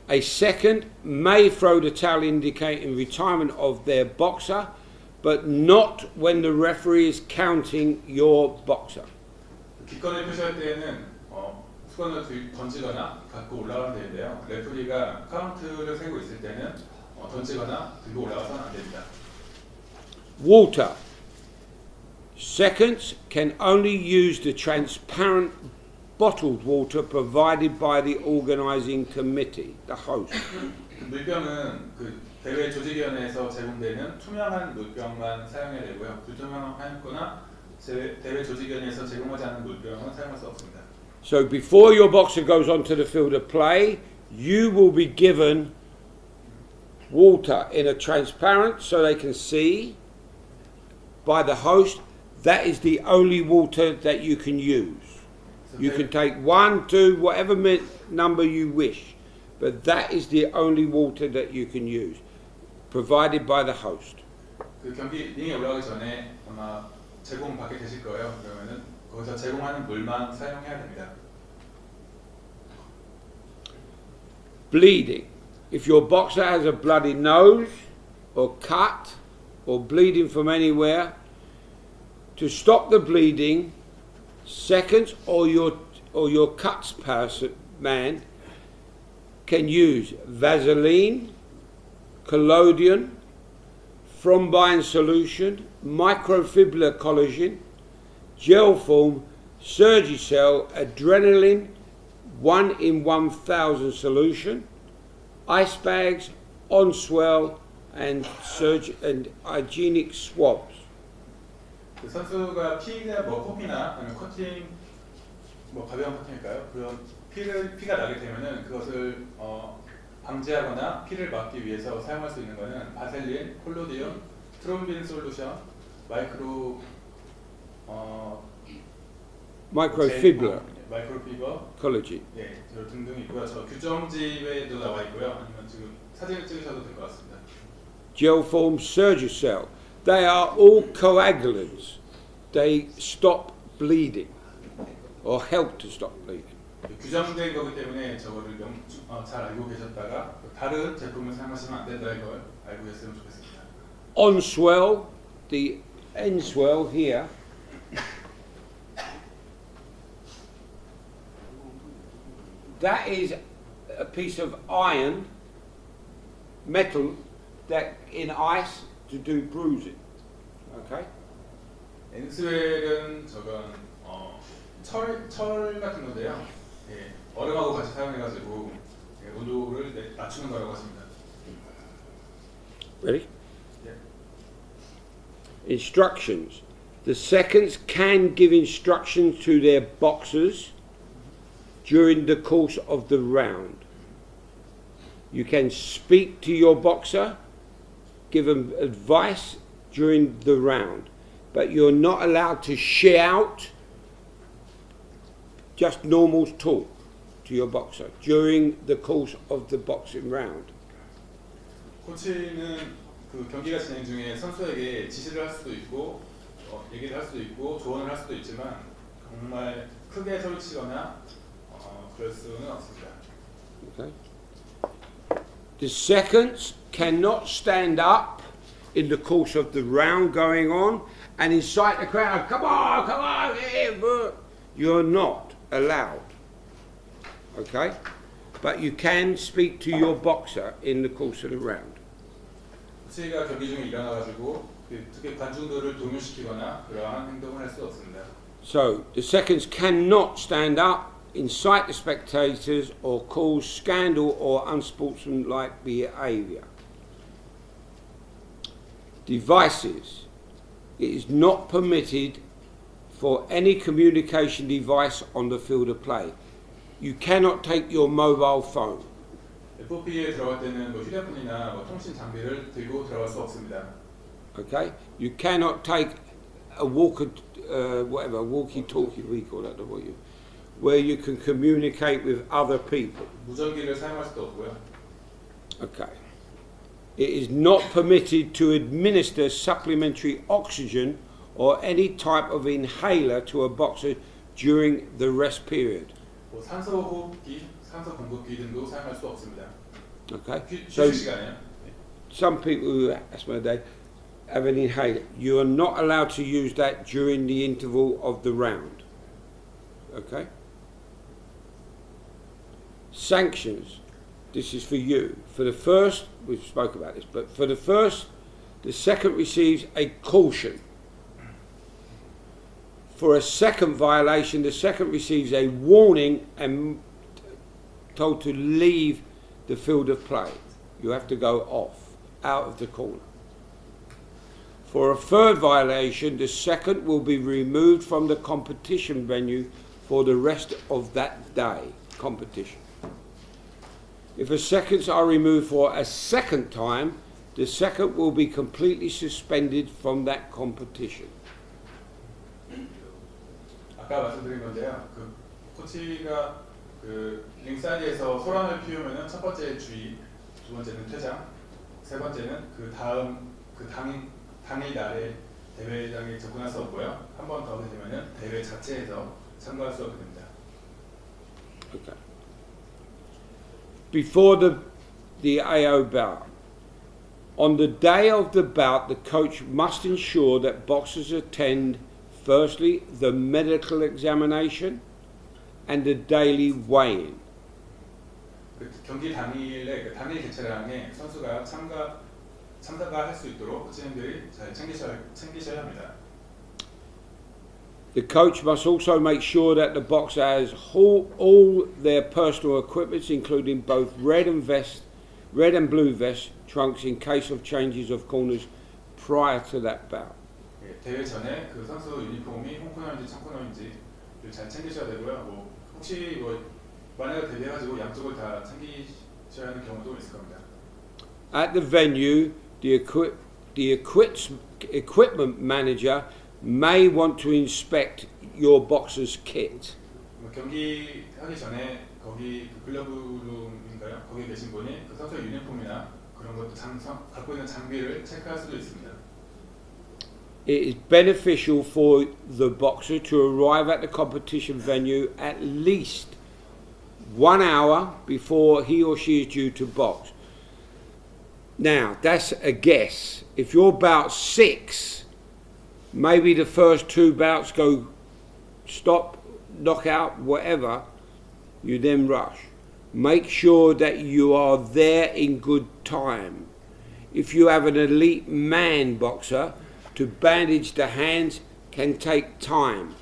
A second may throw the towel indicating retirement of their boxer, but not when the referee is counting your boxer. 기권을 표시할 때에는 수건을 던지거나 갖고 올라가면 되는데요. 레프리가 카운트를 세고 있을 때는 던지거나 들고 올라가서는 안 됩니다. Water. Seconds can only use the transparent bottled water provided by the organising committee, the host. 물병은 그 대회 조직위원회에서 제공되는 투명한 물병만 사용해야 되고요. 불투명하거나 대회 조직위원회에서 제공하지 않은 물병은 사용할 수 없습니다. So before your boxer goes onto the field of play, you will be given water in a transparent so they can see by the host. That is the only water that you can use. You can take 1, 2, whatever number you wish, but that is the only water that you can use, provided by the host. 그 경기 링에 올라가기 전에 아마 제공받게 되실 거예요. 그러면은 거기서 제공하는 물만 사용해야 됩니다. Bleeding. If your boxer has a bloody nose or cut or bleeding from anywhere, to stop the bleeding, seconds or your cuts man can use Vaseline, collodion, thrombine solution, microfibrillar collagen, gel form, Surgicel, adrenaline, 1 in 1,000 solution, ice bags, on swell, and hygienic swabs. 그 선수가 피나 코피나 아니면 커팅 가벼운 커팅일까요? 그런 피가 나게 되면은 그것을 방지하거나 피를 막기 위해서 사용할 수 있는 것은 바셀린, 콜로디움, 트롬빈 솔루션, Microfibrillar 마이크로피버, collagen. 네, 저 등등 있고요. 저 규정집에도 나와 있고요. 아니면 지금 사진을 찍으셔도 될 것 같습니다. Gel form Surgicel. They are all coagulants. They stop bleeding or help to stop bleeding. 규정된 거기 때문에 저거를 잘 알고 계셨다가 다른 제품을 사용하시면 안 된다는 걸 알고 계셨으면 좋겠습니다. On swell, the end swell here. That is a piece of iron, metal, that in ice to do bruising. Okay? 엔스웰은 저건 철 같은 건데요. 예, 얼음하고 같이 사용해가지고 온도를 낮추는 거라고 하십니다. Ready? Yeah. Instructions. The seconds can give instructions to their boxers during the course of the round. You can speak to your boxer, give them advice during the round, but you're not allowed to shout, just normal talk to your boxer during the course of the boxing round. 코치는 그 경기가 진행 중에 선수에게 지시를 할 수도 있고 얘기를 할 수도 있고 조언을 할 수도 있지만 정말 크게 소리치거나 그럴 수는 없습니다. Okay. The seconds cannot stand up in the course of the round going on and incite the crowd, come on, yeah, you're not allowed. Okay? But you can speak to your boxer in the course of the round. 코치가 경기 중에 일어나가지고 특히 관중들을 동요시키거나 그러한 행동을 할 수 없습니다. So, the seconds cannot stand up, incite the spectators or cause scandal or unsportsmanlike behaviour. Devices. It is not permitted for any communication device on the field of play. You cannot take your mobile phone. FOP에 들어갈 때는 휴대폰이나 통신 장비를 들고 들어갈 수 없습니다. Okay? You cannot take a walkie-talkie, we call that, where you can communicate with other people. 무전기를 사용할 수도 없고요. Okay. It is not permitted to administer supplementary oxygen or any type of inhaler to a boxer during the rest period. 산소 호흡기, 산소 공급기 등도 사용할 수 없습니다. Okay? 휴 So 시간이에요. some people who asthma a day have an inhaler. You are not allowed to use that during the interval of the round. Okay? Sanctions. This is for you. For the first, we've spoke about this, but for the first, the second receives a caution. For a second violation, the second receives a warning and told to leave the field of play. You have to go off, out of the corner. For a third violation, the second will be removed from the competition venue for the rest of that day competition. If a seconds are removed for a second time, the second will be completely suspended from that competition. 아까 말씀드린 건데요. 그 코치가 그 링사이드에서 소란을 피우면은 첫 번째 주의, 두 번째는 퇴장, 세 번째는 그 당일날에 대회장에 접근할 수 없고요. 한 번 더 되면은 대회 자체에서 참가할 수 없게 됩니다. Okay. Before the AO bout. On the day of the bout, the coach must ensure that boxers attend, firstly, the medical examination and the daily weigh-in. 그 경기 당일에 그 당일 개최량에 선수가 참가할 수 있도록 코치님들이 잘 챙기셔야 합니다. The coach must also make sure that the boxer has all their personal equipment, including both red and blue vest trunks, in case of changes of corners prior to that bout. 예, 대회 전에 그 선수 유니폼이 홈코너인지 청코너인지 잘 챙기셔야 되고요. 뭐 혹시 뭐 만약에 대비해가지고 양쪽을 다 챙기셔야 하는 경우도 있을 겁니다. At the venue, the equipment manager may want to inspect your boxer's kit. 뭐 경기 하기 전에 거기 그 글러브룸인가요? 거기 계신 분이 그 선수의 유니폼이나 그런 것도 갖고 있는 장비를 체크할 수도 있습니다. It is beneficial for the boxer to arrive at the competition venue at least 1 hour before he or she is due to box. Now, that's a guess. If you're about 6, maybe the first 2 bouts go stop, knockout, whatever, you then rush. Make sure that you are there in good time. If you have an elite man boxer, to bandage the hands can take time.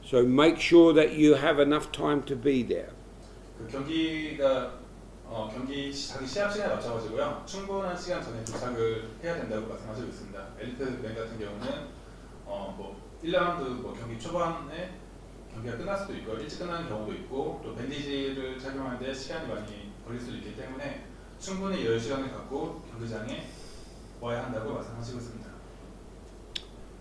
So make sure that you have enough time to be there. 그 경기가 경기 자기 시합 시간에 맞춰가지고요. 충분한 시간 전에 도착을 해야 된다고 말씀하시고 있습니다. 엘리트 맨 같은 경우는 뭐 1라운드 뭐 경기 초반에 경기가 끝날 수도 있고 일찍 끝나는 경우도 있고 또 밴디지를 착용하는데 시간이 많이 걸릴 수도 있기 때문에 충분히 여유 시간을 갖고 경기장에 와야 한다고 말씀하시고 있습니다.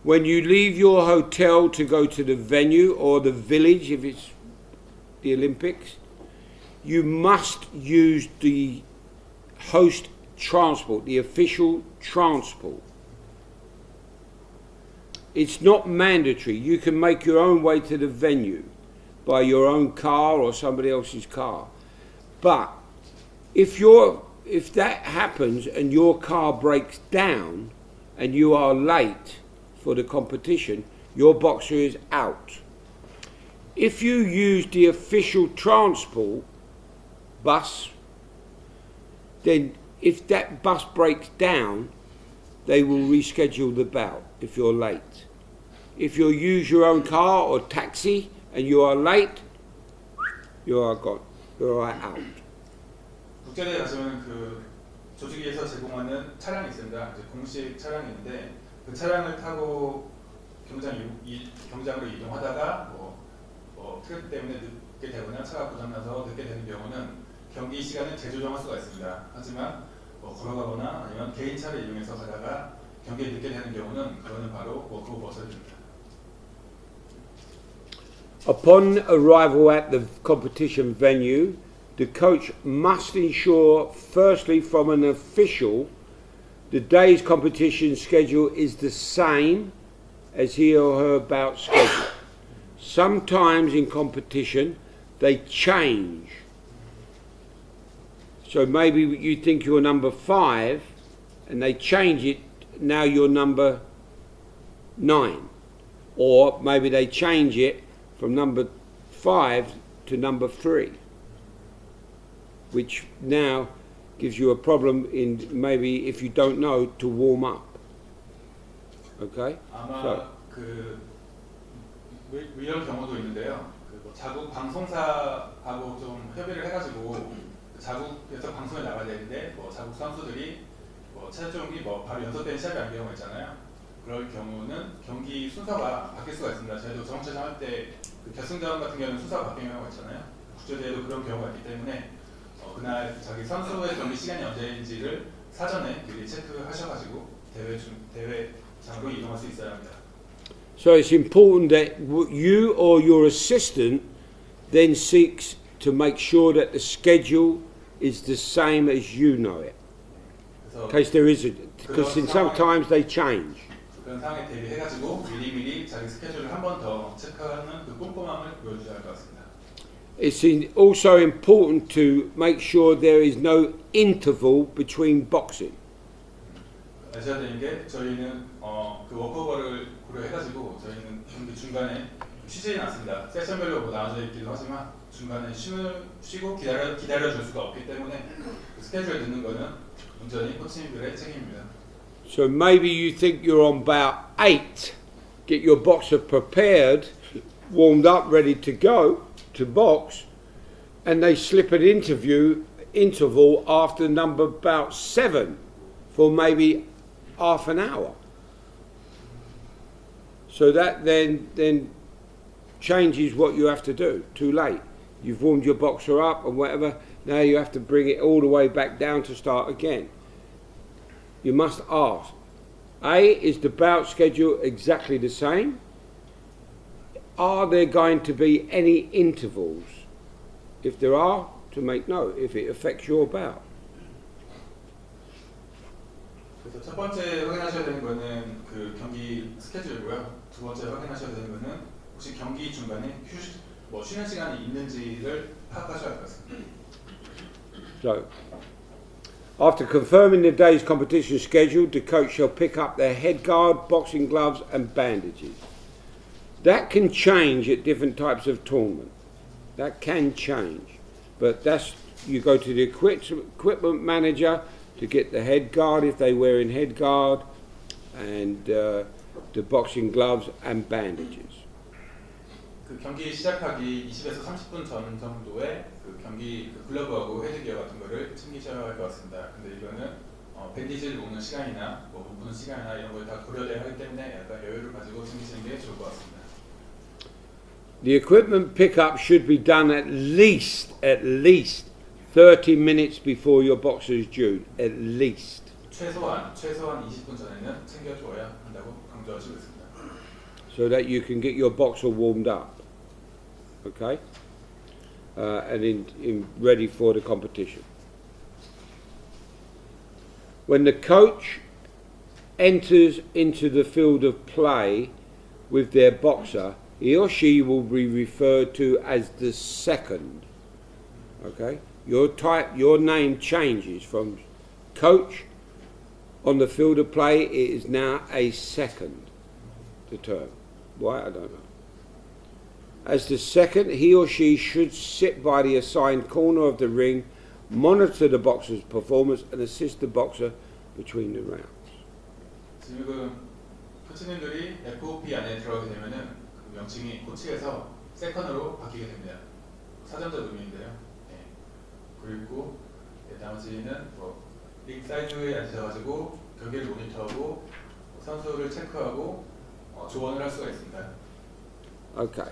When you leave your hotel to go to the venue or the village, if it's the Olympics, you must use the host transport, the official transport. It's not mandatory. You can make your own way to the venue by your own car or somebody else's car. But if that happens and your car breaks down and you are late for the competition, your boxer is out. If you use the official transport bus, then if that bus breaks down, they will reschedule the bout if you're late. If you use your own car or taxi and you are late, you are gone. You are out. 국제대회 가시면 그 조직위에서 제공하는 차량이 있습니다. 이제 공식 차량인데 그 차량을 타고 경기장으로 이동하다가 뭐 트래픽 때문에 늦게 되거나 차가 고장나서 늦게 되는 경우는 경기 시간을 재조정할 수가 있습니다. 하지만 뭐 걸어가거나 아니면 개인 차를 이용해서 가다가 경기에 늦게 되는 경우는 그거는 바로 워크오버 버스입니다. Upon arrival at the competition venue, the coach must ensure, firstly, from an official, the day's competition schedule is the same as he or her bout schedule. Sometimes in competition, they change. So maybe you think you're number 5 and they change it, now you're number 9. Or maybe they change it from number 5 to number 3, which now gives you a problem in maybe if you don't know to warm up. Okay? 아마 So, 그 이런 경우도 있는데요. 그뭐 자국 방송사하고 좀 협의를 해가지고 그 자국에서 방송에 나가야 되는데 뭐 자국 선수들이 뭐 최종이 뭐 바로 연속된 시합이 아닌 경우가 있잖아요. 그럴 경우는 경기 순서가 바뀔 수가 있습니다. 저희도 정체전 할 때 그 결승전 같은 경우는 순서가 바뀌는 경우가 있잖아요. 국제대회도 그런 경우가 있기 때문에 그날 자기 선수의 경기 시간이 언제인지를 사전에 미리 체크하셔가지고 대회장으로 이동할 수 있어야 합니다. so it's important that you or your assistant then seeks to make sure that the schedule is the same as you know it. 그래서 In case there is a, because sometimes they change. 그런 상황에 대비해가지고 미리미리 자기 스케줄을 한 번 더 체크하는 그 꼼꼼함을 보여주셔야 할 것 같습니다. It's also important to make sure there is no interval between boxing. 아셔야 되는 게 저희는 그 워크오버를 고려해가지고 저희는 경기 중간에 쉬지는 않습니다. 세션별로 뭐 나눠져 있기도 하지만 중간에 쉬고 기다려줄 수가 없기 때문에 그 스케줄에 넣는 거는 온전히 코치님들의 책임입니다. So maybe you think you're on bout 8, get your boxer prepared, warmed up, ready to go to box, and they slip an interval after number bout 7 for maybe half an hour. So that then changes what you have to do. Too late. You've warmed your boxer up and whatever. Now you have to bring it all the way back down to start again. You must ask, A, is the bout schedule exactly the same? Are there going to be any intervals? If there are, to make note, if it affects your bout. 그래서 첫 번째 확인하셔야 되는 거는 그 경기 스케줄이고요. 두 번째 확인하셔야 되는 거는 혹시 경기 중간에 쉬는 시간이 있는지를 파악하셔야 할 것 같습니다. So, after confirming the day's competition schedule, the coach shall pick up their head guard, boxing gloves and bandages. That can change at different types of tournament. That can change. But that's, you go to the equipment manager to get the head guard if they're wearing head guard and the boxing gloves and bandages. 그 경기 시작하기 20에서 30분 전 정도에 그 경기 그 글러브하고 헤드기어 같은 거를 챙기셔야 할 것 같습니다. 근데 이거는 밴디지를 놓는 시간이나 뭐 묶는 시간이나 이런 걸 다 고려돼야 하기 때문에 약간 여유를 가지고 챙기시는 게 좋을 것 같습니다. The equipment pickup should be done at least 30 minutes before your boxer is due. At least. 최소한 20분 전에는 챙겨줘야 한다고 강조하시고 있습니다. So that you can get your boxer warmed up. Okay? And in ready for the competition. When the coach enters into the field of play with their boxer, he or she will be referred to as the second. Okay? Your name changes from coach on the field of play. It is now a second. The term. Why? I don't know. As the second, he or she should sit by the assigned corner of the ring, monitor the boxer's performance and assist the boxer between the rounds. 지금 코치님들이 FOP 안에 들어가게 되면은 그 명칭이 코치에서 세컨으로 바뀌게 됩니다. 사전적 의미인데요. 네. 그리고 나머지는 링 사이드에 앉아가지고 경기를 모니터하고 선수를 체크하고 조언을 할 수가 있습니다. Okay.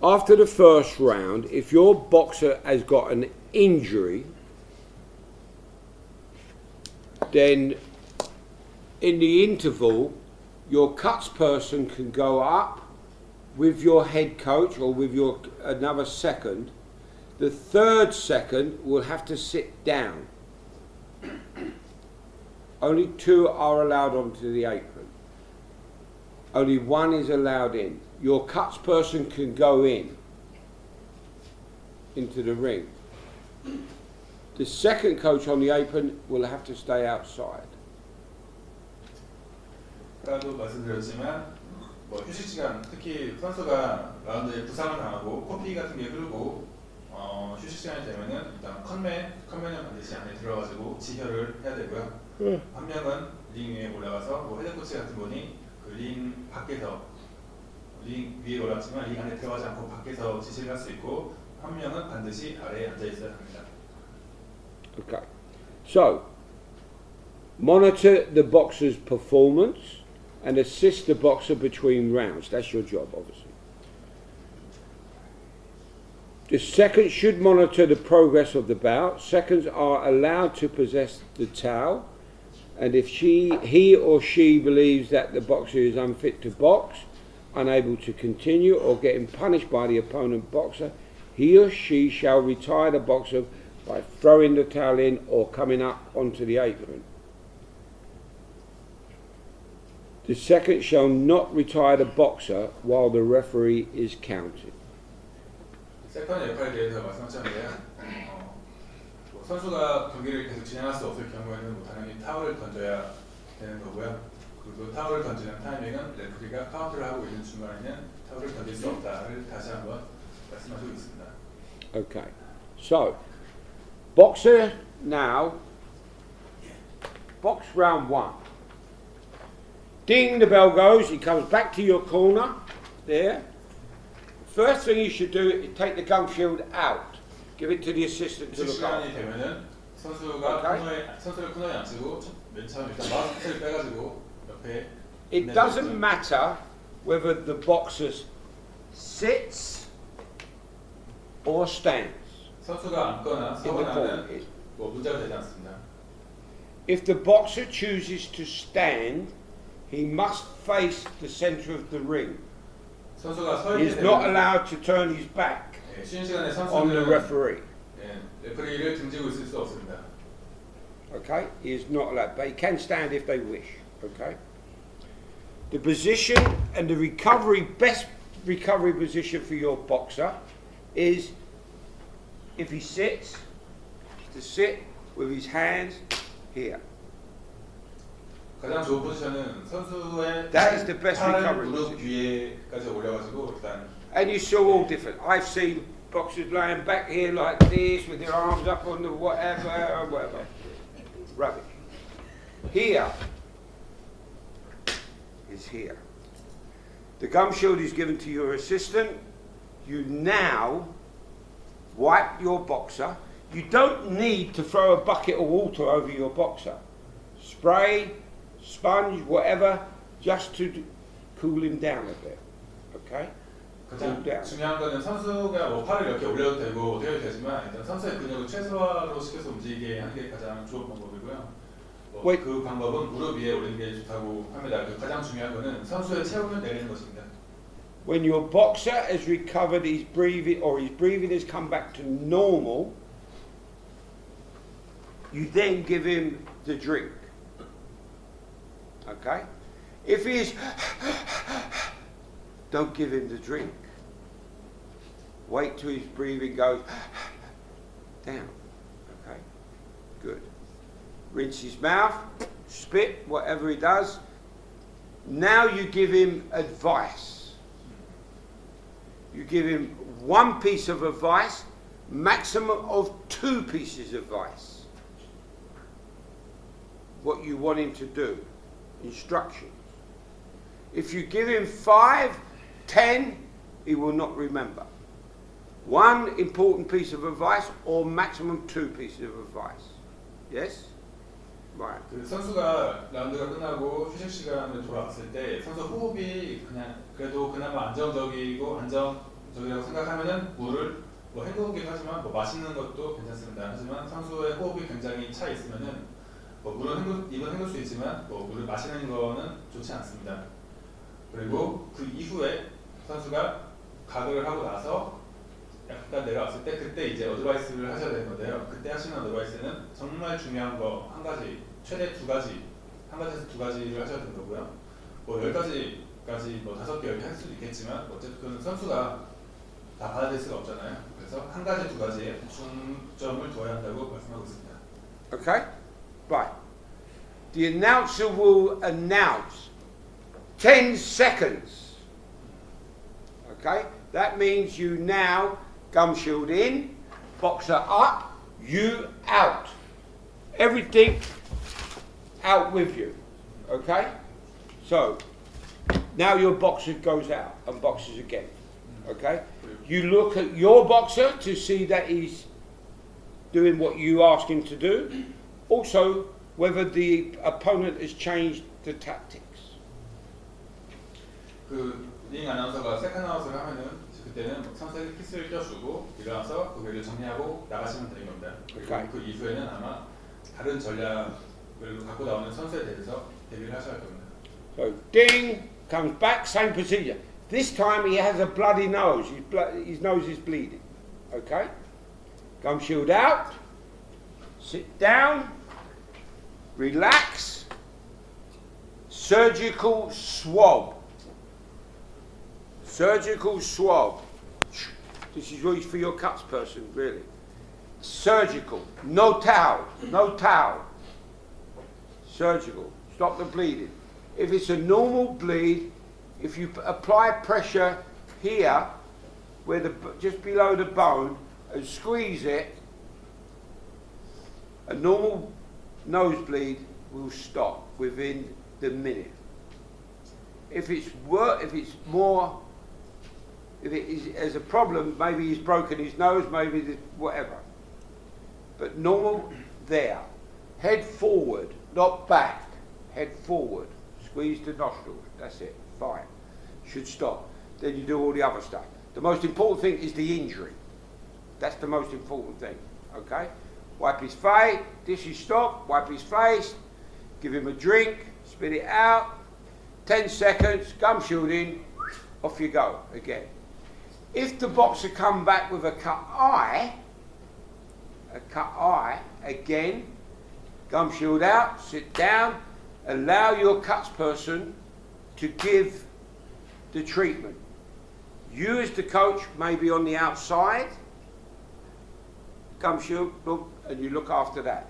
After the first round, if your boxer has got an injury, then in the interval, your cuts person can go up with your head coach or with your another second. The third second will have to sit down. Only 2 are allowed onto the apron. Only 1 is allowed in. Your cuts person can go into the ring. The second coach on the apron will have to stay outside. 아까도 말씀드렸지만 뭐 휴식 시간 특히 선수가 라운드에 부상을 당하고 코피 같은 게 흐르고 휴식 시간이 되면은 일단 컨맨은 반드시 안에 들어가지고 지혈을 해야 되고요. 한 명은 링 위에 올라가서 뭐 헤드 코치 같은 분이 그 링 밖에서 링 위에 올랐지만 링 안에 들어가지 않고 밖에서 지시를 할 수 있고 한 명은 반드시 아래에 앉아 있어야 합니다. Okay. So, monitor the boxer's performance and assist the boxer between rounds. That's your job, obviously. The second should monitor the progress of the bout. Seconds are allowed to possess the towel, and if he or she believes that the boxer is unfit to box, unable to continue, or getting punished by the opponent boxer, he or she shall retire the boxer by throwing the towel in or coming up onto the apron. The second shall not retire the boxer while the referee is counting. 세컨의 역할에 대해서 말씀하셨는데요. 뭐 선수가 경기를 계속 진행할 수 없을 경우에는 뭐 당연히 타월을 던져야 되는 거고요. 그리고 타월을 던지는 타이밍은 레프리가 카운트를 하고 있는 중간에는 타월을 던질 수 없다를 다시 한번 말씀하시고 있습니다. Okay, so boxer now, box round one. Ding, the bell goes, he comes back to your corner, there. First thing you should do is take the gum shield out. Give it to the assistant to 휴식 look after. 시간이 되면은 선수가 Okay. 선수를 코너에 앉히고 맨 처음 일단 마스크를 빼가지고 옆에 It doesn't matter whether the boxer sits or stands. 선수가 앉거나 In the corner. 서거나는 뭐 문제가 되지 않습니다. If the boxer chooses to stand, he must face the centre of the ring. 선수가 서 He 있게 is not 되면 allowed to turn his back 쉬는 시간에 on the 선수는 referee. 레프리를 등지고 있을 수 없습니다. Okay, he is not allowed, but he can stand if they wish. Okay. The position and the best recovery position for your boxer is if he sits, to sit with his hands here. 가장 좋은 포지션은 선수의 That is the best 팔을 recovery 무릎 position. 위에까지 올려가지고 일단 And you saw all different. I've seen boxers lying back here like this with their arms up on the whatever. Rubbish. Here is here. The gum shield is given to your assistant. You now wipe your boxer. You don't need to throw a bucket of water over your boxer. Spray, sponge, whatever, just to cool him down a bit. Okay? 가장 down. 중요한 거는 선수가 뭐 팔을 이렇게 올려도 되고 어떻게 해도 되지만 일단 선수의 근육을 최소화로 시켜서 움직이게 하는 게 가장 좋은 방법이고요. 그 방법은 무릎 위에 올리는 게 좋다고 합니다. 그 가장 중요한 거는 선수의 체온을 내리는 것입니다. When your boxer has recovered his breathing or his breathing has come back to normal, you then give him the drink. Okay? If he is, don't give him the drink. Wait till his breathing goes down. Okay? Good. Rinse his mouth, spit, whatever he does. Now you give him advice. You give him one piece of advice, maximum of 2 pieces of advice. What you want him to do. Instructions. If you give him 5, 10, he will not remember. 1 important piece of advice or maximum 2 pieces of advice. Yes? Right. 그 선수가 라운드가 끝나고 휴식 시간을 돌아왔을 때 선수 호흡이 그냥 그래도 그나마 안정적이라고 생각하면은 물을 뭐 헹구기도 하지만 뭐 마시는 것도 괜찮습니다. 하지만 선수의 호흡이 굉장히 차 있으면은 뭐 입은 헹굴 수 있지만 뭐 물을 마시는 거는 좋지 않습니다. 그리고 그 이후에 선수가 가글을 하고 나서 약간 내려왔을 때 그때 이제 어드바이스를 하셔야 되는 건데요. 그때 하시는 어드바이스는 정말 중요한 거 한 가지, 최대 2가지, 한 가지에서 2가지를 하셔야 되는 거고요. 뭐 10가지까지 뭐 5개, 10개 할 수도 있겠지만 어쨌든 선수가 다 받아들일 수가 없잖아요. 그래서 한 가지 두 가지에 중점을 둬야 한다고 말씀하고 있습니다. Okay? Right. The announcer will announce 10 seconds. Okay? That means you now gum shield in, boxer up, you out. Everything out with you. Okay? So, now your boxer goes out and boxes again. Okay? You look at your boxer to see that he's doing what you ask him to do. Also, whether the opponent has changed the tactics. 링 아나운서가 세컨 아웃을 하면은 그때는 선수에게 키스를 껴주고 일어나서 그 회를 정리하고 나가시면 되는 겁니다. 그리고 그 이후에는 아마 다른 전략을 갖고 나오는 선수에 대해서 대비를 하셔야 할 겁니다. So, ding, comes back, same procedure. This time he has a bloody nose. His nose is bleeding. Okay? Gum shield out. Sit down. Relax. Surgical swab. Surgical swab. This is really for your cuts person, really. Surgical. No towel. No towel. Surgical. Stop the bleeding. If it's a normal bleed, if you apply pressure here, where just below the bone, and squeeze it, a normal nosebleed will stop within the minute. If it is a problem, maybe he's broken his nose, maybe whatever. But normal there. Head forward, not back. Head forward. Squeeze the nostrils. That's it. Fine. Should stop. Then you do all the other stuff. The most important thing is the injury. That's the most important thing. Okay? Wipe his face. This is stop. Wipe his face. Give him a drink. Spit it out. 10 seconds. Gum shield in. Off you go again. If the boxer come back with a cut eye, again, gum shield out. Sit down. Allow your cuts person to give the treatment. You as the coach may be on the outside, gum shield, look, and you look after that.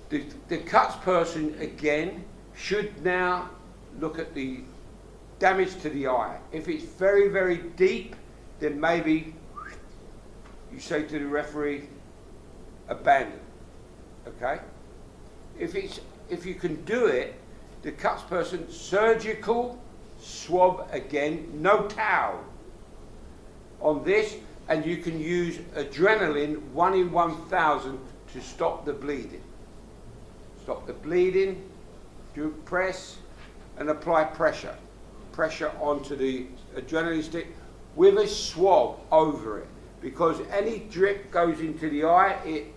The cuts person again should now look at the damage to the eye. If it's very, very deep, then maybe you say to the referee, abandon. Okay? If you can do it, the cuts person, surgical swab again, no towel on this, and you can use adrenaline 1 in 1,000 to stop the bleeding. Stop the bleeding, do press, and apply pressure. Pressure onto the adrenaline stick with a swab over it, because any drip goes into the eye, it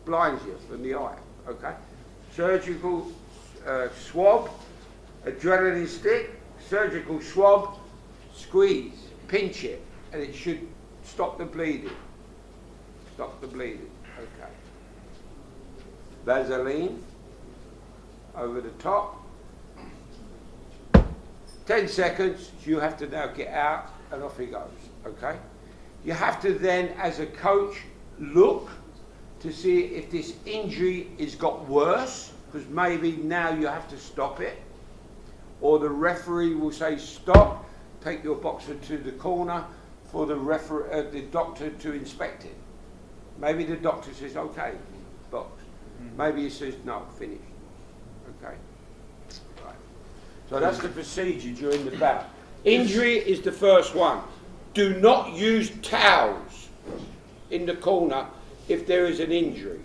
blinds you from the eye. Okay? Surgical swab, adrenaline stick, surgical swab, squeeze, pinch it, and it should stop the bleeding. Stop the bleeding. Okay. Vaseline over the top. 10 seconds, you have to now get out, and off he goes. Okay? You have to then, as a coach, look to see if this injury has got worse, because maybe now you have to stop it, or the referee will say stop, take your boxer to the corner for the doctor to inspect it. Maybe the doctor says okay, box. Maybe he says no, finish. Okay. Right. So that's the procedure during the bout. Injury is the first one. Do not use towels in the corner if there is an injury.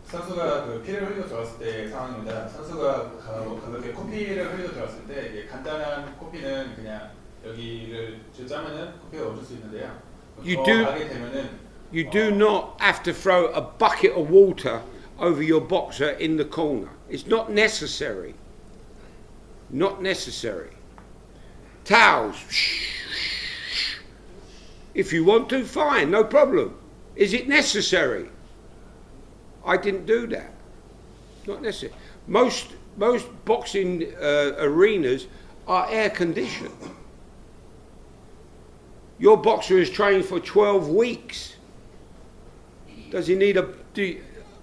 선수가 그 피를 흘리고 들어갔을 때 상황입니다. 선수가 가볍게 코피를 흘리고 들어갔을 때 이게 간단한 코피는 그냥 여기를 짜면은 코피가 멈출 수 있는데요. 더 가게 되면은 You do not have to throw a bucket of water over your boxer in the corner. It's not necessary. Not necessary. Towels. If you want to, fine, no problem. Is it necessary? I didn't do that. Not necessary. Most boxing arenas are air conditioned. Your boxer is trained for 12 weeks. Does he need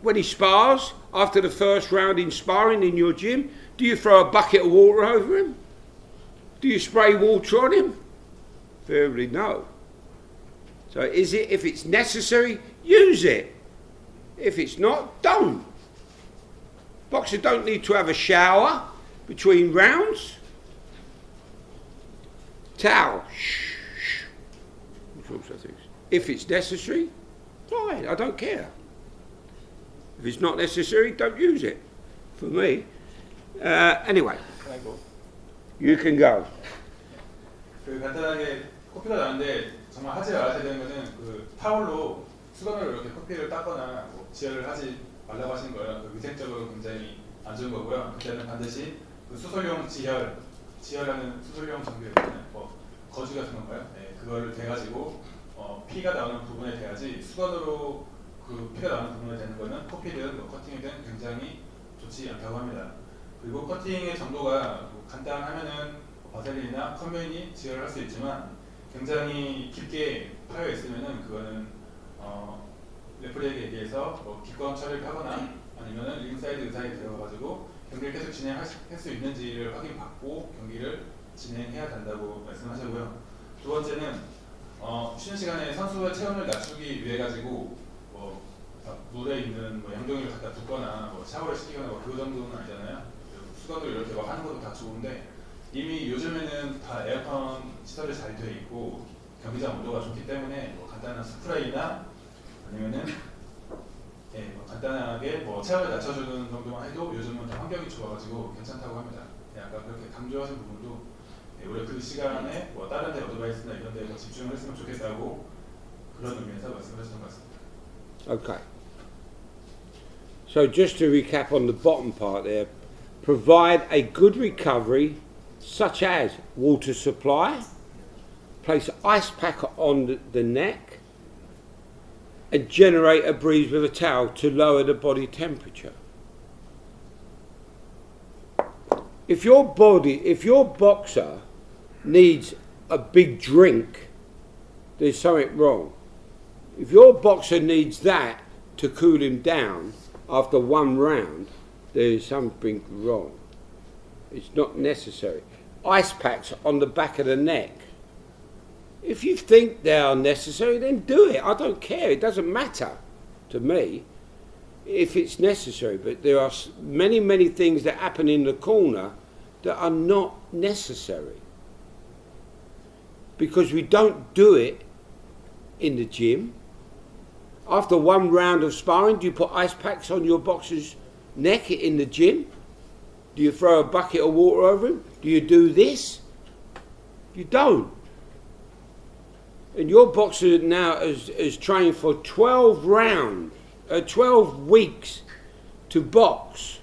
when he spars, after the first round in sparring in your gym, do you throw a bucket of water over him? Do you spray water on him? Verbally, no. So if it's necessary, use it. If it's not, don't. Boxers don't need to have a shower between rounds. Towel. Shh. All sorts of things. If it's necessary, fine, I don't care. If it's not necessary, don't use it. For me. Anyway, Can I go? you can go. 그 간단하게 코피가 나는데 정말 하지 말아야 되는 거는 그 타월로 수건으로 이렇게 코피를 닦거나 뭐 지혈을 하지 말라고 하시는 거예요. 그 위생적으로 굉장히 안 좋은 거고요. 그때는 반드시 그 수솔용 지혈하는 수솔용 장비에는 뭐 거즈 같은 건가요? 네, 그거를 대가지고 피가 나오는 부분에 대야지 수건으로 그 피가 나오는 부분에 대는 거는 코피든 뭐 커팅이든 굉장히 좋지 않다고 합니다. 그리고 커팅의 정도가 뭐 간단하면은 바셀린이나 컨베인이 지혈을 할 수 있지만 굉장히 깊게 파여 있으면은 그거는 레프리에게 얘기해서 뭐 기권 처리를 하거나 아니면은 링사이드 의사에 들어가가지고 경기를 계속 진행할 수 있는지를 확인받고 경기를 진행해야 된다고 말씀하셨고요. 두 번째는 쉬는 시간에 선수의 체온을 낮추기 위해 가지고 뭐 물에 있는 뭐 양동이를 갖다 붓거나 뭐 샤워를 시키거나 뭐 그 정도는 아니잖아요. 수건으로 이렇게 막 하는 것도 다 좋은데 이미 요즘에는 다 에어컨 시설이 잘 되어 있고 경기장 온도가 좋기 때문에 뭐 간단한 스프레이나 아니면은 뭐 간단하게 뭐 체온을 낮춰주는 정도만 해도 요즘은 다 환경이 좋아가지고 괜찮다고 합니다. 아까 그렇게 강조하신 부분도 우리가 그 시간에 뭐 다른 데 어드바이스나 이런 데 집중을 했으면 좋겠다고 그런 의미에서 말씀하셨던 것 같습니다. Okay. So just to recap on the bottom part there, provide a good recovery such as water supply, place ice pack on the neck and generate a breeze with a towel to lower the body temperature. If your boxer needs a big drink, there's something wrong. If your boxer needs that to cool him down after one round, there's something wrong. It's not necessary. Ice packs on the back of the neck. If you think they are necessary, then do it. I don't care. It doesn't matter to me if it's necessary. But there are many, many things that happen in the corner that are not necessary. Because we don't do it in the gym. After one round of sparring, do you put ice packs on your boxer's neck in the gym? Do you throw a bucket of water over him? Do you do this? You don't. And your boxer now is trained for 12 weeks to box.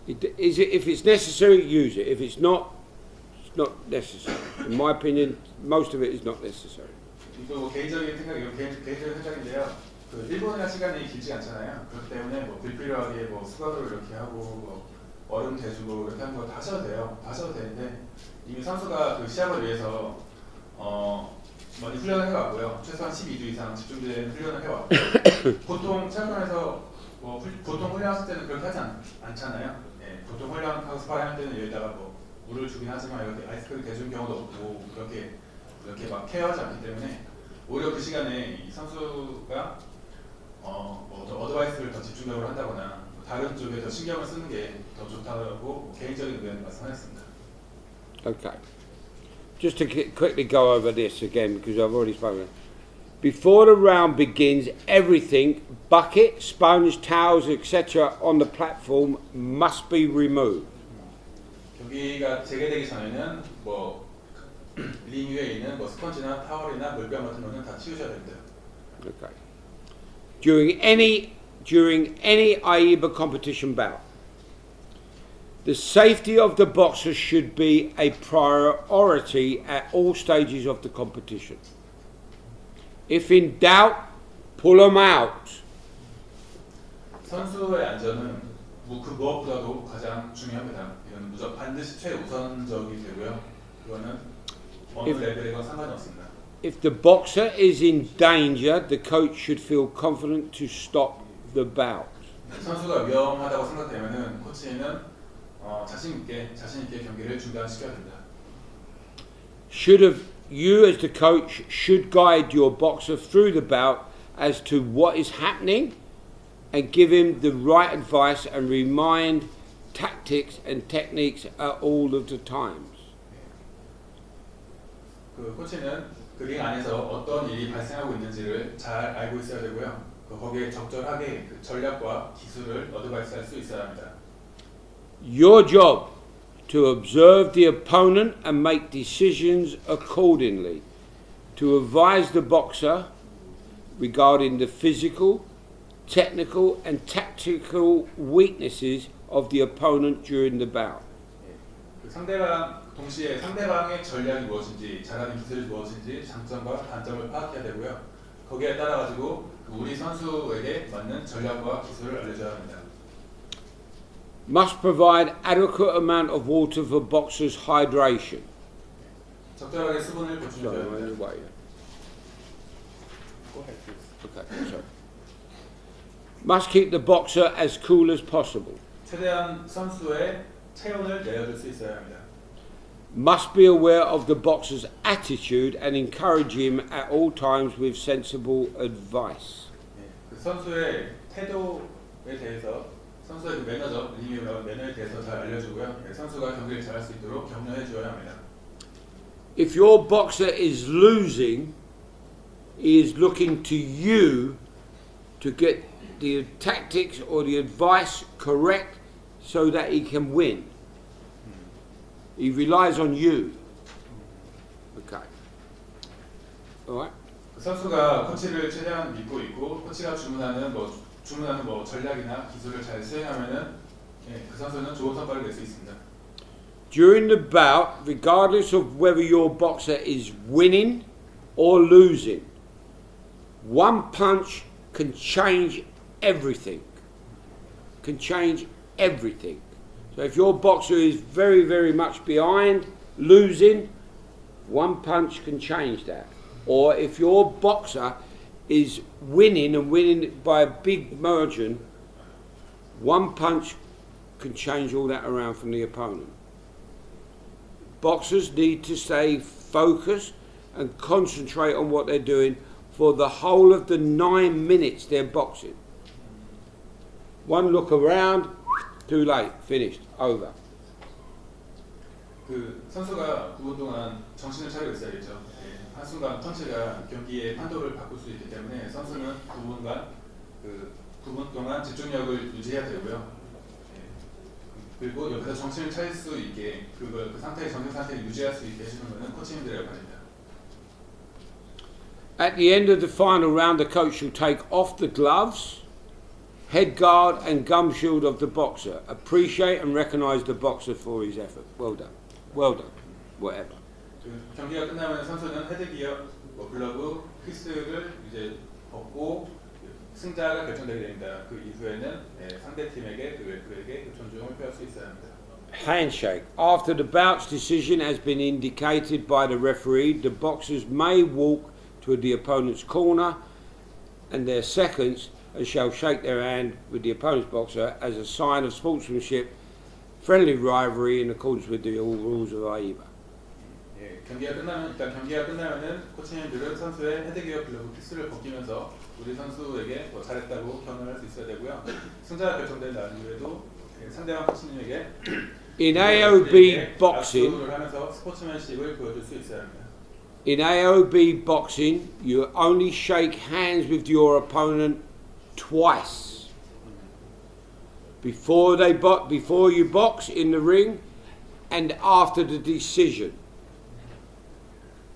If it's necessary, use it. If it's not necessary. In my opinion, most of it is not necessary. 또 개인적인 생각인데요. 그 일본이나 시간이 길지 않잖아요. 그렇기 때문에 뭐 불필요하게 뭐 수건으로 이렇게 하고 뭐 얼음 대주고 이렇게 하는 거 다 하셔도 돼요. 다 하셔도 되는데 이미 선수가 그 시합을 위해서 많이 훈련을 해왔고요. 최소한 12주 이상 집중된 훈련을 해왔고 보통 체육관에서 뭐 보통 훈련하실 때는 그렇게 하지 않잖아요. 예, 보통 훈련하고 스파링할 때는 여기다가 뭐 물을 주긴 하지만 이렇게 아이스크림 대주는 경우도 없고 그렇게 막 케어하지 않기 때문에 오히려 그 시간에 이 선수가 뭐 어드바이스를 더 집중적으로 한다거나 다른 쪽에 더 신경을 쓰는 게 더 좋다고 개인적인 의견을 말씀하셨습니다. Okay. Just to quickly go over this again because I've already spoken. Before the round begins, everything, bucket, sponge, towels, etc. on the platform must be removed. 경기가 재개되기 전에는 뭐 링 위에 있는 뭐 스펀지나 타월이나 물병 같은 거는 다 치우셔야 됩니다. Okay. During any AIBA competition bout, the safety of the boxers should be a priority at all stages of the competition. If in doubt, pull them out. 선수의 안전은 그 무엇보다도 가장 중요합니다. 이건 반드시 최우선적이 되고요. 그거는 어느 레벨이건 상관이 없습니다. If the boxer is in danger, the coach should feel confident to stop the bout. 선수가 위험하다고 생각되면은 코치는 자신 있게 경기를 중단시켜야 됩니다. You as the coach should guide your boxer through the bout as to what is happening and give him the right advice and remind tactics and techniques at all of the times. 그 코치는 그 링 안에서 어떤 일이 발생하고 있는지를 잘 알고 있어야 되고요. 거기에 적절하게 그 전략과 기술을 어드바이스할 수 있어야 합니다. Your job to observe the opponent and make decisions accordingly, to advise the boxer regarding the physical, technical and tactical weaknesses of the opponent during the bout. 그 동시에 상대방의 전략이 무엇인지, 잘하는 기술이 무엇인지, 장점과 단점을 파악해야 되고요. 거기에 따라 가지고 우리 선수에게 맞는 전략과 기술을 알려줘야 합니다. Must provide adequate amount of water for boxers' hydration. 적절하게 수분을 보충해줘야 합니다. Go ahead, please. Okay, sorry. Must keep the boxer as cool as possible. 최대한 선수의 체온을 내려줄 수 있어야 합니다. Must be aware of the boxer's attitude and encourage him at all times with sensible advice. 그 선수의 태도에 대해서 선수의 그 매너에 대해서 잘 알려주고요. 선수가 경기를 잘할 수 있도록 격려해 줘야 합니다. If your boxer is losing, he is looking to you to get the tactics or the advice correct so that he can win. He relies on you. Okay. All right. 그 선수가 코치를 최대한 믿고 있고 코치가 주문하는 전략이나 기술을 잘 수행하면은 그 선수는 좋은 성과를 낼 수 있습니다. During the bout, regardless of whether your boxer is winning or losing, one punch can change everything. Can change everything. So if your boxer is very, very much behind, losing, one punch can change that. Or if your boxer is winning and winning by a big margin, one punch can change all that around from the opponent. Boxers need to stay focused and concentrate on what they're doing for the whole of the 9 minutes they're boxing. One look around, too late, finished, over. 그 선수가 9분 동안 정신을 차리고 있어야겠죠. 한순간 펀치가 경기의 판도를 바꿀 수 있기 때문에 선수는 9분 동안 집중력을 유지해야 되고요. 그리고 옆에서 정신을 차릴 수 있게 그 상태의 정신 상태를 유지할 수 있게 해주는 것은 코치님들의 역할입니다. At the end of the final round, the coach will take off the gloves, head guard and gum shield of the boxer. Appreciate and recognise the boxer for his effort. Well done. Well done. Whatever. 경기가 끝나면 선수는 헤드기어, 글러브, 피스를 이제 벗고 승자가 결정되게 됩니다. 그 이후에는 상대 팀에게 그에게 존중을 표할 수 있어야 합니다. Handshake. After the bout's decision has been indicated by the referee, the boxers may walk to the opponent's corner and their seconds and shall shake their hand with the opponent's boxer as a sign of sportsmanship, friendly rivalry in accordance with the rules of AIBA. 경기가 끝나면은 코치님들은 선수의 헤드기어, 글러브, 피스를 벗기면서 우리 선수에게 잘했다고 격려할 수 있어야 되고요. 승자가 결정된 날 이후에도 상대방 코치님에게 In AOB boxing, 악수를 하면서 스포츠맨십을 보여줄 수 있어야 합니다. in AOB boxing, you only shake hands with your opponent twice. Before you box in the ring, and after the decision.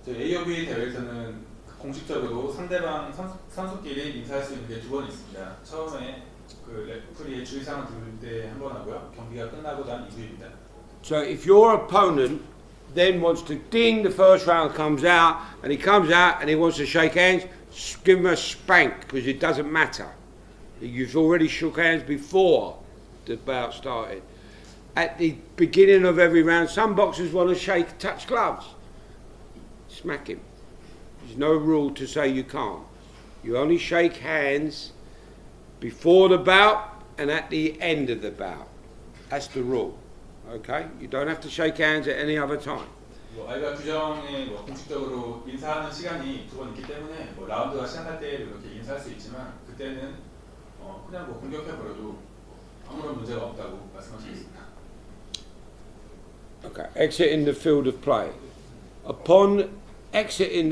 AOB 대회에서는 공식적으로 상대방 선수끼리 인사할 수 있는 게 2번 있습니다. 처음에 그 레프리의 주의사항을 들을 때 한 번 하고요. 경기가 끝나고 난 이후입니다. So if your opponent then wants to ding, the first round comes out, and he comes out and he wants to shake hands, give him a spank because it doesn't matter. You've already shook hands before the bout started. At the beginning of every round, some boxers want to touch gloves. smack him. There's no rule to say you can't. You only shake hands before the bout and at the end of the bout. That's the rule. Okay? You don't have to shake hands at any other time. 뭐 아이가 규정에 뭐 공식적으로 인사하는 시간이 두 번 있기 때문에 뭐 라운드가 시작할 때 이렇게 인사할 수 있지만 그때는 그냥 뭐 공격해 버려도 아무런 문제가 없다고 말씀하시겠습니다. Okay, exiting the field of play. Upon exiting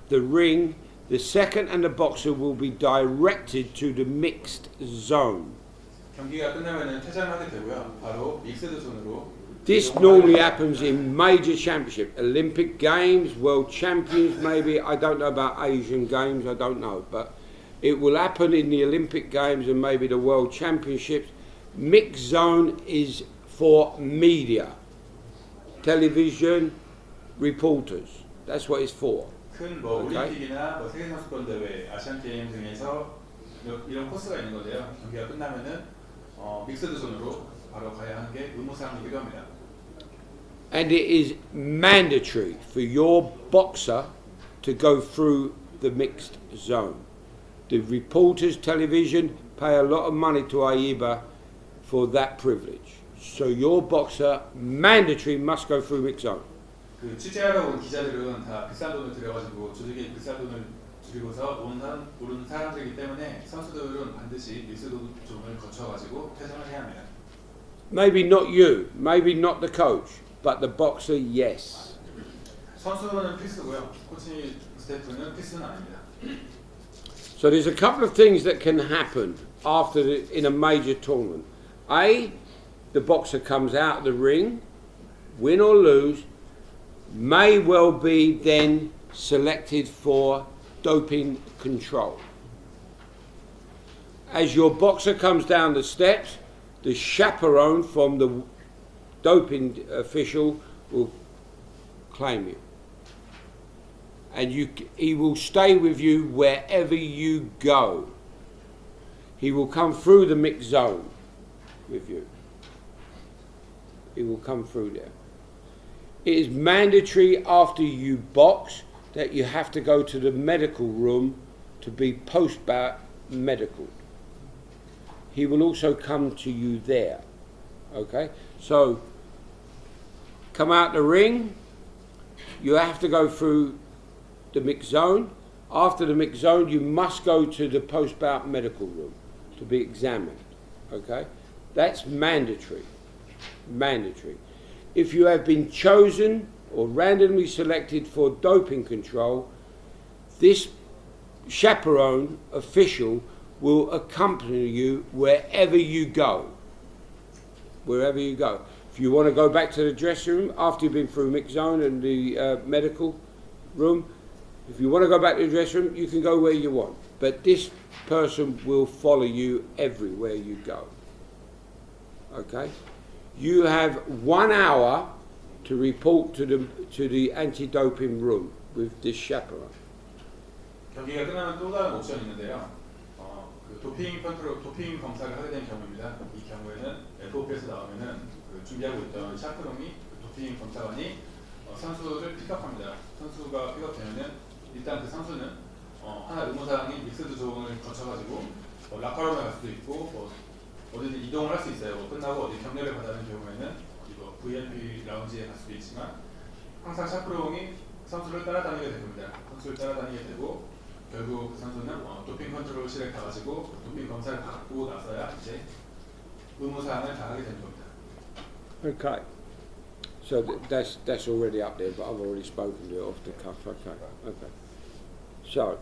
the ring, the second and the boxer will be directed to the mixed zone. 경기가 끝나면은 퇴장을 하게 되고요. 바로 믹스드 존으로. This normally happens in major championship, Olympic Games, World Champions maybe, I don't know about Asian Games, I don't know, but it will happen in the Olympic Games and maybe the World Championships. Mixed zone is for media, television, reporters. That's what it's for. 큰 뭐 Okay. 올림픽이나 뭐 세계 선수권 대회, 아시안 게임 등에서 이런 코스가 있는 건데요. 경기가 끝나면은 믹스드 존으로 바로 가야 하는 게 의무사항이기도 합니다. And it is mandatory for your boxer to go through the mixed zone. The reporters, television, pay a lot of money to AIBA for that privilege. So your boxer mandatory must go through mixed zone. 그 취재하러 온 기자들은 다 비싼 돈을 들여가지고 조직에 비싼 돈을 들이고서 오른 사람들이기 때문에 선수들은 반드시 믹스드 존을 거쳐가지고 퇴장을 해야 합니다. Maybe not you, maybe not the coach, but the boxer, yes. 선수는 필수고요. 코치 스태프는 필수는 아닙니다. So there's a couple of things that can happen in a major tournament. A, the boxer comes out of the ring, win or lose, may well be then selected for doping control. As your boxer comes down the steps, the chaperone from the doping official will claim you. And he will stay with you wherever you go. He will come through the mixed zone with you. He will come through there. It is mandatory after you box that you have to go to the medical room to be post-bout medical. He will also come to you there. Okay? So, come out the ring, you have to go through the mixed zone. After the mixed zone, you must go to the post-bout medical room to be examined. Okay? That's mandatory. Mandatory. If you have been chosen or randomly selected for doping control, this chaperone official will accompany you wherever you go. Wherever you go. If you want to go back to the dressing room after you've been through mixed zone and the medical room, if you want to go back to the dressing room, you can go where you want. But this person will follow you everywhere you go. Okay? You have 1 hour to report to the anti-doping room with this chaperone. 경기가 끝나면 또 다른 옵션이 있는데요. 그 도핑 검사를 하게 된 경우입니다. 이 경우에는 FOP에서 나오면은 그 준비하고 있던 샤프롱이 도핑 검사관이 선수를 픽업합니다. 선수가 픽업되면은 일단 그 선수는 하나 의무사항이 믹스드 존을 거쳐가지고 라커룸에 갈 수도 있고 어디든 이동을 할 수 있어요. 끝나고 어디 격려를 받는 경우에는 이거 VIP 라운지에 갈 수도 있지만 항상 샤프롱이 선수를 따라다니게 됩니다. 선수를 따라다니게 되고 결국 그 선수는 도핑 컨트롤실에 가가지고 도핑 검사를 받고 나서야 이제 의무사항을 다 하게 되는 겁니다. Okay. So that's already up there, but I've already spoken to it off the cuff. Okay. Okay. So,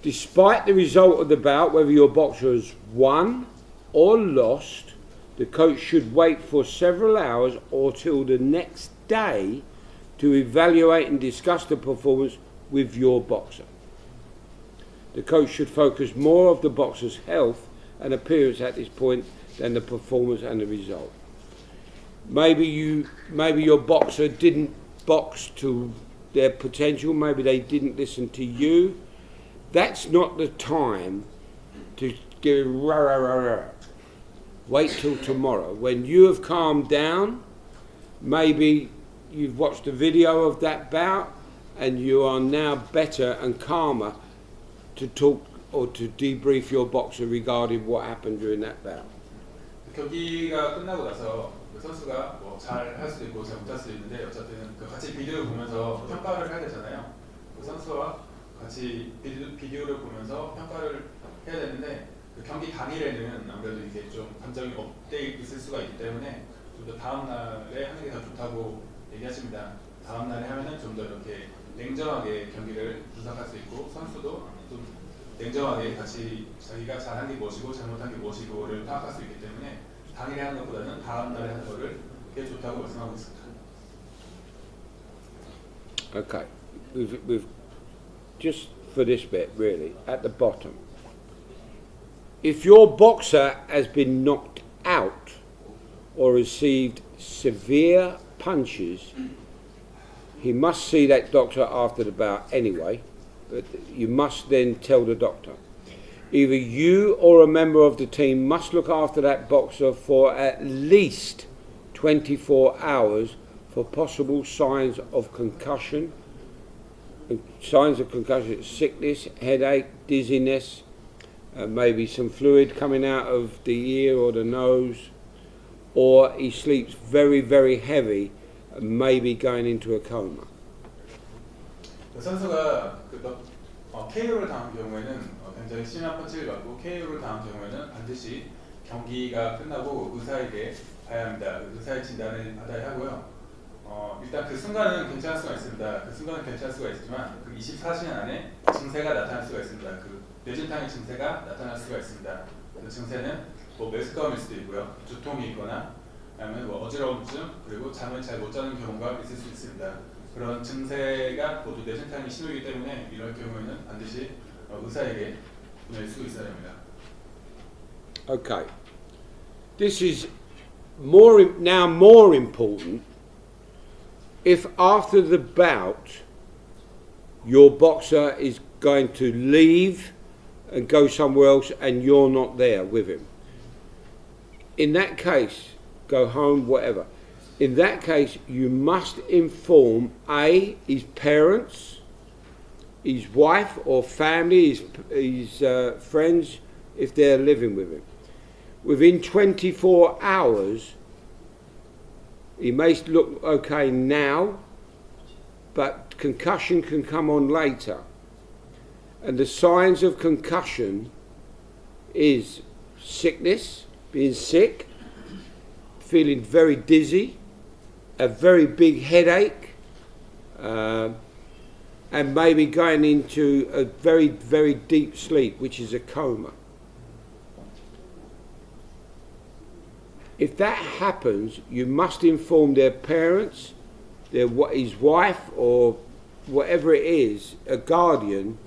despite the result of the bout, whether your boxer has won or lost, the coach should wait for several hours or till the next day to evaluate and discuss the performance with your boxer. The coach should focus more of the boxer's health and appearance at this point than the performance and the result. Maybe your boxer didn't box to their potential, maybe they didn't listen to you. That's not the time to give rah, rah, rah, rah. Wait till tomorrow. When you have calmed down, maybe you've watched a video of that bout and you are now better and calmer to talk or to debrief your boxer regarding what happened during that bout. 경기가 끝나고 나서 그 선수가 뭐 잘 할 수도 있고 잘 못할 수도 있는데 어차피는 그 같이 비디오를 보면서 평가를 해야 되잖아요. 그 선수와 같이 비디오를 보면서 평가를 해야 되는데 그 경기 당일에는 아무래도 이게 좀 감정이 업돼 있을 수가 있기 때문에 좀 더 다음 날에 하는 게 더 좋다고 얘기하십니다. 다음 날에 하면은 좀 더 이렇게 냉정하게 경기를 분석할 수 있고 선수도 좀 냉정하게 같이 자기가 잘한 게 무엇이고 잘못한 게 무엇이고를 파악할 수 있기 때문에 당일에 하는 것보다는 다음 날에 하는 거를 그게 좋다고 말씀하고 있습니다. Okay, we've just for this bit really at the bottom. If your boxer has been knocked out or received severe punches, he must see that doctor after the bout anyway, but you must then tell the doctor. Either you or a member of the team must look after that boxer for at least 24 hours for possible signs of concussion. Signs of concussion: sickness, headache, dizziness, maybe some fluid coming out of the ear or the nose, or he sleeps very, very heavy, maybe going into a coma. 그 선수가 KO를 당한 경우에는 굉장히 심한 펀치를 받고 KO를 당한 경우에는 반드시 경기가 끝나고 의사에게 봐야 합니다. 의사의 진단을 받아야 하고요. 일단 그 순간은 괜찮을 수가 있습니다. 그 순간은 괜찮을 수가 있지만 그 24시간 안에 증세가 나타날 수가 있습니다. 그 뇌진탕의 증세가 나타날 수가 있습니다. 그 증세는 뭐 메스꺼움일 수도 있고요, 두통이 있거나 아니면 뭐 어지러움증 그리고 잠을 잘 못 자는 경우가 있을 수 있습니다. 그런 증세가 모두 뇌진탕의 신호이기 때문에 이럴 경우에는 반드시 의사에게 보낼 수 있어야 합니다. Okay, this is more important if after the bout your boxer is going to leave and go somewhere else and you're not there with him. In that case, go home, whatever. In that case, you must inform his parents, his wife or family, his friends, if they're living with him. Within 24 hours, he may look okay now, but concussion can come on later. And the signs of concussion is sickness, being sick, feeling very dizzy, a very big headache, and maybe going into a very, very deep sleep, which is a coma. If that happens, you must inform their parents, his wife, or whatever it is, a guardian,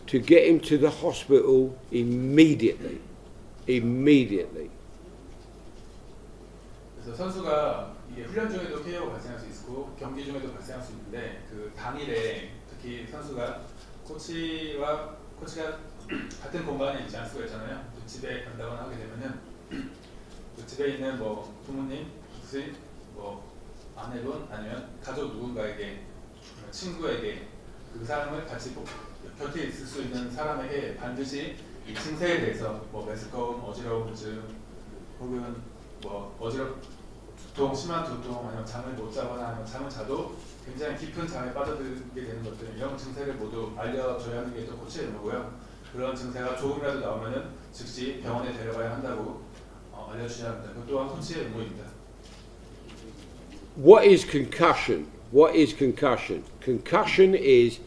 to get him to the hospital immediately. Immediately. 그래서 선수가 이게 훈련 중에도 KO가 발생할 수 있고 경기 중에도 발생할 수 있는데 그 당일에 특히 선수가 코치가 같은 공간에 있지 않을 수가 있잖아요. 집에 간다거나 하게 되면은 그 집에 있는 뭐 부모님, 부인, 뭐 아내분 아니면 가족 누군가에게 친구에게 그 사람을 같이 곁에 있을 수 있는 사람에게 반드시 이 증세에 대해서 뭐 메스꺼움, 어지러움증 혹은 뭐 두통, 심한 두통 아니면 잠을 못 자거나 아니면 잠을 자도 굉장히 깊은 잠에 빠져들게 되는 것들 이런 증세를 모두 알려줘야 하는 게 또 코치의 의무고요. 그런 증세가 조금이라도 나오면은 즉시 병원에 데려가야 한다고 알려주셔야 합니다. 그것 또한 코치의 의무입니다. What is concussion? What is concussion? Concussion is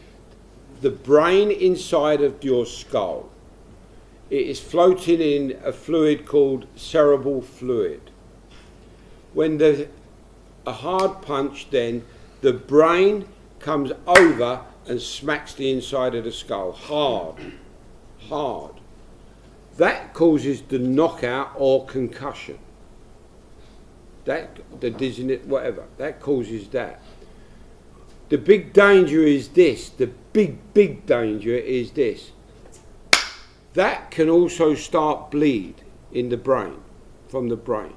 the brain inside of your skull. It is floating in a fluid called cerebral fluid. When there's a hard punch, then the brain comes over and smacks the inside of the skull hard. That causes the knockout or concussion. The dizziness, whatever, that causes that. The big danger is this. The big danger is this. That can also start bleed in the brain, from the brain.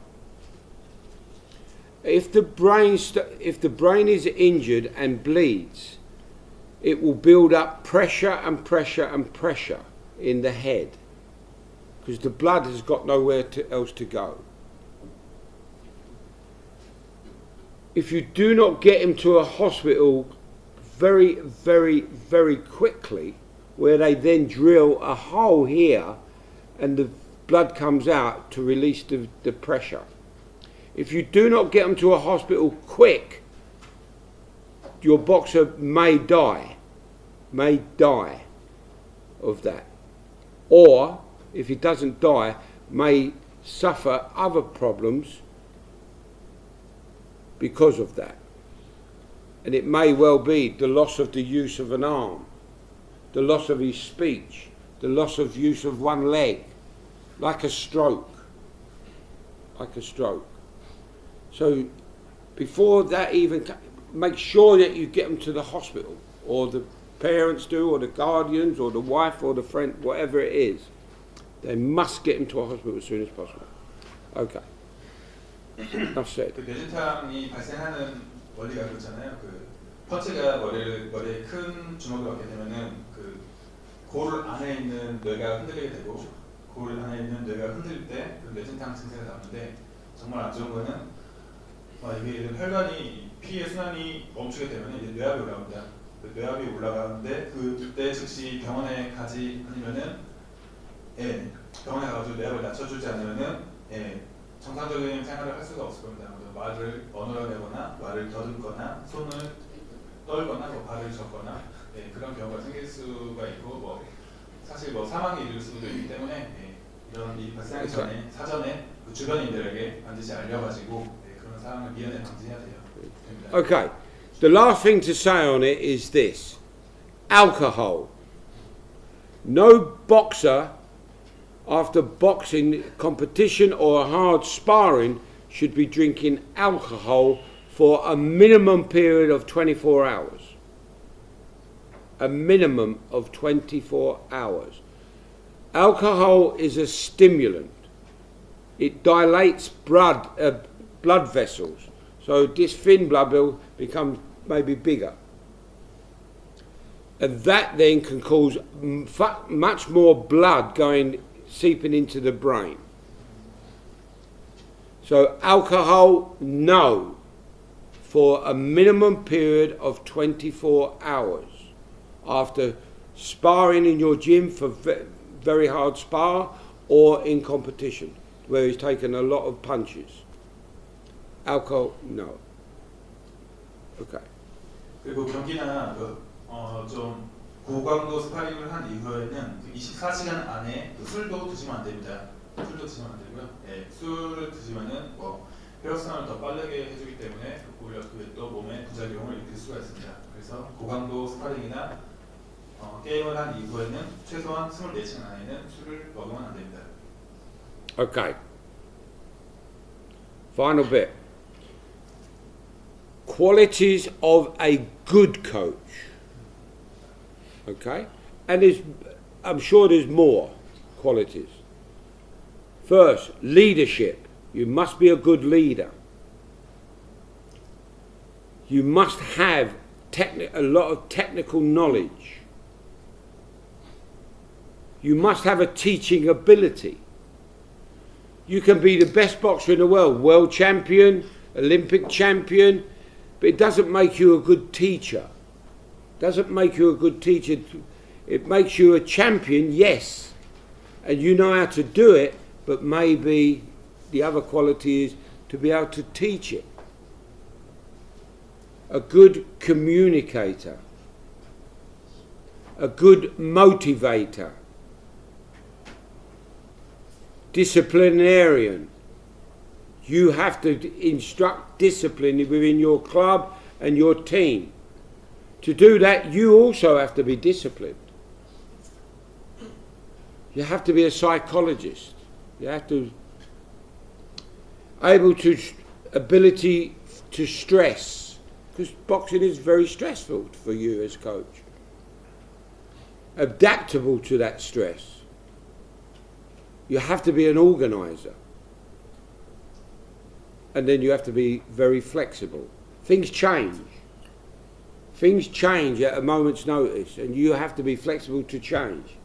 If the brain is injured and bleeds, it will build up pressure and pressure and pressure in the head because the blood has got nowhere else to go. If you do not get him to a hospital very, very, very quickly, where they then drill a hole here and the blood comes out to release the pressure. If you do not get them to a hospital quick, your boxer may die of that. Or, if he doesn't die, may suffer other problems because of that. And it may well be the loss of the use of an arm, the loss of his speech, the loss of use of one leg, like a stroke. So before that even, make sure that you get them to the hospital, or the parents do, or the guardians, or the wife, or the friend, whatever it is. They must get them to a hospital as soon as possible. Okay. Enough said. 그 뇌진탕이 발생하는 원리가 그렇잖아요. 그 펀치가 머리에 큰 주먹을 얻게 되면은 그 골 안에 있는 뇌가 흔들리게 되고, 골 안에 있는 뇌가 흔들릴 때 그 뇌진탕 증세가 나오는데, 정말 안 좋은 거는 이게 혈관이 피의 순환이 멈추게 되면 이제 뇌압이 올라갑니다. 그 뇌압이 올라가는데 그때 즉시 병원에 가지 아니면은 병원에 가가지고 뇌압을 낮춰주지 않으면은 정상적인 생활을 할 수가 없을 겁니다. 말을 어눌하거나 말을 더듬거나 손을 떨거나 발을 젓거나 그런 경우가 생길 수가 있고 사실 사망에 이를 수도 있기 때문에 이런 일이 발생하기 전에 사전에 그 주변인들에게 반드시 알려가지고 그런 상황을 미연에 방지해야 돼요. Okay. The last thing to say on it is this: alcohol. No boxer, after boxing competition or hard sparring, should be drinking alcohol for a minimum period of 24 hours. A minimum of 24 hours. Alcohol is a stimulant. It dilates blood vessels. So this thin blood will become maybe bigger. And that then can cause much more blood seeping into the brain. So alcohol, no, for a minimum period of 24 hours. After sparring in your gym for very hard spar, or in competition where he's taken a lot of punches. Alcohol, no. Okay. 그리고 경기나 좀 고강도 스파링을 한 이후에는 24시간 안에 술도 드시면 안 됩니다. 술도 드시면 안 되고요. 술을 드시면은 혈액순환을 더 빠르게 해주기 때문에 오히려 그게 또 몸에 부작용을 일으킬 수가 있습니다. 그래서 고강도 스파링이나 게임을 한 이후에는 최소한 24시간 안에는 술을 먹으면 안 됩니다. Okay. Final bit. Qualities of a good coach. Okay? And I'm sure there's more qualities. First, leadership. You must be a good leader. You must have a lot of technical knowledge. You must have a teaching ability. You can be the best boxer in the world champion, Olympic champion, but it doesn't make you a good teacher. Doesn't make you a good teacher. It makes you a champion, yes, and you know how to do it, but maybe the other quality is to be able to teach it. A good communicator, a good motivator, disciplinarian. You have to instruct discipline within your club and your team. To do that, you also have to be disciplined. You have to be a psychologist. You have to ability to stress, because boxing is very stressful for you as coach. Adaptable to that stress. You have to be an organizer. and then you have to be very flexible. Things change. Things change at a moment's notice, and you have to be flexible to change.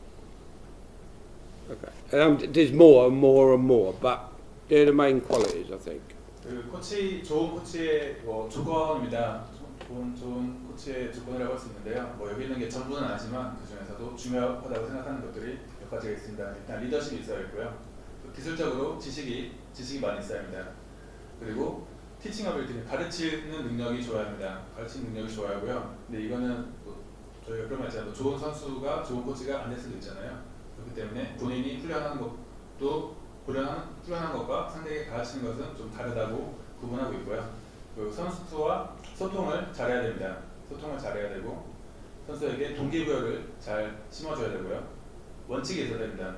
Okay. And there's more and more and more, but they're the main qualities, I think. 그 코치 좋은 코치의 뭐 조건입니다. 좋은 코치의 조건이라고 할 수 있는데요. 뭐 여기 있는 게 전부는 아니지만 그 중에서도 중요하다고 생각하는 것들이 몇 가지가 있습니다. 일단 리더십이 있어야 있고요. 기술적으로 지식이 많이 있어야 합니다. 그리고 티칭 어빌리티, 가르치는 능력이 좋아야 합니다. 가르치는 능력이 좋아야 하고요. 근데 이거는 뭐 저희가 그런 말 있잖아요. 좋은 선수가 좋은 코치가 안 될 수도 있잖아요. 그렇기 때문에 본인이 훈련하는 것도 훈련하는 것과 상대에게 가르치는 것은 좀 다르다고 구분하고 있고요. 그 선수와 소통을 잘해야 됩니다. 소통을 잘해야 되고 선수에게 동기부여를 잘 심어줘야 되고요. 원칙이 있어야 됩니다.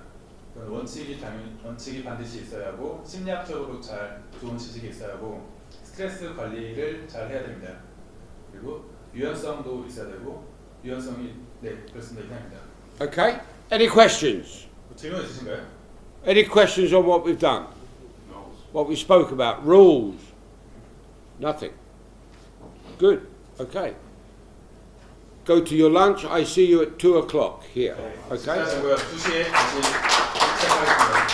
원칙이 반드시 있어야 하고 심리학적으로 잘 좋은 지식이 있어야 하고 스트레스 관리를 잘 해야 됩니다. 그리고 유연성도 있어야 되고 유연성이 그렇습니다. 이상입니다. Okay? Any questions? 질문 있으신가요? Any questions on what we've done? What we spoke about? Rules? Nothing. Good. Okay. Go to your lunch. I see you at 2 o'clock here. Okay? 식사하시고요. 2시에 다시 시작하겠습니다.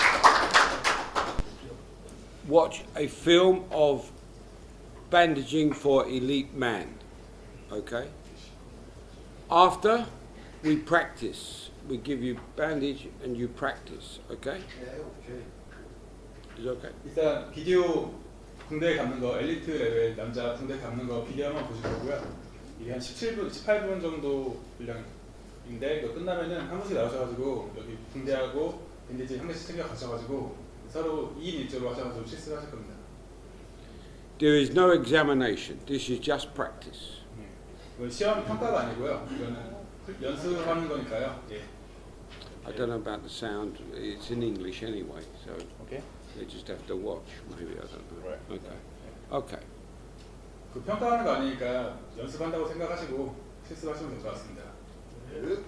Watch a film of bandaging for elite man. Okay? After, we practice. We give you bandage and you practice. Okay? Is it okay? 일단 비디오 붕대 감는 거 엘리트 레벨 남자 붕대 감는 거 비디오 한번 보실 거고요. 이게 한 17분, 18분 정도 분량인데 이거 끝나면은 한 분씩 나오셔가지고 여기 붕대하고 밴디지 한 개씩 챙겨 가셔가지고 서로 2인 1조로 하셔가지고 실습을 하실 겁니다. There is no examination. This is just practice. 이건 시험 평가가 아니고요. 이거는 연습하는 거니까요. 예. I don't know about the sound. It's in English anyway, so 오케이. they just have to watch. Maybe I don't know. Right. Okay. Okay. 그 평가하는 거 아니니까 연습한다고 생각하시고 실습하시면 될 것 같습니다. 예.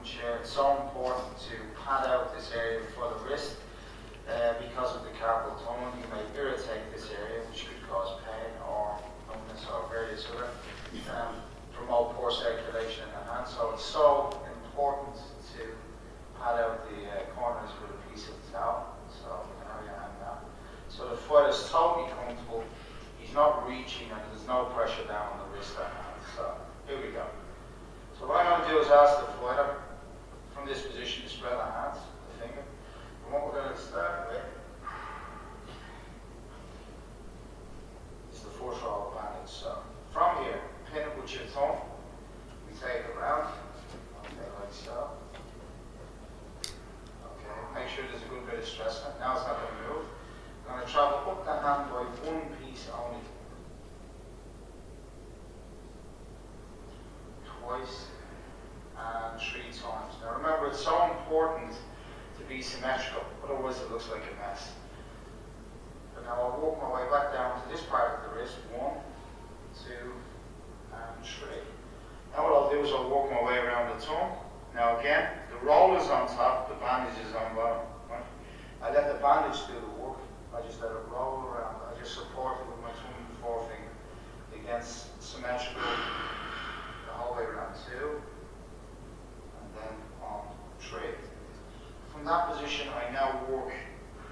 chair. It's so important to pad out this area for the wrist because of the carpal tunnel. You may irritate this area, which could cause pain or numbness or various other promote poor circulation in the hand. So it's so important to pad out the corners with a piece of towel. So you can have your hand down. So the foot is totally comfortable. He's not reaching and there's no pressure down on the wrist or hand. So here we go. So what I'm going to do is ask the fighter from this position to spread our hands, the finger. And what we're going to start with is the first roll of bandage. So from here, pin it with your thumb. We take it around. Okay, like so. Okay, make sure there's a good bit of stress on it. Now it's not going to move. I'm going to travel up the hand by one piece only. Twice and 3 times. Now remember, it's so important to be symmetrical, otherwise it looks like a mess. But now I'll walk my way back down to this part of the wrist. 1, 2, and 3. Now what I'll do is I'll walk my way around the tongue. Now again, the roll is on top, the bandage is on bottom. Right? I let the bandage do the work. I just let it roll around. I just support it with my thumb and forefinger against symmetrical the whole way around. 2, and then on 3. From that position, I now work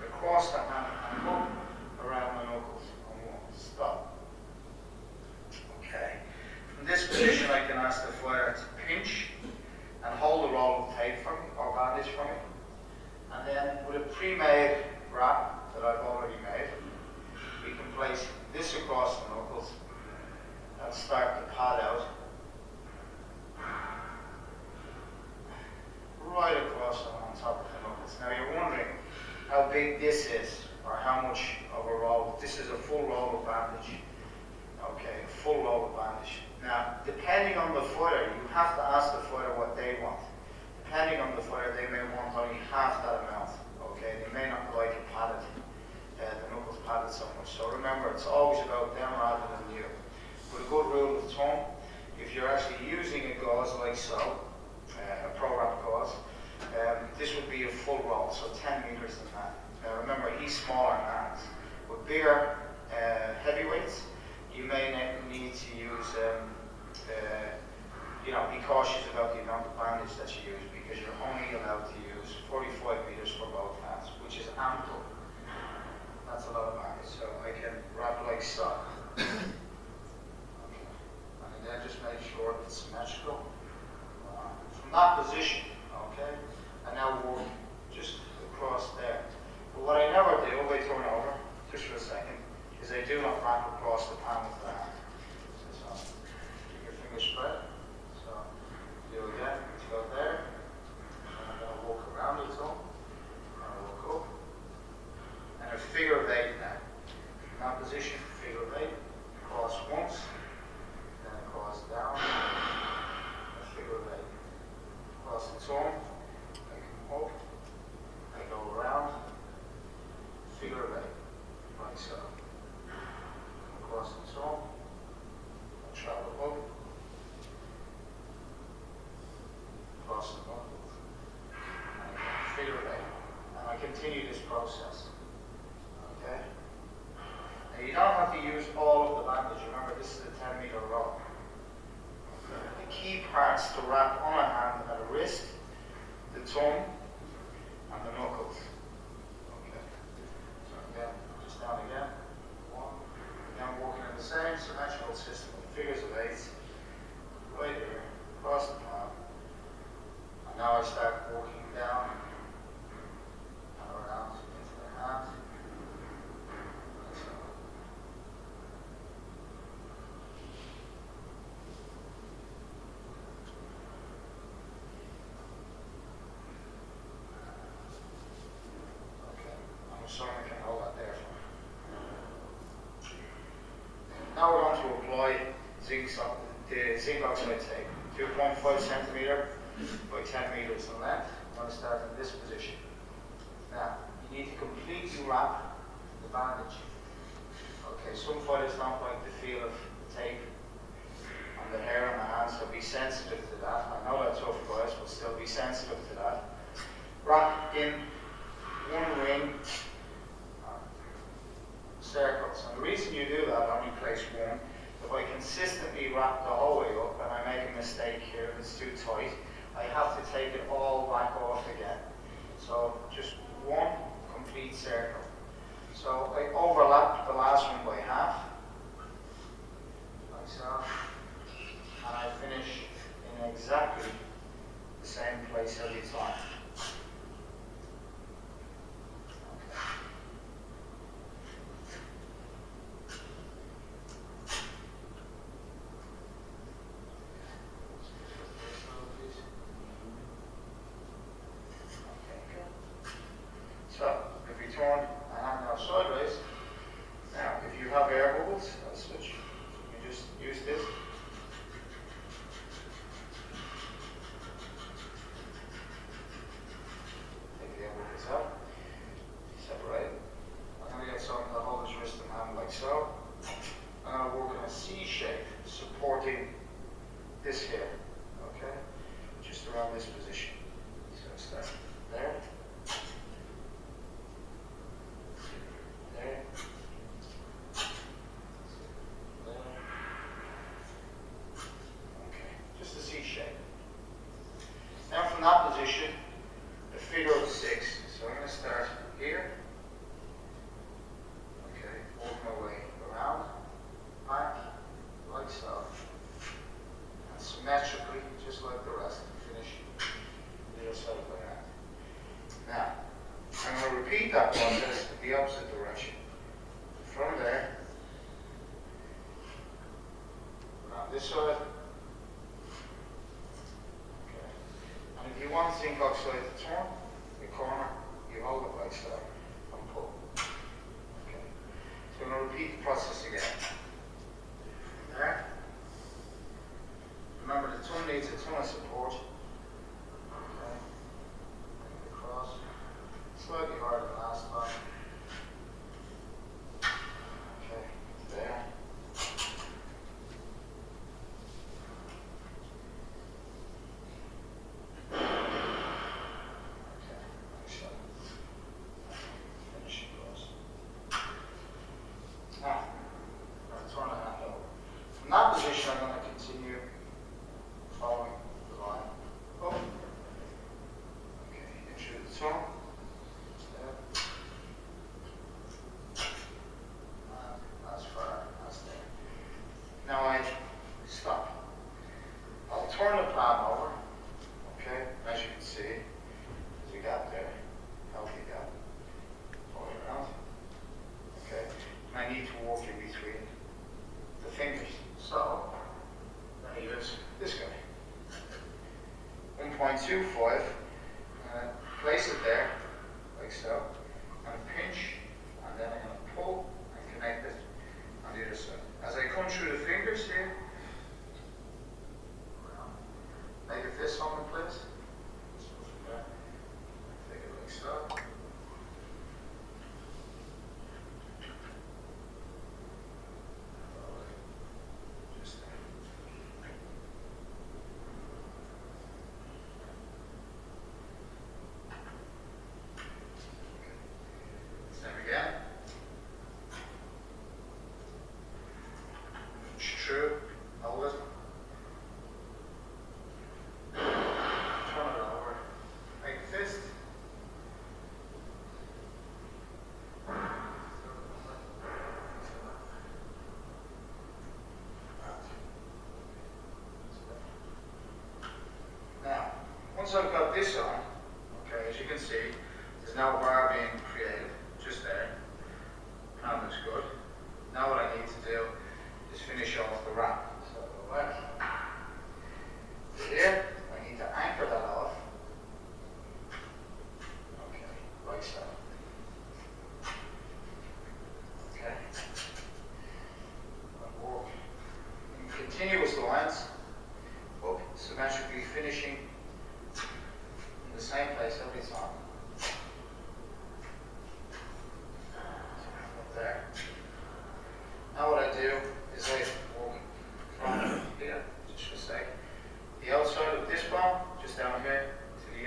across the hand and up around my knuckles. On 1, stop. Okay. From this position, I can ask the fighter to pinch and hold a roll of tape for me, or bandage for me. And then with a pre-made wrap that I've already made, we can place this across the knuckles and start to pad out right across on top of the knuckles. Now you're wondering how big this is or how much of a roll. This is a full roll of bandage. Okay, a full roll of bandage. Now, depending on the fighter, you have to ask the fighter what they want. Depending on the fighter, they may want only half that amount. Okay, they may not like it padded, the knuckles padded so much. So remember, it's always about them rather than you. With a good rule of thumb, if you're actually using a gauze like so, a ProWrap gauze, this would be a full roll, so 10 meters than that. Now remember, he's smaller hands. With bigger heavyweights, you may need to use, be cautious about the amount of bandage that you use because you're only allowed to use 45 meters for both hands, which is ample. That's a lot of bandage, so I can wrap like so. Okay. And again, just make sure it's symmetrical. From that position, okay, I now walk just across there. But what I never do, if I turn over, just for a second, is I do not wrap across the palm of the hand. So, keep your fingers spread. So, do again, let's go there. And I'm going to walk around the tongue. And I walk up. And a figure of 8 now. From that position, figure of 8. Cross once. Then cross down. A figure of 8. Cross the tongue. I come up. I go around. Figure of 8. Like so. Across the tongue, and travel up, across the knuckles, and again, figure it out. And I continue this process. Okay? Now you don't have to use all of the bandage. Remember, this is a 10-meter roll. Okay. The key parts to wrap on a hand are the wrist, the tongue, and the knuckles. Okay. So again, just down again. I'm working in the same symmetrical system with figures of 8, right here, across the palm. And now I start working down and around into the hand. Like so. Okay, I'm sorry I can hold that there for me. Now we're going to apply the zinc oxide tape, 2.5 centimeter by 10 meters in length. I'm going to start in this position. Now, you need to completely wrap the bandage. Okay, some fighters don't like the feel of the tape on the hair on the hands, so be sensitive to that. I know that tough guys will still be be sensitive to that. Wrap in one ring circles. And the reason you do that, only place one, if I consistently wrap the whole way up and I make a mistake here and it's too tight, I have to take it all back off again. So just one complete circle. So I overlap the last one by half, like so, and I finish in exactly the same place every time. So, if we turn our hand now sideways, now if you have air bubbles, I'll switch. You just use this. Take the air bubbles out, separate. I'm going to get something that holds his wrist and hand like so. I'm going to work in a C shape, supporting this here, okay? Just around this position. So start there. Just a C shape. Now from that position, a figure of 6. So I'm going to start here. Okay, work my way around, back, like so. And symmetrically, just like the rest, finish the other side of the hand. Now, I'm going to repeat that process in the opposite direction. From there, around this side. Okay. And if you want zinc oxide to turn, the corner, you hold it like so and pull. Okay. So I'm going to repeat the process again. There. Remember, the tongue needs a ton of support. Okay. Across. Slightly harder than last time. Okay, there. Okay, like so. Finish across. Now, I'm going to turn the hand over. From that position, I'm going to continue following the line up. Okay, in through the tongue. As far as there. Now I stop. I'll turn the palm over. Okay, as you can see, there's a gap there, healthy gap. Pull it around. Okay, and I need to walk in between the fingers. So I use this guy. 1.25. Place it there, like so, and pinch, and then I'm going to pull and connect it on the other side. As I come through the fingers here, make a fist home in place. Take it like so. Just there. Same again. True. Hold it. Turn it over. Make a fist. Now, once I've got this on, okay, as you can see, there's now a bar being created, just there. That looks good. Now what I need to do is finish off the wrap. So go back. Here, I need to anchor that off. Okay, like so. Okay. And work in continuous lines, up, symmetrically finishing in the same place every time. Up there. Now what I do is I walk from here, just to say, the outside of this bone, just down here,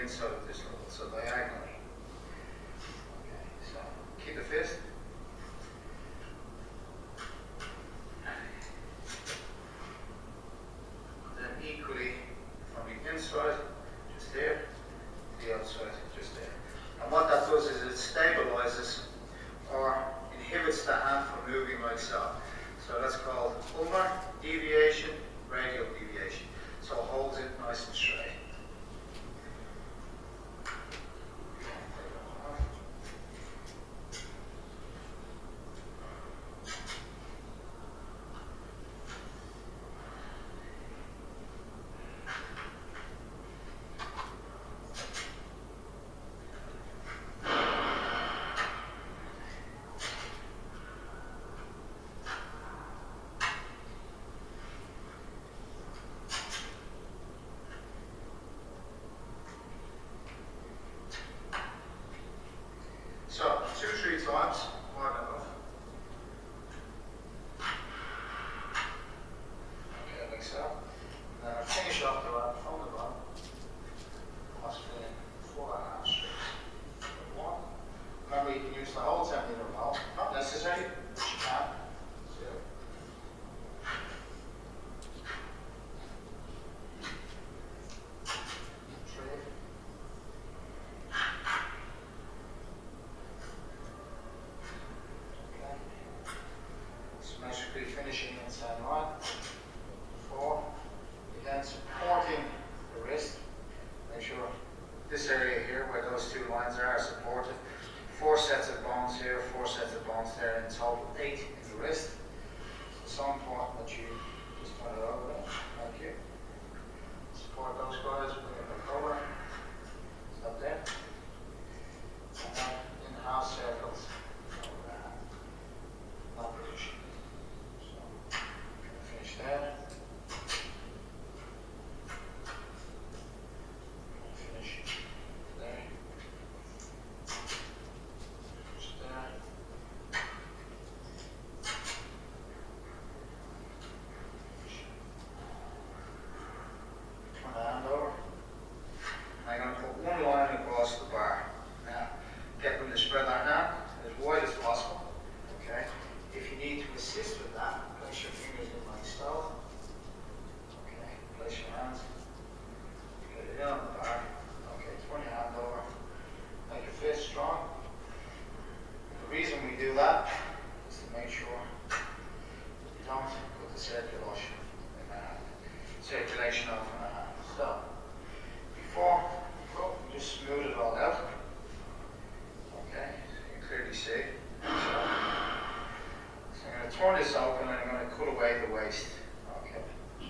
inside of this level, so diagonally. Okay, so keep the fist. Then equally from the inside, just here, to the outside, just there. And what that does is it stabilizes or inhibits the hand from moving like so. So that's called ulnar deviation, radial deviation. So it holds it nice and straight. So, 2-3 times, more than enough. Okay, like so. And then I finish off the line from the bottom. Possibly 4.5 streaks. 1. Remember, you can use the whole 10-meter ball. Not necessary, but you can. 2. 3. Symmetrically finishing inside line. 4. Again, supporting the wrist. Make sure this area here where those two lines are supported. 4 sets of bones here, 4 sets of bones there, in total 8 in the wrist. So important that you just turn it over there. Thank you. Support those guys, bring it back over. Stop there. And then in half circles. Not position. So, finish there. Finish there. Finish there. Turn the hand over. I'm going to put one line across the bar. Now, get them to spread their hand as wide as possible. Okay. If you need to assist with that, place your fingers in like so. Okay. Place your hands. Get it in on the bar. Okay. Turn your hand over. Make your fist strong. The reason we do that is to make sure that you don't put the circulation in the hand. Circulation off in the hand. So, before you just smooth it all out. Okay, so you can clearly see. So I'm going to turn this open and I'm going to cut away the waste. Okay. Yeah.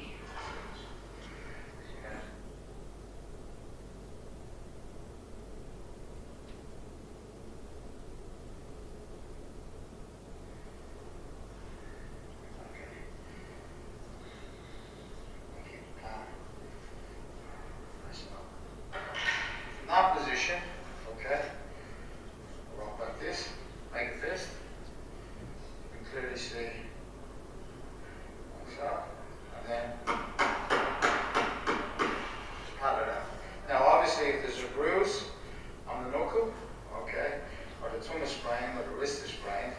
Okay. Keep it calm. Nice enough. In that position, okay, rock like this, make a fist. You can clearly see like so, and then just pat it out. Now, obviously, if there's a bruise on the knuckle, okay, or the thumb is sprained, or the wrist is sprained,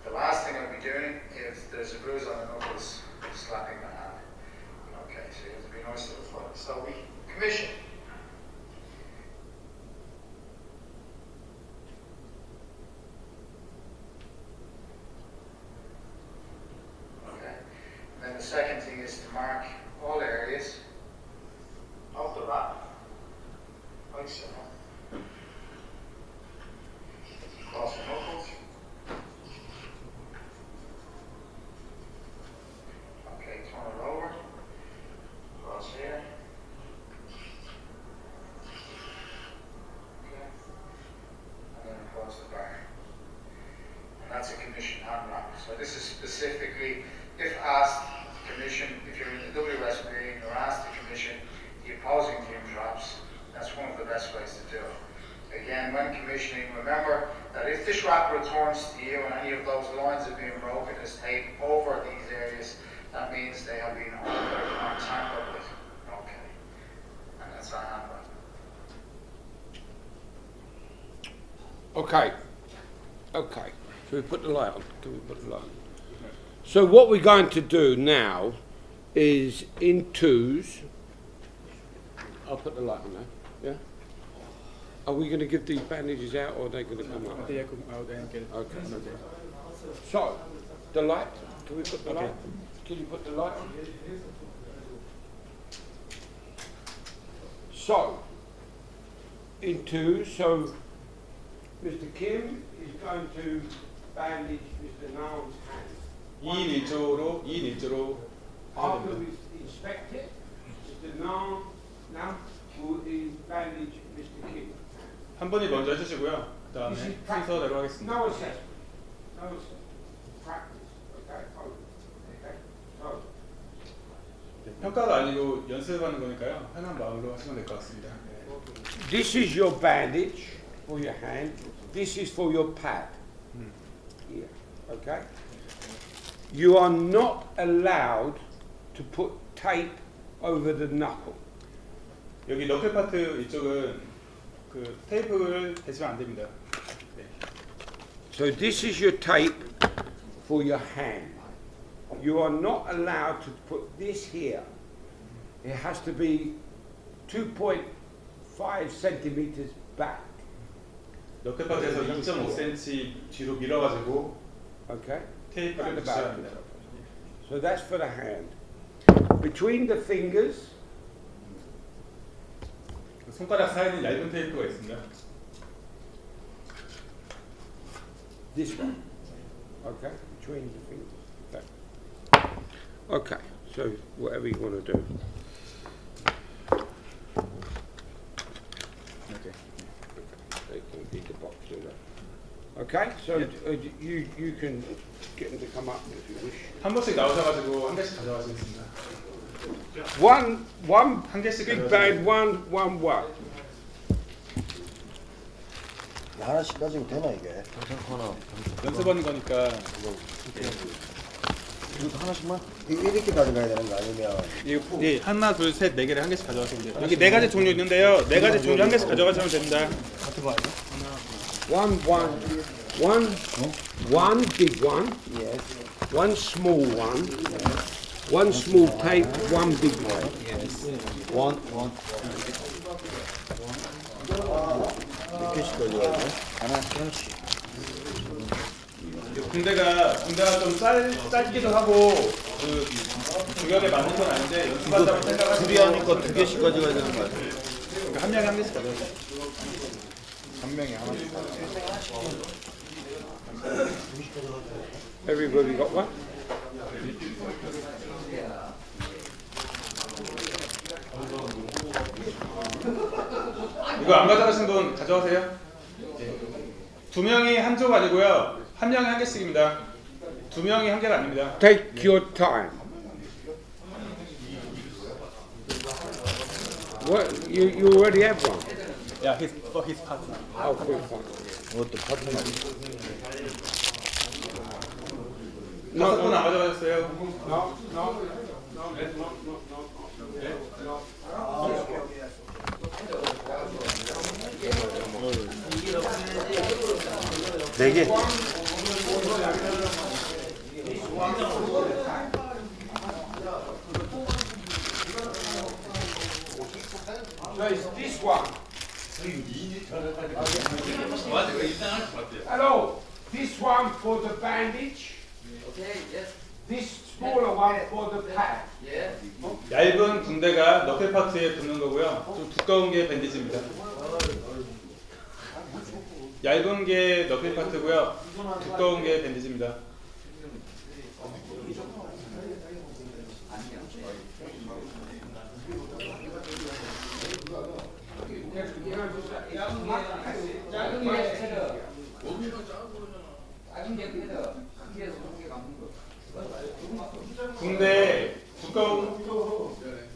the last thing I'll be doing if there's a bruise on the knuckles, slapping the hand. Okay, so you have to be nice to the foot. So we commission. Okay. And then the second thing is to mark all areas of the wrap, like so. Cross the knuckles. Okay, turn it over. Cross here. Okay. And then across the bar. And that's a commission hand wrap. So this is specifically, if asked to commission, if you're in the WSB and you're asked to commission the opposing team's wraps, that's one of the best ways to do it. Again, when commissioning, remember that if this wrap returns to you and any of those lines have been broken as tape over these areas, that means they have been altered or tampered with. Okay. And that's our hand wrap. Okay. Okay. Can we put the light on? Can we put the light on? So what we're going to do now is in twos. I'll put the light on there. Yeah. Are we going to give these bandages out, or are they going to come up? They are going out and get Okay. another. So, the light. Can we put the light? Can you put the light on? So, in twos. So, Mr. Kim is going to bandage Mr. Naum's hand. 2인 1조로 해야 After 됩니다. we inspect it, Mr. Naum will bandage Mr. Kim. 한 분이 먼저 해주시고요. 그 다음에 This is practice. 순서대로 하겠습니다. No assessment. No assessment. Practice. Okay. Okay. So, 네, 평가가 아니고 연습하는 거니까요. 편한 마음으로 하시면 될 것 같습니다. this is your bandage for your hand. This is for your pad. Here. Okay. You are not allowed to put tape over the knuckle. 여기 너클 파트 이쪽은 그 테이프를 대시면 안 됩니다. 네. So this is your tape for your hand. You are not allowed to put this here. It has to be 2.5 centimeters back. 너클 파트에서 2.5cm 뒤로 밀어가지고 Okay? 테이프를 Round 붙여야 about. 합니다. So that's for the hand. Between the fingers, 손가락 사이에는 얇은 테이프가 있습니다. this one. Okay? Between the fingers. Okay. Okay. So whatever you want to do. 이렇게. They can be the box do that. Okay? So you can get them to come up if you wish. 한 번씩 나오셔가지고 한 개씩 가져가시겠습니다. One 한 개씩 big 가져가시면 bag, one. 하나씩 가지고 되나 이게? 하나. 연습하는 거니까 이것도 하나씩만? 이렇게 가져가야 되는 거 아니면? 네, 하나, 둘, 셋, 네 개를 한 개씩 가져가시면 돼요. 여기 네 가지 종류 있는데요. 네 가지 종류 한 개씩 가져가시면 됩니다. 같은 거 아니야? One big one, Yes. one small one, one small tape, one big one. One. 몇 개씩 가져가야 돼? 하나씩. 군대가 좀 짧기도 하고 그 주변에 맞는 건 아닌데 연습한다고 생각하시면 둘이 하니까 두 개씩 가져가야 되는 거 아니야? 그러니까 한 명이 한 개씩 가져가세요. 한 명이 하나씩. Everybody got one? 이거 안 가져가신 분 가져가세요. 두 명이 한 쪽 아니고요. 한 명이 한 개씩입니다. 두 명이 한 개가 아닙니다. Take your time. What? You already have one? Yeah, for his partner. Oh, cool, fine. 이것도 파트너. 다섯 분 안 가져가셨어요. No. 네 개. So it's this one. Hello. This one for the bandage. Okay, yes, This smaller one for the pad. yeah. 얇은 붕대가 너클 파트에 붙는 거고요. 좀 두꺼운 게 밴디지입니다. 얇은 게 너클 파트고요. 두꺼운 게 밴디지입니다.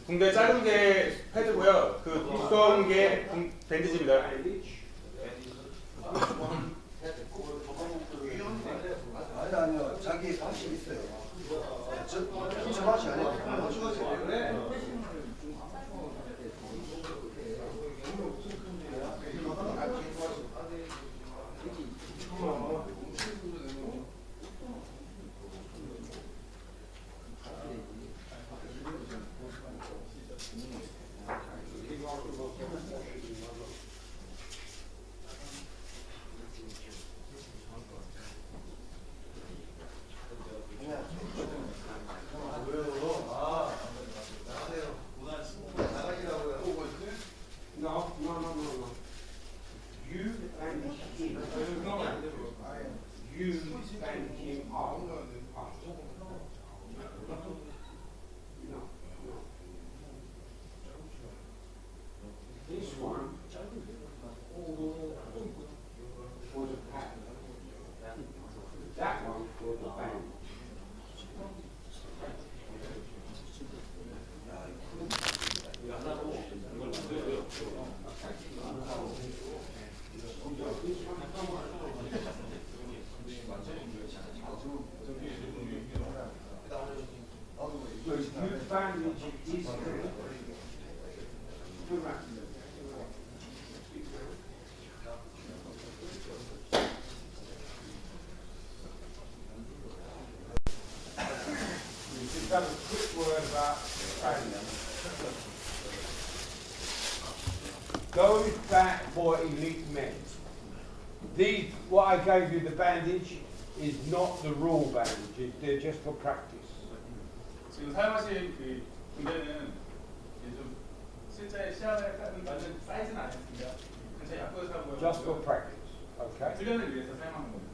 붕대 짧은 게 패드고요. 그 두꺼운 게 밴디지입니다. 아니요. 자기 방식 있어요. 저 맛이 아니에요. No. You bandage him. You bandage him up. No. This one was a pattern. That one was a band. So you bandage this Just have a quick word about training. Those back for elite men. These, what I gave you, the bandage, is not the rule bandage. They're just for practice. 지금 사용하신 그 군대는 좀 실제 시합에 맞는 사이즈는 아니었습니다. 제 약국에서 사고요. Just for practice. Okay? 훈련을 위해서 사용하는 겁니다.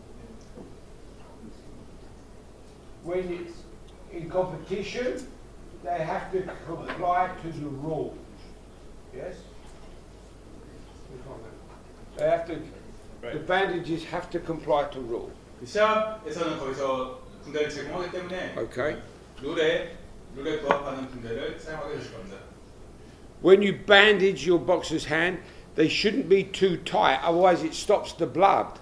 When it's in competition, they have to comply to the rules. Yes? They have to, the bandages have to comply to rules. 그 시합에서는 거기서 군대를 제공하기 때문에 Okay? 룰에 부합하는 군대를 사용하게 되실 겁니다. When you bandage your boxer's hand, they shouldn't be too tight, otherwise it stops the blood.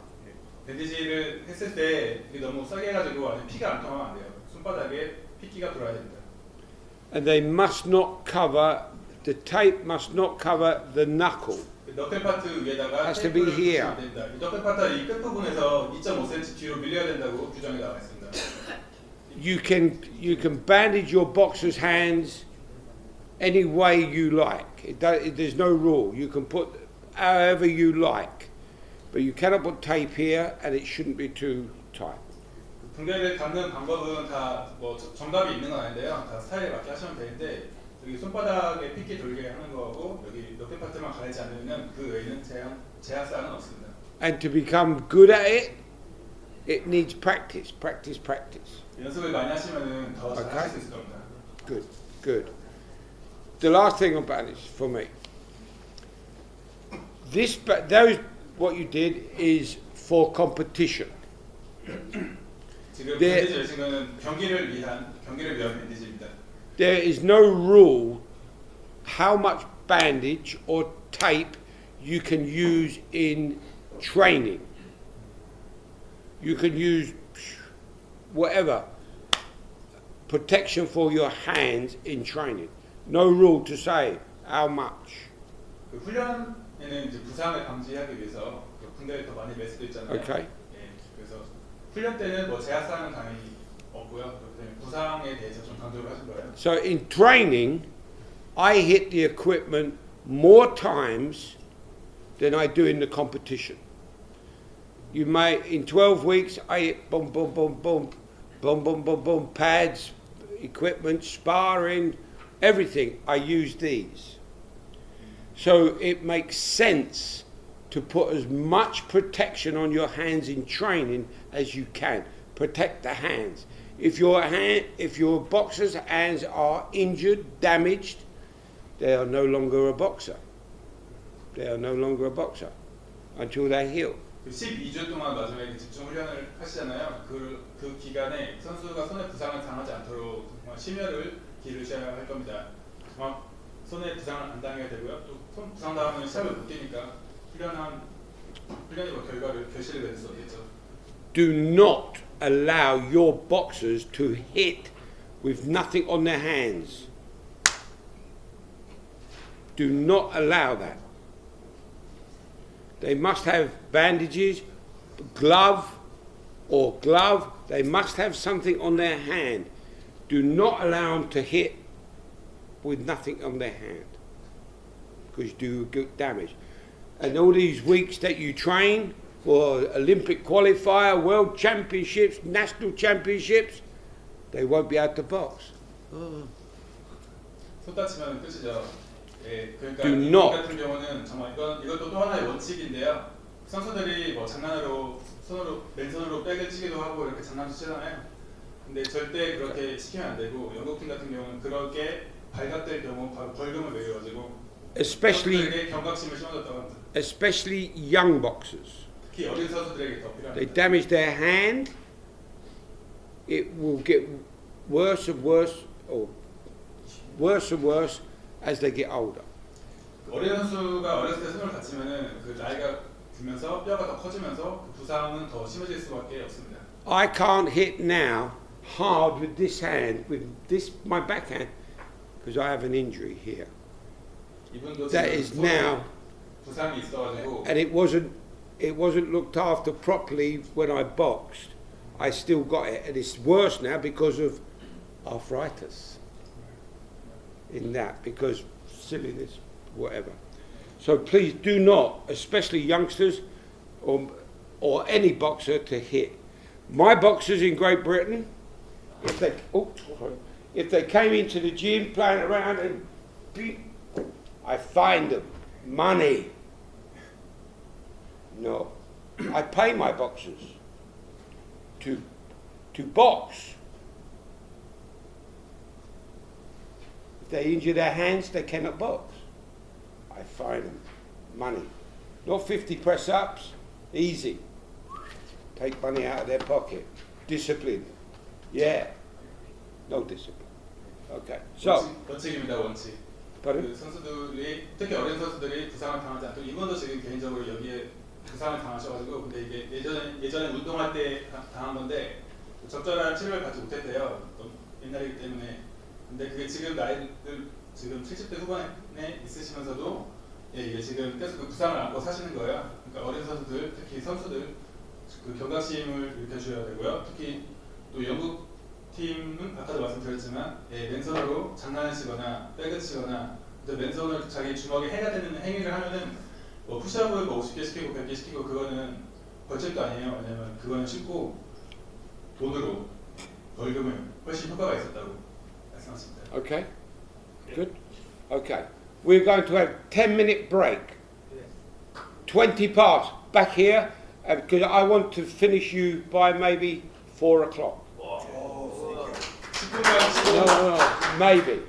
밴디지를 했을 때 이게 너무 세게 해가지고 안에 피가 안 통하면 안 돼요. 손바닥에 피기가 들어야 됩니다. And they must not cover, the tape must not cover the knuckle. 너클 파트 위에다가 Has to be 테이프를 here. 붙이면 됩니다. 이 너클 파트 이 끝 부분에서 2.5cm 뒤로 밀려야 된다고 규정이 나와 있습니다. You can bandage your boxer's hands any way you like. There's no rule. You can put however you like, but you cannot put tape here, and it shouldn't be too tight. 붕대를 감는 방법은 다 뭐 정답이 있는 건 아닌데요. 다 스타일에 맞게 하시면 되는데 여기 손바닥에 핏기 돌게 하는 거하고 여기 너클 파트만 가리지 않으면 그 외에는 제약사항은 없습니다. And to become good at it, it needs practice. 연습을 많이 하시면은 더 잘 하실 수 있을 겁니다. Good. The last thing on bandage for me. What you did is for competition. 지금 밴디지 열신 거는 경기를 위한 밴디지입니다. There is no rule how much bandage or tape you can use in training. You can use whatever protection for your hands in training. No rule to say how much. 그 훈련에는 이제 부상을 방지하기 위해서 붕대를 더 많이 맬 수도 있잖아요. Okay. 예, 그래서 훈련 때는 뭐 제약사항은 당연히 없고요. 그렇기 때문에 부상에 대해서 좀 강조를 하신 거예요. So in training, I hit the equipment more times than I do in the competition. You may, in 12 weeks, I hit boom, boom, boom, boom, boom, boom, boom, boom, pads, equipment, sparring, everything. I use these. So it makes sense to put as much protection on your hands in training as you can. Protect the hands. If your boxer's hands are injured, damaged, they are no longer a boxer. They are no longer a boxer until they heal. 12주 동안 마지막에 집중 훈련을 하시잖아요. 그 기간에 선수가 손에 부상을 당하지 않도록 정말 심혈을 기르셔야 할 겁니다. 정말 손에 부상을 안 당해야 되고요. 또 손 부상 당하면 시합을 못 뛰니까 훈련의 결실을 낼 수 없겠죠. Do not allow your boxers to hit with nothing on their hands. Do not allow that. They must have bandages, glove. They must have something on their hand. Do not allow them to hit with nothing on their hand. because you do good damage. And all these weeks that you train for Olympic qualifier, world championships, national championships, they won't be able to box. 손 다치면 끝이죠. 예, 그러니까 Do 이 not. 같은 경우는 정말 이것도 또 하나의 원칙인데요. 선수들이 뭐 장난으로 맨손으로 백을 치기도 하고 이렇게 장난도 치잖아요. 근데 절대 그렇게 시키면 안 되고 영국 팀 같은 경우는 그렇게 발각될 경우 바로 벌금을 매겨가지고 Especially, 선수들에게 경각심을 심어줬다고 합니다. especially young boxers. 특히 어린 선수들에게 더 They 필요합니다. damage their hand, it will get worse and worse, or worse and worse as they get older. 어린 선수가 어렸을 때 손을 다치면은 그 나이가 들면서 뼈가 더 커지면서 그 부상은 더 심해질 수밖에 없습니다. I can't hit now hard with this hand, with this my backhand, because I have an injury here. 이분도 That 지금 is 손에 now, 부상이 있어가지고 and it wasn't looked after properly when I boxed. I still got it, and it's worse now because of arthritis. In that, because silliness, whatever. So please do not, especially youngsters or any boxer, to hit. My boxers in Great Britain, if they came into the gym playing around and beat, I fined them money. No, I pay my boxers to box. If they injure their hands, they cannot box. I fine them money. Not 50 press-ups, easy. Take money out of their pocket. Discipline. Yeah. No discipline. Okay. So, 원칙입니다, 원칙. pardon? 그 선수들이 특히 어린 선수들이 부상을 당하지 않도록 이분도 지금 개인적으로 여기에 부상을 당하셔가지고 근데 이게 예전에 운동할 때 당한 건데 적절한 치료를 받지 못했대요. 너무 옛날이기 때문에. 근데 그게 지금 나이들 지금 70대 후반에 있으시면서도 예, 이게 지금 계속 그 부상을 안고 사시는 거예요. 그러니까 어린 선수들, 특히 선수들 그 경각심을 일으켜줘야 되고요. 특히 또 영국 팀은 아까도 말씀드렸지만 예, 맨손으로 장난을 치거나 백을 치거나 또 맨손으로 자기 주먹에 해가 되는 행위를 하면은 뭐 푸시업을 뭐 50개 시키고 100개 시키고 그거는 벌칙도 아니에요. 왜냐면 그거는 쉽고 돈으로 벌금을 훨씬 효과가 있었다고 말씀하십니다. Okay. Good. Okay. We're going to have 10-minute break. 20 past. Back here, because I want to finish you by maybe 4 o'clock. 10분간 No, maybe.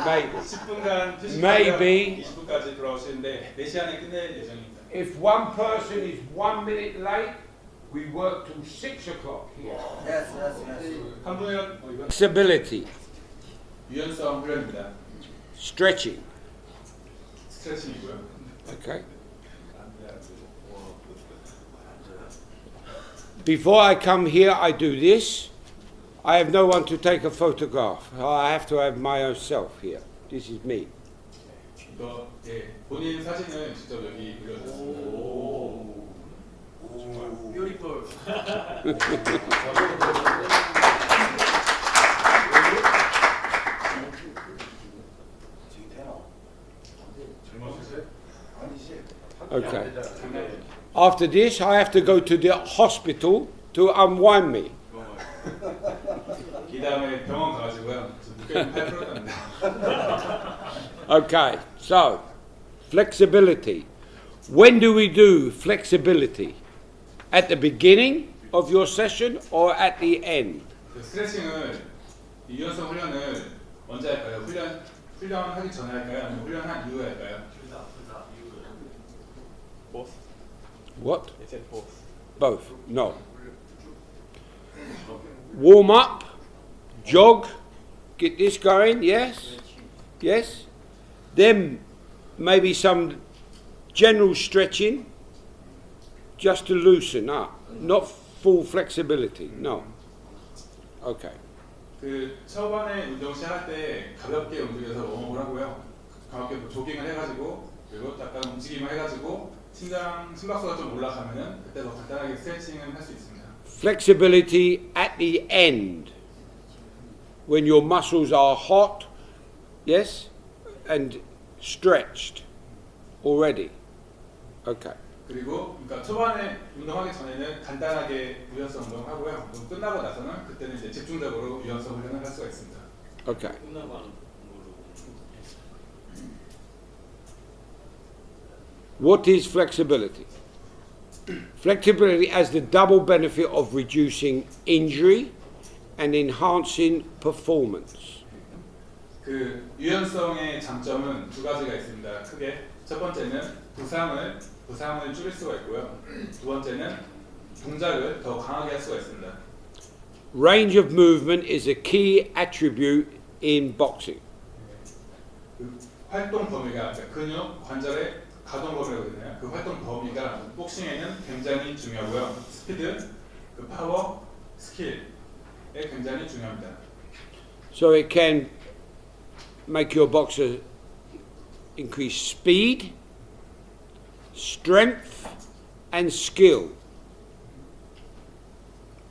Maybe. 10분간 Maybe. 20분까지 돌아오시는데 4시 안에 끝낼 예정입니다. If one person is 1 minute late, we work till 6 o'clock here. 한 분은 이건 Flexibility, 유연성 훈련입니다. stretching. 스트레칭이고요. Okay. Before I come here, I do this. I have no one to take a photograph. I have to have my own self here. This is me. 이거 예, 본인 사진을 직접 여기 올려주셨습니다. Beautiful. 지금 되나? 젊어지세요? 아니지. Okay. 네. After this, I have to go to the hospital to unwind me. 이 다음에 병원 가가지고요. 무게는 8%입니다. Okay, so flexibility. When do we do flexibility? At the beginning of your session or at the end? 그 스트레칭을 유연성 훈련을 언제 할까요? 훈련하기 전에 할까요? 아니면 훈련한 이후에 할까요? Both. What? They said both. Both? No. Warm up, jog, get this going, yes? Yes? Then maybe some general stretching just to loosen up, not full flexibility, no. Okay. 그 초반에 운동 시작할 때 가볍게 움직여서 웜업을 하고요. 가볍게 뭐 조깅을 해가지고 그리고 약간 움직임을 해가지고 심박수가 좀 올라가면은 그때 더 간단하게 스트레칭을 할 수 있습니다. Flexibility at the end, when your muscles are hot, yes? and stretched already. Okay. 그리고 그러니까 초반에 운동하기 전에는 간단하게 유연성 운동하고요. 운동 끝나고 나서는 그때는 이제 집중적으로 유연성 훈련을 할 수가 있습니다. Okay. What is flexibility? Flexibility has the double benefit of reducing injury and enhancing performance. 그 유연성의 장점은 두 가지가 있습니다. 크게 첫 번째는 부상을 줄일 수가 있고요. 두 번째는 동작을 더 강하게 할 수가 있습니다. Range of movement is a key attribute in boxing. 그 활동 범위가 그러니까 근육 관절의 가동 범위라고 되나요? 그 활동 범위가 복싱에는 굉장히 중요하고요. 스피드, 그 파워, 스킬에 굉장히 중요합니다. So it can make your boxer increase speed, strength, and skill.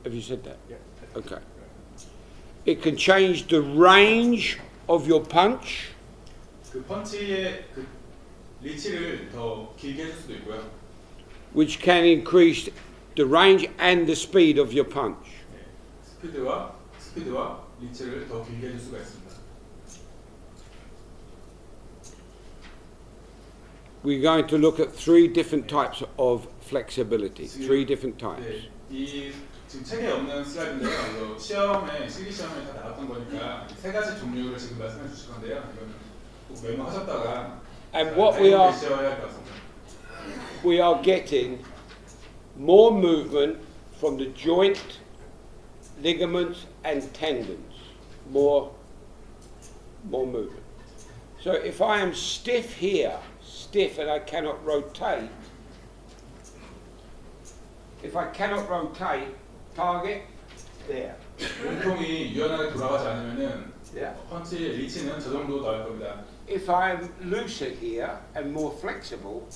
Have you said that? Yeah. Okay. It can change the range of your punch, 그 펀치의 그 리치를 더 길게 해줄 수도 있고요. which can increase the range and the speed of your punch. 스피드와 리치를 더 길게 해줄 수가 있습니다. We're going to look at three different types of flexibility. Three different types. 네, 이 지금 책에 없는 슬라이드인데요. 이거 시험에 실기 시험에 다 나왔던 거니까 세 가지 종류를 지금 말씀해 주실 건데요. 이거는 꼭 메모하셨다가 And what we are 시험해야 할 것 같습니다. we are getting more movement from the joint, ligaments, and tendons. More movement. So if I am stiff here, stiff, and I cannot rotate, if I cannot rotate, target there. 몸통이 유연하게 돌아가지 않으면은 Yeah. 펀치의 리치는 저 정도 나올 겁니다. If I'm looser here and more flexible,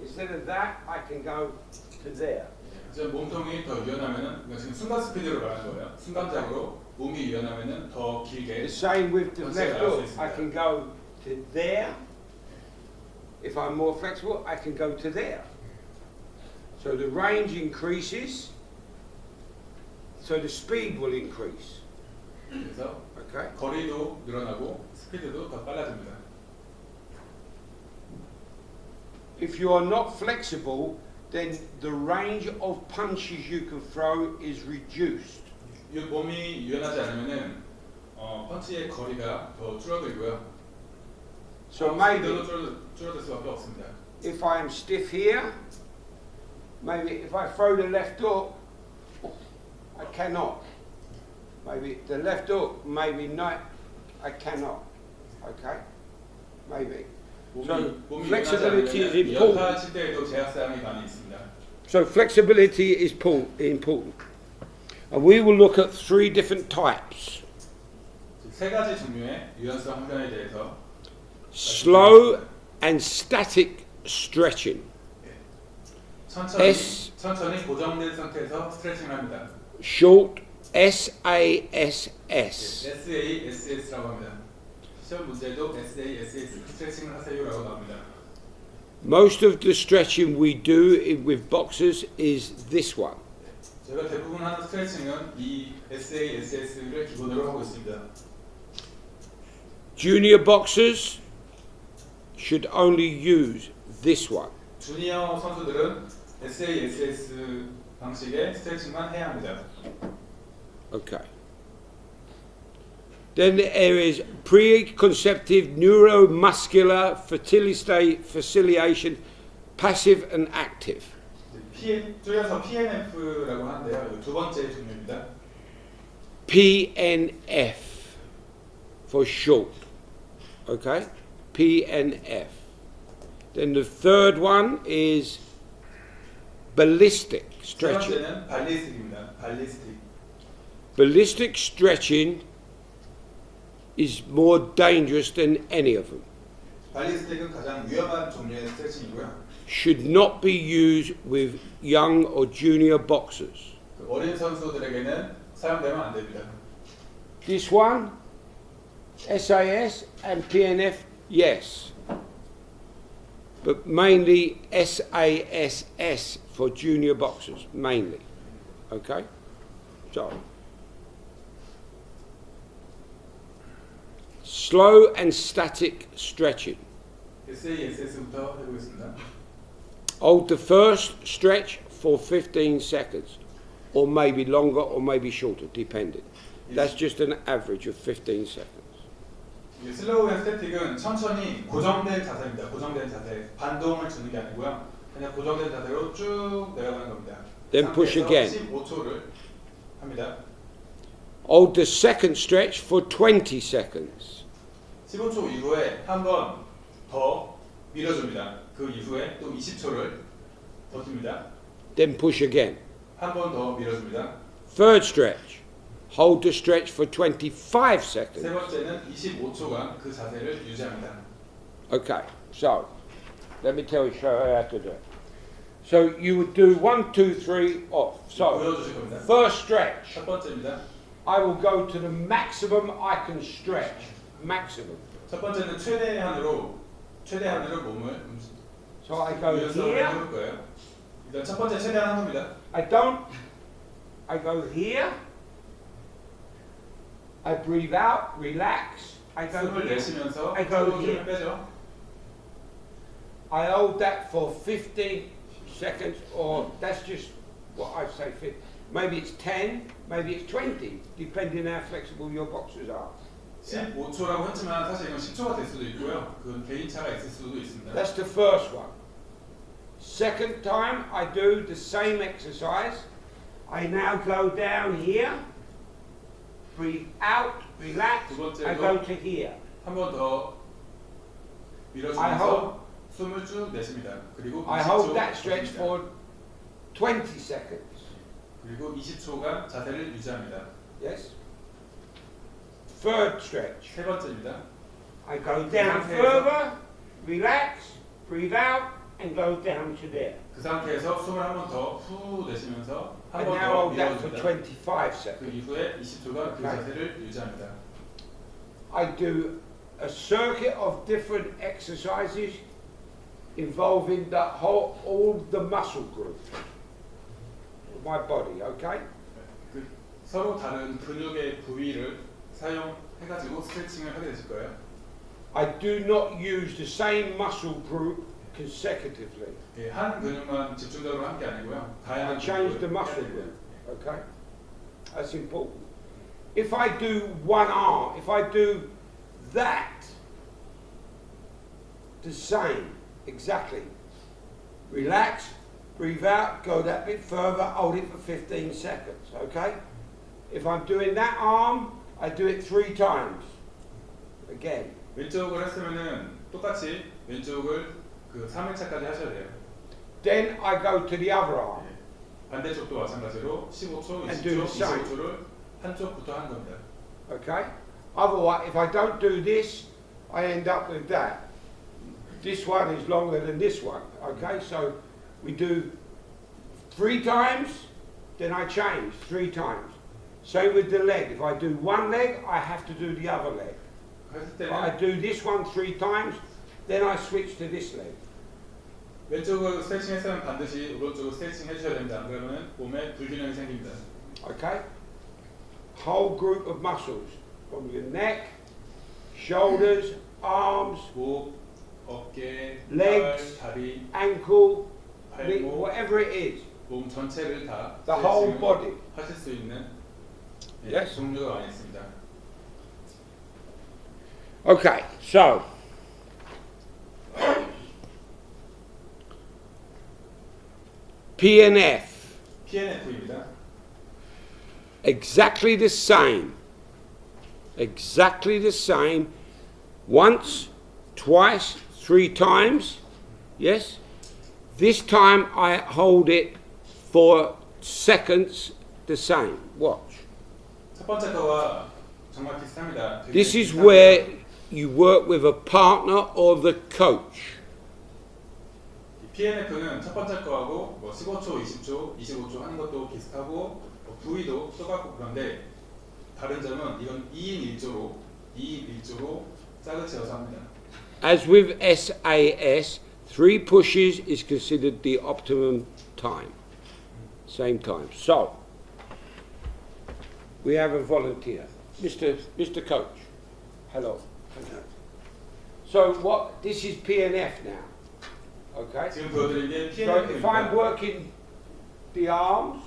instead of that, I can go to there. 이제 몸통이 더 유연하면은 그러니까 지금 순간 스피드로 말하는 거예요. 순간적으로 몸이 유연하면은 더 길게. The same with the That's it, left that's hook. it. I can go to there. If I'm more flexible, I can go to there. So the range increases, so the speed will increase. 그래서 Okay? 거리도 늘어나고 스피드도 더 빨라집니다. If you are not flexible, then the range of punches you can throw is reduced. 이 몸이 유연하지 않으면은 펀치의 거리가 더 줄어들고요. So maybe 스피드도 줄어들 수밖에 없습니다. if I am stiff here, maybe if I throw the left hook, I cannot. Maybe the left hook, maybe not, I cannot. Okay? Maybe. So flexibility is important. 연타칠 때에도 제약사항이 많이 있습니다. So flexibility is important. And we will look at three different types. 세 가지 종류의 유연성 훈련에 대해서 Slow and static stretching. 천천히 고정된 상태에서 스트레칭을 합니다. Short SASS. SASS라고 합니다. 시험 문제도 SASS 스트레칭을 하세요라고 나옵니다. Most of the stretching we do with boxers is this one. 제가 대부분 하는 스트레칭은 이 SASS를 기본으로 하고 있습니다. Junior boxers should only use this one. 주니어 선수들은 SASS 방식의 스트레칭만 해야 합니다. Okay. Then there is preconceptive neuromuscular facilitation, passive and active. 줄여서 PNF라고 하는데요. 이거 두 번째 종류입니다. PNF for short. Okay? PNF. Then the third one is ballistic 세 stretching. 번째는 발리스틱입니다. 발리스틱. Ballistic stretching is more dangerous than any of them. 발리스틱은 가장 위험한 종류의 스트레칭이고요. Should not be used with young or junior boxers. 어린 선수들에게는 사용되면 안 됩니다. This one, SAS and PNF, Yes. But mainly SASS for junior boxers, mainly. Okay? So, slow and static stretching. SASS부터 해보겠습니다. Hold the first stretch for 15 seconds, or maybe longer or maybe shorter, depending. That's just an average of 15 seconds. 이 슬로우 앤 스태틱은 천천히 고정된 자세입니다. 고정된 자세. 반동을 주는 게 아니고요. 그냥 고정된 자세로 쭉 내려가는 겁니다. Then push again. 15초를 합니다. Hold the second stretch for 20 seconds. 15초 이후에 한 번 더 밀어줍니다. 그 이후에 또 20초를 버팁니다. Then push again. 한 번 더 밀어줍니다. Third stretch. Hold the stretch for 25 세 seconds. 번째는 25초간 그 자세를 유지합니다. Okay, so let me show you how to do it. So you would do 1, 2, 3, off. So 보여주실 겁니다. first stretch. 첫 번째입니다. I will go to the maximum I can stretch. Maximum. 첫 번째는 최대한으로 몸을 So I go 유연성을 here. 해볼 거예요. 일단 첫 번째 최대한 한 겁니다. I go here. I breathe out, relax. I go 숨을 here. 내쉬면서 I go 쭉 here. 힘을 빼죠. I hold that for 15 seconds, or that's just what I say fit. Maybe it's 10, maybe it's 20, depending how flexible your boxers are. 15초라고 했지만 사실 이건 10초가 될 수도 있고요. 그건 개인차가 있을 수도 있습니다. That's the first one. Second time I do the same exercise. I now go down here, breathe out, relax, I go to here. 한 번 더 I 밀어주면서 숨을 쭉 내쉽니다. 그리고 I 20초 hold that stretch 버팁니다. for 20 seconds. 그리고 20초간 자세를 유지합니다. Yes? Third stretch. 세 번째입니다. I go down 상태에서- further, relax, breathe out, and go down to there. 그 상태에서 숨을 한 번 더 후 내쉬면서 한 I 번 now 더 hold that for 밀어줍니다. 25 그 seconds. 이후에 20초간 그 Okay. 자세를 유지합니다. I do a circuit of different exercises involving all the muscle groups of my body, okay? 그 서로 다른 근육의 부위를 사용해가지고 스트레칭을 하게 되실 거예요. I do not use the same muscle group consecutively. 예, 한 근육만 집중적으로 한 게 아니고요. I 다양한 change the 근육을 muscle 해야 group, 됩니다. okay? That's important. If I do one arm, if I do that, the same, exactly. Relax, breathe out, go that bit further, hold it for 15 seconds, okay? If I'm doing that arm, I do it 3 times. Again. 왼쪽을 했으면은 똑같이 왼쪽을 그 3회차까지 하셔야 돼요. Then I go to the other arm. 예. 반대쪽도 마찬가지로 15초, And do 20초, the same. 25초를 한쪽부터 하는 겁니다. Okay? Otherwise, if I don't do this, I end up with that. This one is longer than this one. Okay? So we do 3 times, then I change 3 times. Same with the leg. If I do one leg, I have to do the other leg. 했을 If I 때는 do this one 3 times, then I switch to this leg. 왼쪽을 스트레칭 했으면 반드시 오른쪽을 스트레칭 해주셔야 됩니다. 안 그러면 몸에 불균형이 생깁니다. Okay? Whole group of muscles from your neck, shoulders, arms, 목, 어깨, Legs. 팔, 다리, ankle, 발목, whatever it is. 몸 전체를 다 The whole 스트레칭을 body. 하실 수 있는 예, Yes. 종류가 많이 있습니다. Okay, so PNF, PNF입니다. exactly the same. Exactly the same. Once, twice, 3 times. Yes? This time I hold it for seconds the same. Watch. 첫 번째 거와 정말 비슷합니다. 되게 This is 비슷합니다. where you work with a partner or the coach. PNF는 첫 번째 거하고 뭐 15초, 20초, 25초 하는 것도 비슷하고 뭐 부위도 똑같고 그런데 다른 점은 이건 2인 1조로 짝을 지어서 합니다. as with SAS, 3 pushes is considered the optimum time. Same time. So, we have a volunteer. Mr. Coach. Hello. So what, this is PNF now. Okay? 지금 보여드린 게 So if I'm PNF입니다. working the arms,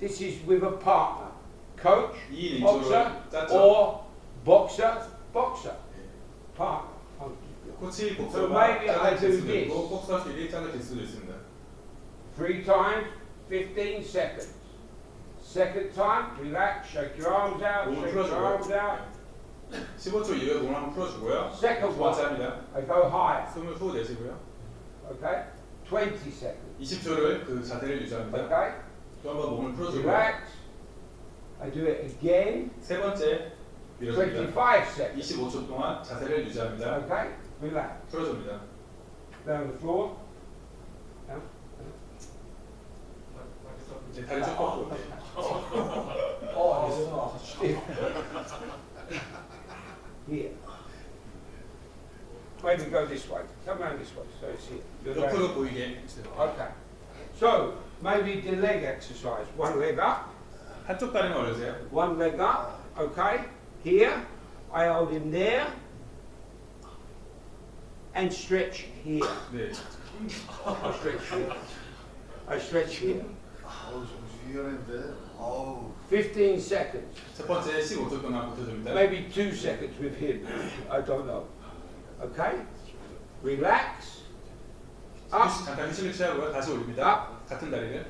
this is with a partner. Coach, 2인 1조를 boxer, 짰죠. or boxer. Partner. 코치 So 복서가 maybe I 짝을 do 질 수도 this. 있고 복서끼리 짝을 질 수도 있습니다. 3 times, 15 seconds. Second time, relax, shake your arms out, 몸을 shake your 풀어주고요. arms out. 15초 이후에 몸을 한번 풀어주고요. Second 두 번째 one, 합니다. I go higher. 숨을 후 내쉬고요. Okay? 20 seconds. 20초를 그 자세를 유지합니다. Okay? 또 한 번 몸을 풀어주고요. Relax. I do it again. 세 번째 밀어줍니다. 25 seconds. 25초 동안 자세를 유지합니다. Okay? Relax. 풀어줍니다. Down the floor. Down. 이제 다리 쭉 뻗고 Oh, it's stiff. Here. Maybe go this way. Come around this way. So it's here. You're going- 옆으로 보이게 Okay. So, maybe the leg exercise. One leg up, 한쪽 다리만 올려주세요. one leg up. Okay. Here. I hold him there. And stretch here. 네. I stretch here. I stretch here. 어우 좀 유연한데. 어우. 15 seconds. 첫 번째 15초 동안 버텨줍니다. Maybe 2 seconds with him. I don't know. Okay? Relax. Up. 잠깐 휴식을 취하고요. 다시 올립니다. Up. 같은 다리를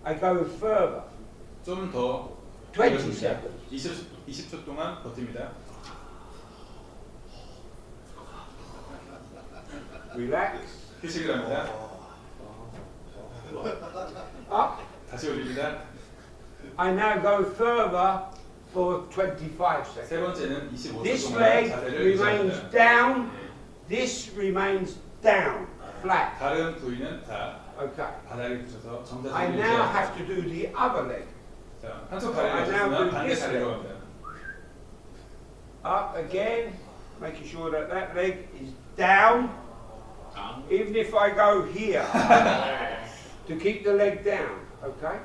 I go further. 좀 더 20 seconds. 20초 동안 버팁니다. Relax. 휴식을 합니다. Up. 다시 올립니다. I now go further for 25 seconds. 세 번째는 25초 This 동안 leg 자세를 remains 유지합니다. down. This remains down. Flat. 다른 부위는 다 Okay. 바닥에 붙여서 I 정자세를 now 유지합니다. have to do the other leg. 자, 한쪽 다리를 I now 줬으면 do 반대 this 다리로 leg. 갑니다. Up again. Making sure that that leg is down. Even if I go here to keep the leg down. Okay?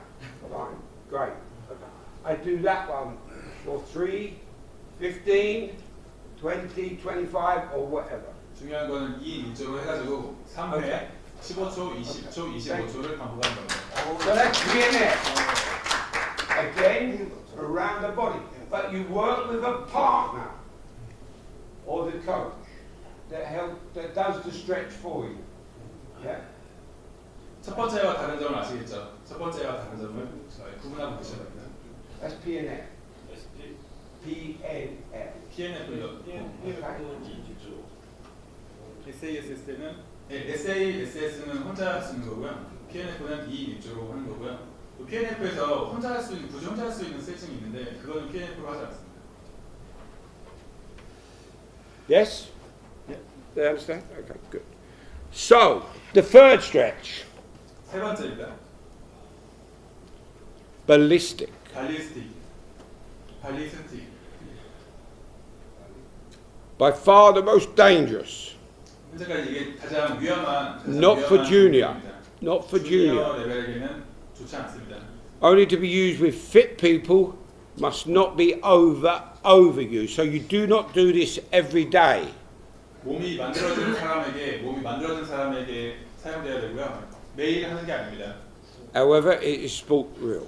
Fine. Great. Okay. I do that one for 3, 15, 20, 25 or whatever. 중요한 거는 2, 1조로 해가지고 3회, 오케이. 15초, 20초, 25초를 반복하는 겁니다. So that's PNF. Again, around the body. But you work with a partner or the coach that does the stretch for you. Yeah? 첫 번째와 다른 점을 아시겠죠? 첫 번째와 다른 점을 구분하고 계셔야 됩니다. That's PNF. PNF. PNF요. Okay. SASS 때는 SASS는 혼자 쓰는 거고요. PNF는 2, 1조로 하는 거고요. 또 PNF에서 혼자 할 수 있는 굳이 혼자 할 수 있는 스트레칭이 있는데 그거는 PNF로 하지 않습니다. Yes? They understand? Okay, good. So, the third stretch, 세 번째입니다. ballistic. 발리스틱. By far the most dangerous. 현재까지 이게 가장 위험한 Not for junior. 운동입니다. Not for 주니어 junior. 레벨에게는 좋지 않습니다. Only to be used with fit people, must not be overused. So you do not do this every day. 몸이 만들어진 사람에게 사용돼야 되고요. 매일 하는 게 아닙니다. However, it is sport real.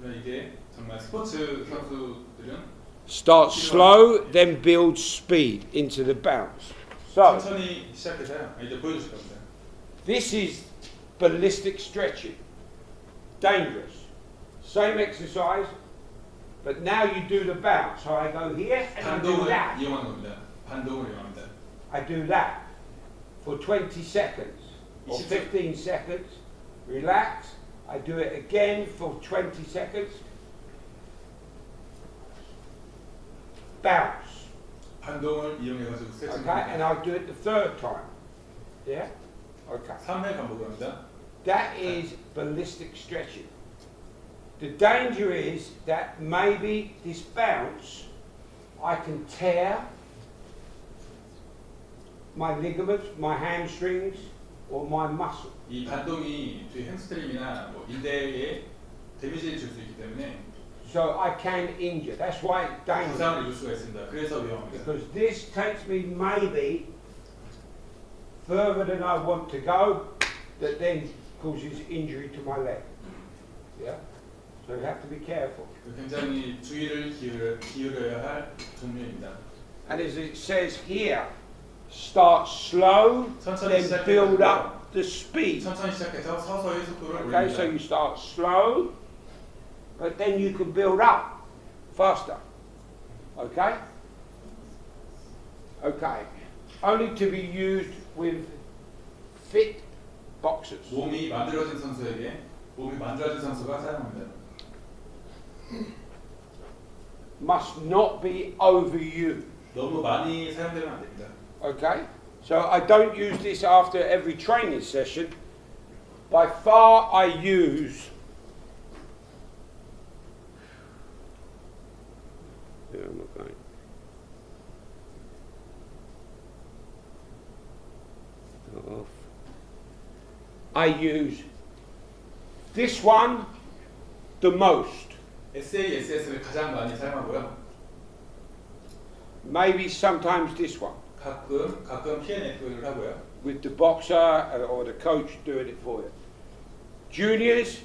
그러면 이게 정말 스포츠 선수들은 Start slow, then build speed into the bounce. So, 천천히 시작해서요. 이제 보여주실 겁니다. this is ballistic stretching. Dangerous. Same exercise, but now you do the bounce. So I go here and I do 반동을 that. 이용하는 겁니다. 반동을 이용합니다. I do that for 20 seconds or 15 seconds. Relax. I do it again for 20 seconds. Bounce. 반동을 이용해가지고 스트레칭. Okay, and I'll do it the third time. Yeah? Okay. 3회 반복을 합니다. That is ballistic stretching. The danger is that maybe this bounce, I can tear my ligaments, my hamstrings, or my muscle. 이 반동이 저희 햄스트링이나 뭐 인대에 데미지를 줄 수 있기 때문에 So I can injure. That's why it's dangerous. 부상을 입을 수가 있습니다. 그래서 위험합니다. Because this takes me maybe further than I want to go, that then causes injury to my leg. Yeah? So you have to be careful. 굉장히 주의를 기울여야 할 종류입니다. And as it says here, start slow, 천천히 then build 시작해서 up the speed. 천천히 시작해서 서서히 속도를 Okay, so 올립니다. you start slow, but then you can build up faster. Okay? Okay. Only to be used with fit boxers. 몸이 만들어진 선수에게 몸이 만들어진 선수가 사용합니다. Must not be overused. 너무 많이 사용되면 안 됩니다. Okay? So I don't use this after every training session. By far I use I'm not going. Off. I use this one the most. SASS를 가장 많이 사용하고요. Maybe sometimes this one 가끔 PNF를 하고요. with the boxer or the coach doing it for you. Juniors,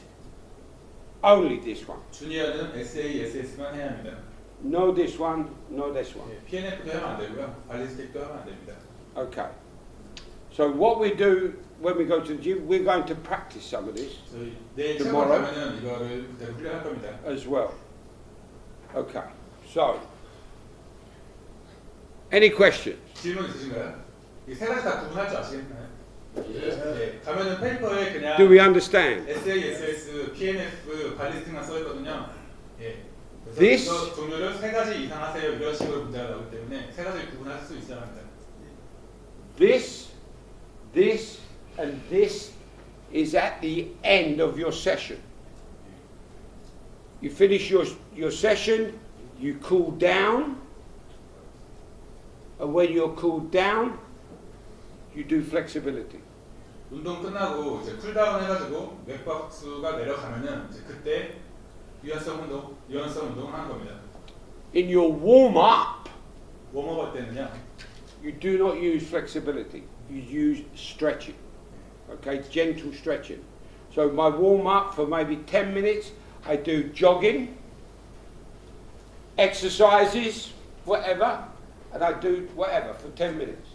only this one. 주니어는 SASS만 해야 합니다. No this one, no this one. PNF도 하면 안 되고요. 발리스틱도 하면 안 됩니다. Okay. So what we do when we go to the gym, we're going to practice some of this 저희 내일 체험 Tomorrow? 가면은 이거를 그대로 훈련할 겁니다. as well. Okay. So, any questions? 질문 있으신가요? 이 세 가지 다 구분할 줄 아시겠나요? 네. 가면은 페이퍼에 그냥 Do we understand? SASS, PNF, 발리스틱만 써 있거든요. 예. 그래서 This- 이거 종류를 세 가지 이상 하세요. 이런 식으로 문제가 나오기 때문에 세 가지를 구분할 수 있어야 합니다. This, and this is at the end of your session. You finish your session, you cool down, and when you're cooled down, you do flexibility. 운동 끝나고 이제 쿨다운 해가지고 맥박수가 내려가면은 이제 그때 유연성 운동을 하는 겁니다. In your warm-up, 웜업 할 때는요. you do not use flexibility. You use stretching. Okay, gentle stretching. So my warm-up for maybe 10 minutes, I do jogging, exercises, whatever, and I do whatever for 10 minutes.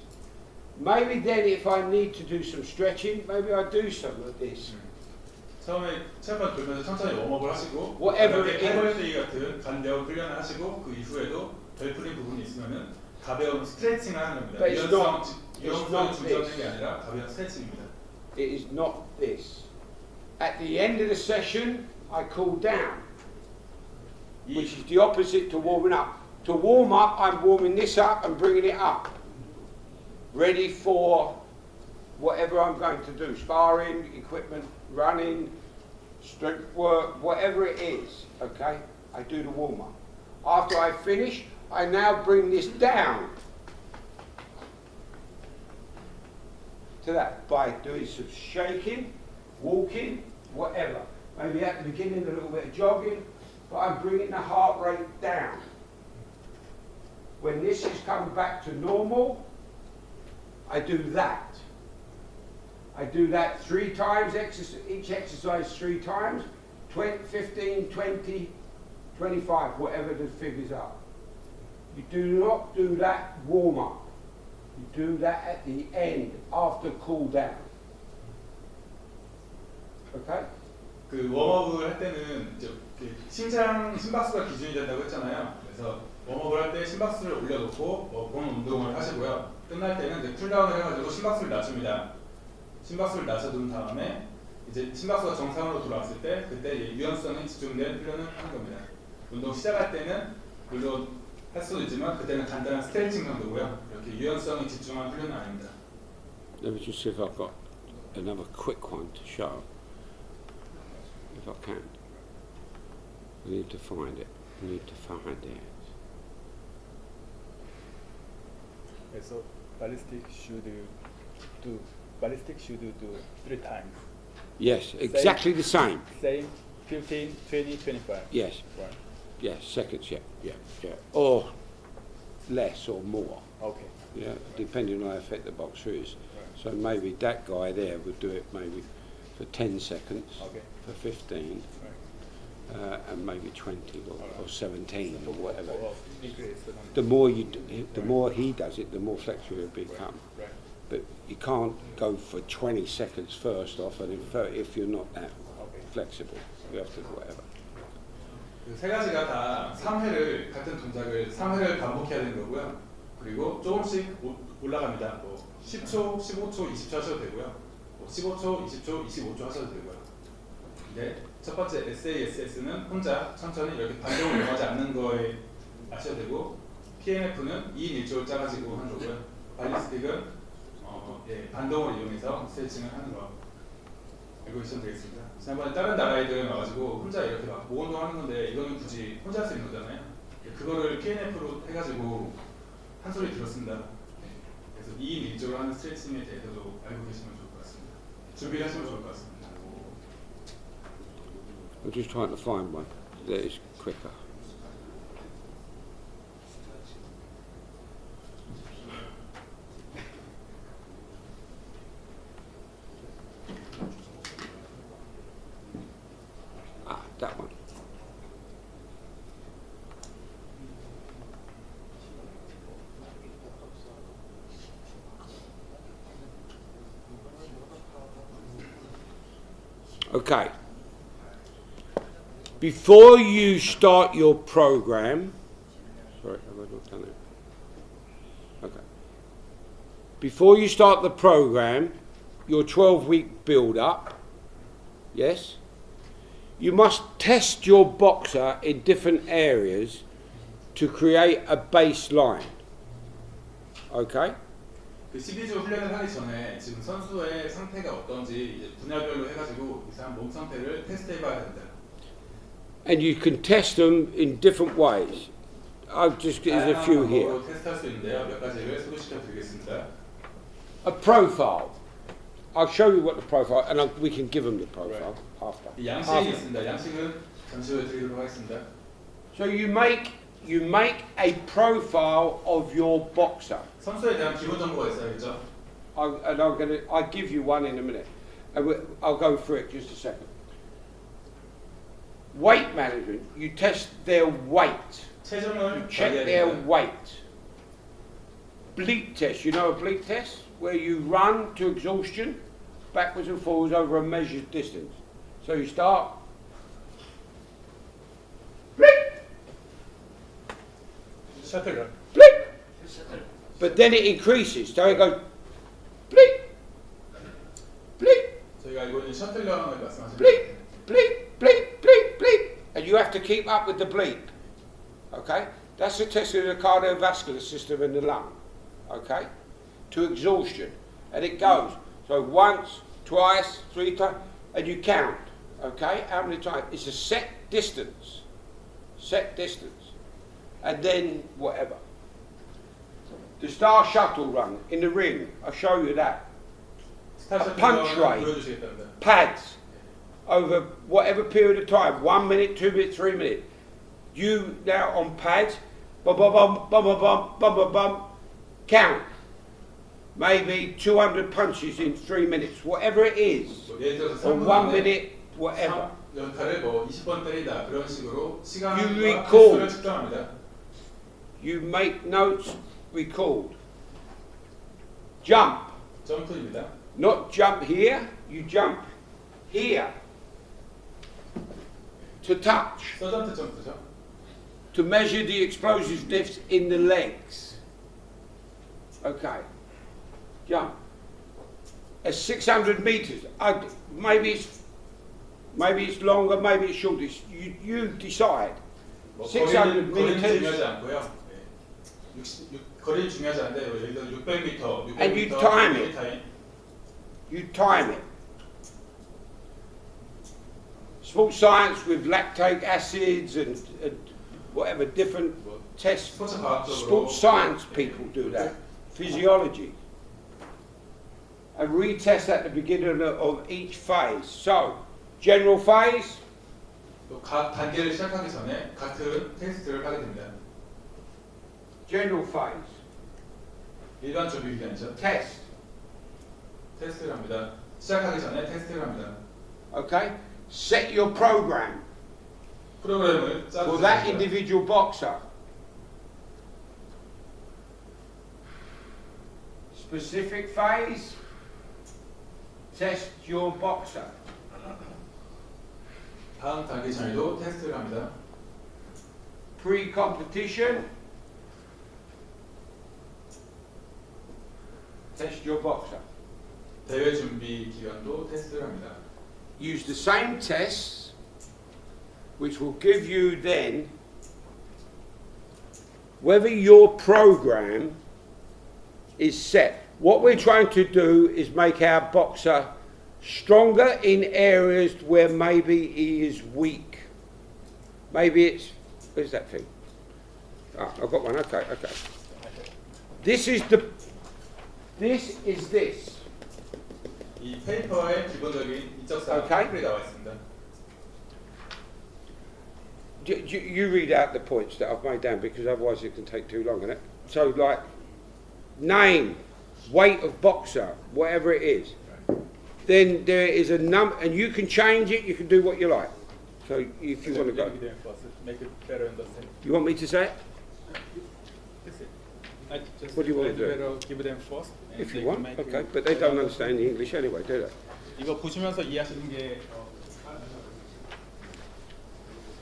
Maybe then if I need to do some stretching, maybe I do some of this. 처음에 체육관 돌면서 천천히 웜업을 하시고 Whatever 가볍게 it is. 캔버스데이 같은 간대어 훈련을 하시고 그 이후에도 덜 풀린 부분이 있으면은 가벼운 스트레칭을 하는 겁니다. But it's not 유연성을 this. 중점하는 게 아니라 가벼운 스트레칭입니다. It is not this. At the end of the session, I cool down, which is the opposite to warming up. To warm up, I'm warming this up and bringing it up, ready for whatever I'm going to do, sparring, equipment, running, strength work, whatever it is, okay? I do the warm up. After I finish, I now bring this down to that by doing some shaking, walking, whatever. Maybe at the beginning a little bit of jogging, but I'm bringing the heart rate down. When this is coming back to normal, I do that. I do that 3 times, each exercise 3 times, 20, 15, 20, 25, whatever the figures are. You do not do that warm up. You do that at the end, after cool down. Okay? 그 웜업을 할 때는 이제 심박수가 기준이 된다고 했잖아요. 그래서 웜업을 할 때 심박수를 올려놓고 본 운동을 하시고요. 끝날 때는 이제 쿨다운을 해가지고 심박수를 낮춥니다. 심박수를 낮춰둔 다음에 이제 심박수가 정상으로 돌아왔을 때 그때 유연성에 집중된 훈련을 하는 겁니다. 운동 시작할 때는 물론 할 수도 있지만 그때는 간단한 스트레칭 정도고요. 이렇게 유연성에 집중한 훈련은 아닙니다. Let me just see if I've got another quick one to show. If I can. I need to find it. I need to find it. Okay, so ballistic should do 3 times. Yes, exactly the same. Same 15, 20, 25. Yes, Right. yes, seconds, yeah. Or less or more, Okay. yeah, depending on how effective the boxer is. Right. So maybe that guy there would do it maybe for 10 seconds, Okay. for 15, Right. and maybe 20 or 17 or whatever. Or increase the number. The more the more he does it, the more flexible he'll become. Right. But you can't go for 20 seconds first off, and if you're not that Okay. flexible, you have to do whatever. 그 세 가지가 다 3회를 같은 동작을 3회를 반복해야 되는 거고요. 그리고 조금씩 올라갑니다. 뭐 10초, 15초, 20초 하셔도 되고요. 뭐 15초, 20초, 25초 하셔도 되고요. 근데 첫 번째 SASS는 혼자 천천히 이렇게 반동을 이용하지 않는 거에 하셔도 되고, PNF는 2인 1조를 짜가지고 하는 거고요. 발리스틱은 반동을 이용해서 스트레칭을 하는 거 알고 계시면 되겠습니다. 지난번에 다른 나라 애들 와가지고 혼자 이렇게 막 모운동 하는 건데 이거는 굳이 혼자 할 수 있는 거잖아요. 그거를 PNF로 해가지고 한 소리 들었습니다. 그래서 2인 1조로 하는 스트레칭에 대해서도 알고 계시면 좋을 것 같습니다. 준비를 하시면 좋을 것 같습니다. I'm just trying to find one that is quicker. That one. Okay. Before you start your program, sorry, have I not done it? Okay. Before you start the program, your 12-week build-up, yes? You must test your boxer in different areas to create a baseline. Okay? 그 12주 훈련을 하기 전에 지금 선수의 상태가 어떤지 이제 분야별로 해가지고 이 사람 몸 상태를 테스트해봐야 된다. And you can test them in different ways. I've just there's a few here. 방법으로 테스트할 수 있는데요. 몇 가지를 소개시켜 드리겠습니다. A profile. I'll show you what the profile, and we can give them the profile after. 이 양식이 있습니다. 양식은 잠시 후에 드리도록 하겠습니다. So you make a profile of your boxer. 선수에 대한 기본 정보가 있어야겠죠. I'll give you one in a minute. I'll go through it just a second. Weight management. You test their weight. 체중을 Check 관리해야 their 됩니다. weight. Bleep test. You know a bleep test? Where you run to exhaustion, backwards and forwards over a measured distance. So you start. Bleep! 셔틀런. Bleep! But then it increases. So it goes. Bleep! Bleep! 저희가 알고 있는 셔틀런을 말씀하시는 Bleep! Bleep! Bleep! Bleep! Bleep! And you have to keep up with the bleep. Okay? That's the test of the cardiovascular system in the lung. Okay? To exhaustion. And it goes. So once, twice, 3 times, and you count. Okay? How many times? It's a set distance. Set distance. And then whatever. The Star Shuttle run in the ring. I'll show you that. 스타 punch 셔틀런을 rate. 보여주시겠답니다. Pads. Over whatever period of time. 1 minute, 2 minutes, 3 minutes. You now on pads. Bum, bum, bum, bum, bum, bum, bum, bum, bum. Count. Maybe 200 punches in 3 minutes. Whatever it is. 뭐 예를 들어서 Or 1 minute, whatever. 연타를 뭐 20번 때린다 그런 식으로 You 시간과 record. 횟수를 측정합니다. You make notes, record. Jump. 점프입니다. Not jump here, you jump here. To touch. 서전트 점프죠. To measure the explosiveness in the legs. Okay. Jump. At 600 meters. Maybe it's longer, maybe it's shorter. You decide. 뭐 600 거리는 중요하지 meters. 않고요. 거리는 중요하지 않은데 예를 들어 600m, And you 600m, time it. 타임. You time it. Sports science with lactic acids and whatever different tests. 스포츠 과학적으로 Sports science people do that. physiology, and retest at the beginning of each phase. So, general phase, 또 각 단계를 시작하기 전에 같은 테스트를 하게 됩니다. general phase, 일반 조비 기간이죠. test, 테스트를 합니다. 시작하기 전에 테스트를 합니다. okay? Set your program 프로그램을 for that 짜주십니다. individual boxer. Specific phase, test your boxer. 다음 단계 전에도 테스트를 합니다. Pre-competition, test your boxer. 대회 준비 기간도 테스트를 합니다. Use the same tests, which will give you then whether your program is set. What we're trying to do is make our boxer stronger in areas where maybe he is weak. Maybe it's, where's that thing? Ah, I've got one, okay. This is this. 이 페이퍼의 기본적인 이적사 Okay. 테이블이 나와 있습니다. You read out the points that I've made down because otherwise it can take too long, innit? So, like, name, weight of boxer, whatever it is. Then there is a number, and you can change it, you can do what you like. So, if you want to go. Give them first, make it better understand. You want me to say it? That's it. I just What do you want to do? better give them first. and If they you can want, make okay. it But they don't better. understand the English anyway, do they? 이거 보시면서 이해하시는 게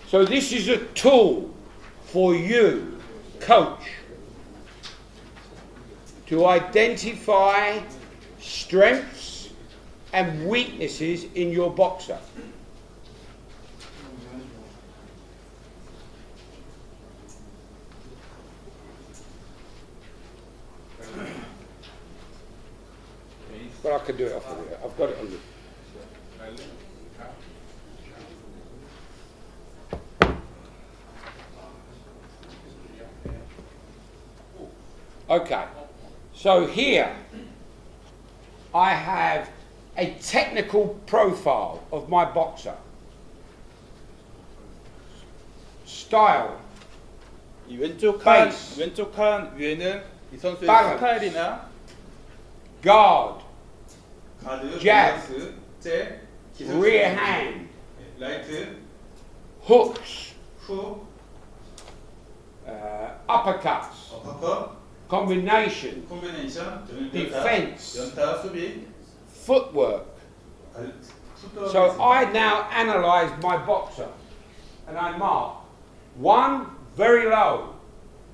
So, this is a tool for you, coach, to identify strengths and weaknesses in your boxer. But I can do it off of here. I've got it on the. Okay, so here I have a technical profile of my boxer. Style, 이 왼쪽 칸 Base. 왼쪽 칸 위에는 이 선수의 Balance. 스타일이나 guard, 가드, Jab. 밸런스, 잽, 기술 rear 수비, hand, 라이트, hooks, 훅, uppercuts, 어퍼컷, combination, 콤비네이션, Defense. 연타, 수비, footwork. 속도가 So 있습니다. I now analyse my boxer and I mark 1 very low,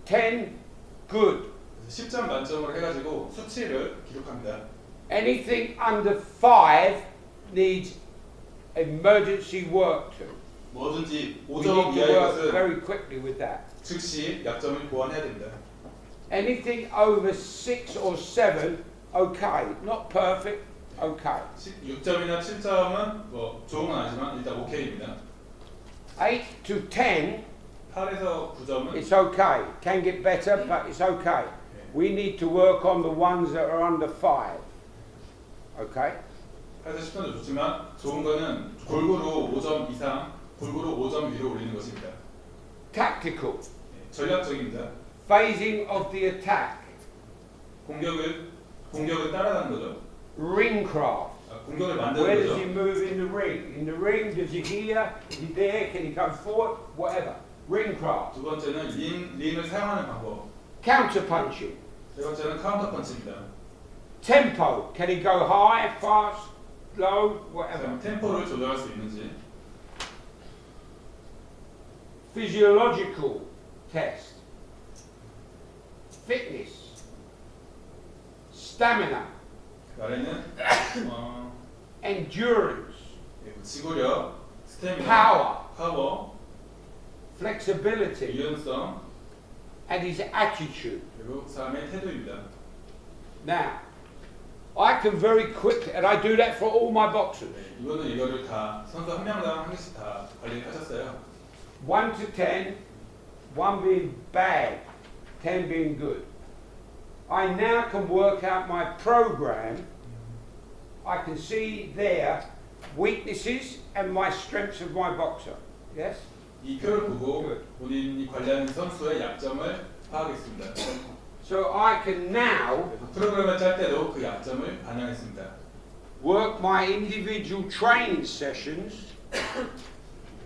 10 good. 10점 만점으로 해가지고 수치를 기록합니다. Anything under 5 needs emergency work to. 뭐든지 We 5점 need to 이하의 work 것은 very quickly with that. 즉시 약점을 보완해야 됩니다. Anything over 6 or 7, okay. Not perfect, okay. 6점이나 7점은 뭐 좋은 건 아니지만 일단 오케이입니다. 8 to 10, 8에서 9점은 it's okay. Can get better, but it's okay. We need to work on the ones that are under 5. Okay? 8에서 10점도 좋지만 좋은 거는 골고루 5점 이상, 골고루 5점 위로 올리는 것입니다. Tactical. 전략적입니다. Phasing of the attack. 공격을 따라가는 거죠. Ringcraft. 공격을 Where 만드는 does 거죠. he move in the ring? In the ring, does he here? Is he there? Can he go forward? Whatever. Ringcraft. 두 번째는 링을 사용하는 방법. Counter punching. 세 번째는 카운터 펀치입니다. Tempo. Can he go high, fast, low, whatever. 템포를 조절할 수 있는지. Physiological test. Fitness. Stamina. 그 아래는 Endurance. 지구력, 스태미나, Power. 파워, Flexibility. 유연성, And his attitude. 그리고 사람의 태도입니다. Now, I can very quickly, and I do that for all my boxers. 이거를 다 선수 한 명당 한 개씩 다 관리하셨어요. 1 to 10, 1 being bad, 10 being good. I now can work out my program. I can see there weaknesses and my strengths of my boxer. Yes? 이 표를 보고 본인이 관리하는 선수의 약점을 파악했습니다. So I can now 그래서 프로그램을 짤 때도 그 약점을 반영했습니다. work my individual training sessions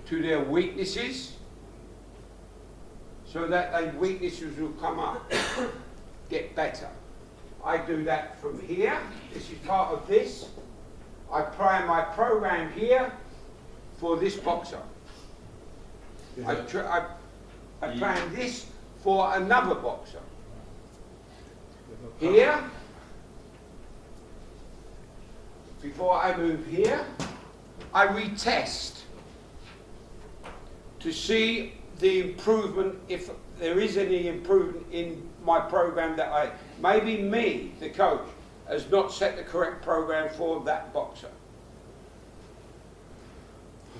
to their weaknesses so that their weaknesses will come up, get better. I do that from here. This is part of this. I plan my program here for this boxer. I plan this for another boxer. Here, before I move here, I retest to see the improvement, if there is any improvement in my program that maybe me, the coach, has not set the correct program for that boxer.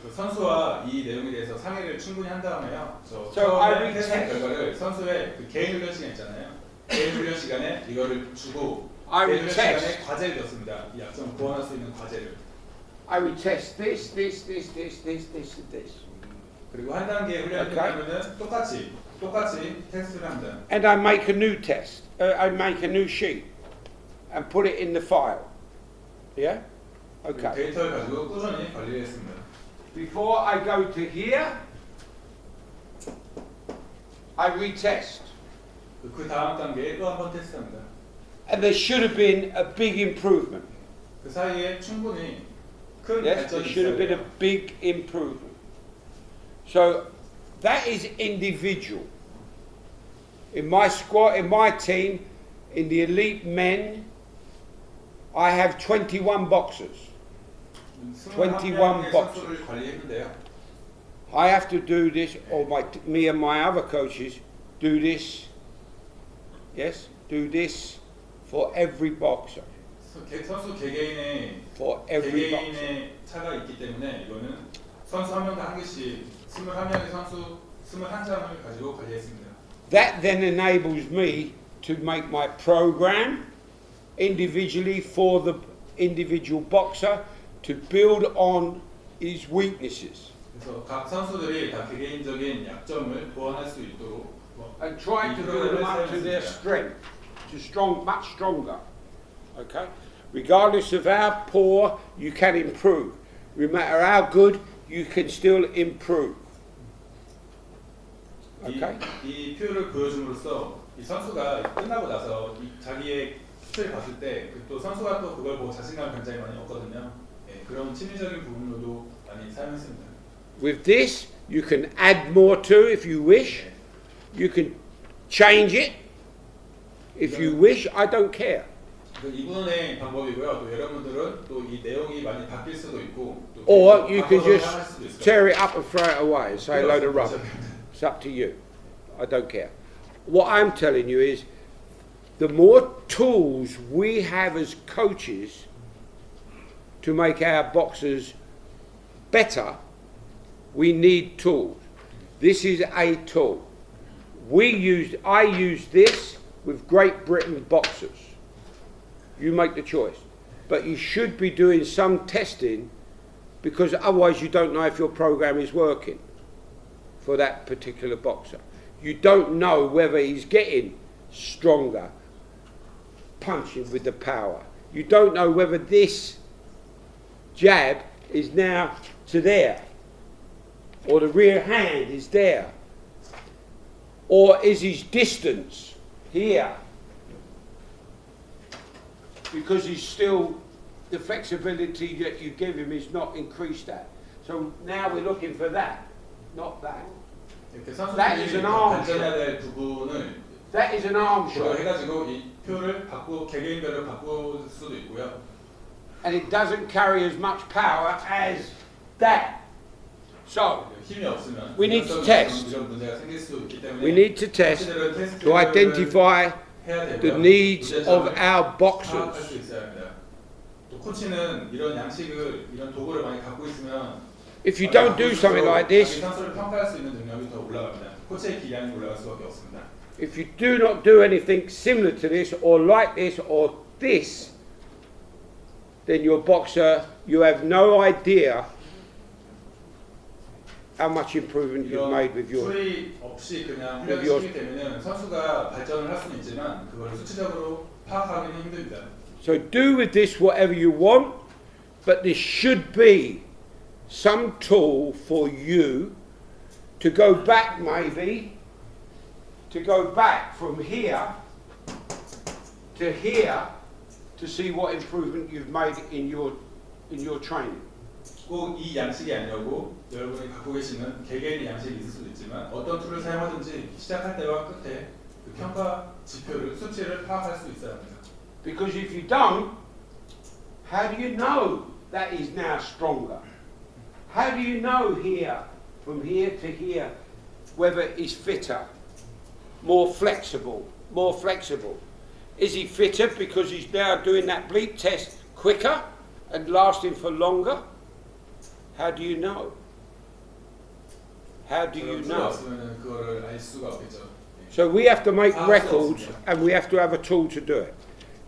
그 선수와 이 내용에 대해서 상의를 충분히 한 다음에요. So 처음에 I 테스트 retest. 결과를 선수의 그 개인 훈련 시간 있잖아요. 개인 훈련 시간에 이거를 주고 I 개인 훈련 시간에 retest. 과제를 줬습니다. 이 약점을 보완할 수 있는 과제를. I retest this, this, this, this, this, this, and this. 그리고 한 단계 훈련이 Okay. 끝나면은 똑같이 테스트를 합니다. And I make a new test. I make a new sheet and put it in the file. Yeah? 그리고 Okay. 데이터를 가지고 꾸준히 관리를 했습니다. Before I go to here, I retest. 그 다음 단계에 또 한 번 테스트합니다. And there should have been a big improvement. 그 사이에 충분히 큰 Yes, there 발전이 should have 있어야 been a 돼요. big improvement. So that is individual. In my squad, in my team, in the elite men, I have 21 boxers. 21 21명의 boxers. 선수를 관리했는데요. I have to do this, or me and my other coaches do this. Yes, do this for every boxer. 선수 개개인의 For every boxer. 개개인의 차가 있기 때문에 이거는 선수 한 명당 한 개씩 21명의 선수 21장을 가지고 관리했습니다. That then enables me to make my program individually for the individual boxer to build on his weaknesses 그래서 각 선수들이 다 개개인적인 약점을 보완할 수 있도록 and try to build them up to their strength, much stronger. Okay? Regardless of how poor, you can improve. No matter how good, you can still improve. Okay? 이 표를 보여줌으로써 이 선수가 끝나고 나서 자기의 수치를 봤을 때 또 선수가 또 그걸 보고 자신감을 굉장히 많이 얻거든요. 예, 그런 심리적인 부분으로도 많이 사용했습니다. With this, you can add more to if you wish. You can change it if you wish. I don't care. 이분의 방법이고요. 또 여러분들은 또 이 내용이 많이 바뀔 수도 있고 또 Or you can 바꿔서 just 할 수도 있어요. tear it up and throw it away and say a load of rubbish. It's up to you. I don't care. What I'm telling you is the more tools we have as coaches to make our boxers better, we need tools. This is a tool. I used this with Great Britain boxers. You make the choice. But you should be doing some testing because otherwise you don't know if your program is working for that particular boxer. You don't know whether he's getting stronger, punching with the power. You don't know whether this jab is now to there, or the rear hand is there, or is his distance here, because he's still, the flexibility that you give him is not increased at. So now we're looking for that, not that. 이렇게 That is 선수들이 an arm 발전해야 될 부분을 That is an arm 그걸 shot, 해가지고 이 표를 개개인별로 바꿀 수도 있고요. and it doesn't carry as much power as that. So, 힘이 없으면 We need to 이런 test. 이런 문제가 생길 수 있기 때문에 we need to test 사실은 to 테스트를 identify 해야 되고요. the needs 문제점을 of our 파악할 boxers. 수 있어야 합니다. 또 코치는 이런 양식을 이런 도구를 많이 갖고 있으면 If you don't do something like 자기 this, 선수를 평가할 수 있는 능력이 더 올라갑니다. 코치의 기량이 올라갈 수밖에 없습니다. If you do not do anything similar to this, or like this, or this, then your boxer, you have no idea how much improvement you've made with your. 소리 없이 그냥 with 훈련을 시키게 되면 선수가 발전을 할 수는 있지만 그걸 수치적으로 파악하기는 힘듭니다. So do with this whatever you want, but this should be some tool for you to go back maybe, to go back from here to here to see what improvement you've made in your training. 꼭 이 양식이 아니라고 여러분이 갖고 계시는 개개인의 양식이 있을 수도 있지만 어떤 툴을 사용하든지 시작할 때와 끝에 그 평가 지표를 수치를 파악할 수 있어야 합니다. Because if you don't, how do you know that is now stronger? How do you know here, from here to here, whether it's fitter, more flexible? Is he fitter because he's now doing that bleep test quicker and lasting for longer? How do you know? How do you know? 없으면 그거를 알 수가 없겠죠. So we have to make records and we have to have a tool to do it.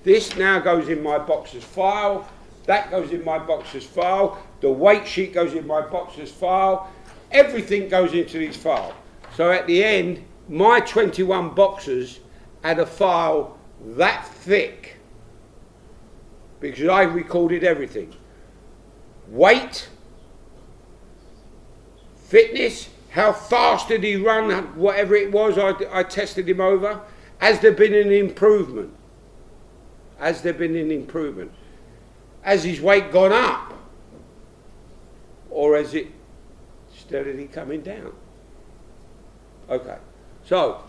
This now goes in my boxer's file, that goes in my boxer's file, the weight sheet goes in my boxer's file, everything goes into this file. So at the end, my 21 boxers had a file that thick because I recorded everything. Weight, fitness, how fast did he run, whatever it was, I tested him over. Has there been an improvement? Has there been an improvement? Has his weight gone up? Or has it steadily coming down? Okay, so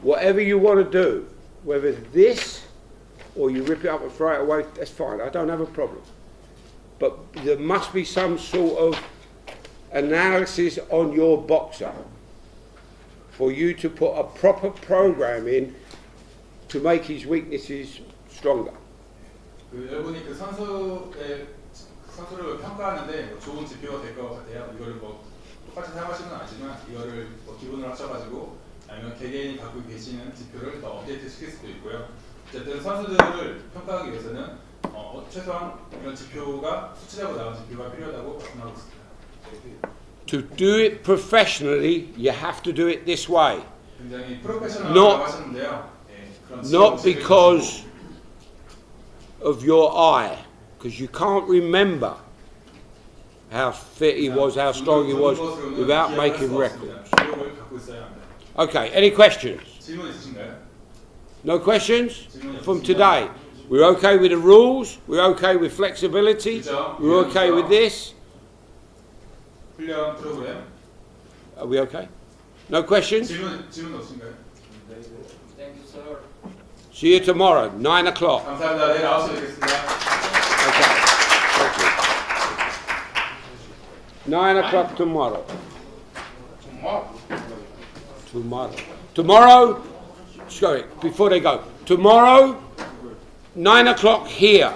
whatever you want to do, whether this or you rip it up and throw it away, that's fine, I don't have a problem. But there must be some sort of analysis on your boxer for you to put a proper program in to make his weaknesses stronger. 그 여러분이 그 선수를 평가하는데 뭐 좋은 지표가 될 것 같아요. 이거를 뭐 똑같이 사용하시는 건 아니지만 이거를 뭐 기본으로 하셔가지고 아니면 개개인이 갖고 계시는 지표를 더 업데이트 시킬 수도 있고요. 어쨌든 선수들을 평가하기 위해서는 최소한 이런 지표가 수치적으로 나온 지표가 필요하다고 생각하고 있습니다. To do it professionally, you have to do it this way. 굉장히 프로페셔널하다고 하시는데요. Not because of your eye, because you can't remember how fit he was, how strong he was, without making records. Okay, any questions? 질문 있으신가요? No questions from today? We're okay with the rules, we're okay with flexibility, we're okay with this. 훈련 프로그램. Are we okay? No questions? 질문 없으신가요? Thank you, sir. See you tomorrow, 9 o'clock. 감사합니다. 내일 9시에 뵙겠습니다. Okay. Thank you. 9 o'clock tomorrow. Tomorrow, sorry, before they go. Tomorrow, 9 o'clock here.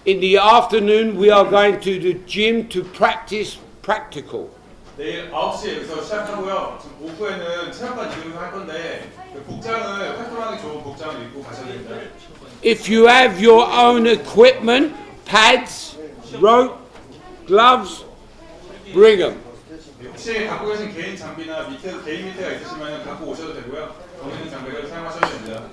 In the afternoon, we are going to the gym to practice practical. 내일 9시에 여기서 시작하고요. 지금 오후에는 체력관 이동해서 할 건데 그 복장을 활동하기 좋은 복장을 입고 가셔야 됩니다. If you have your own equipment, pads, rope, gloves, bring them. 혹시 갖고 계신 개인 장비나 개인 밑에가 있으시면 갖고 오셔도 되고요. 더 있는 장비를 사용하셔도 됩니다.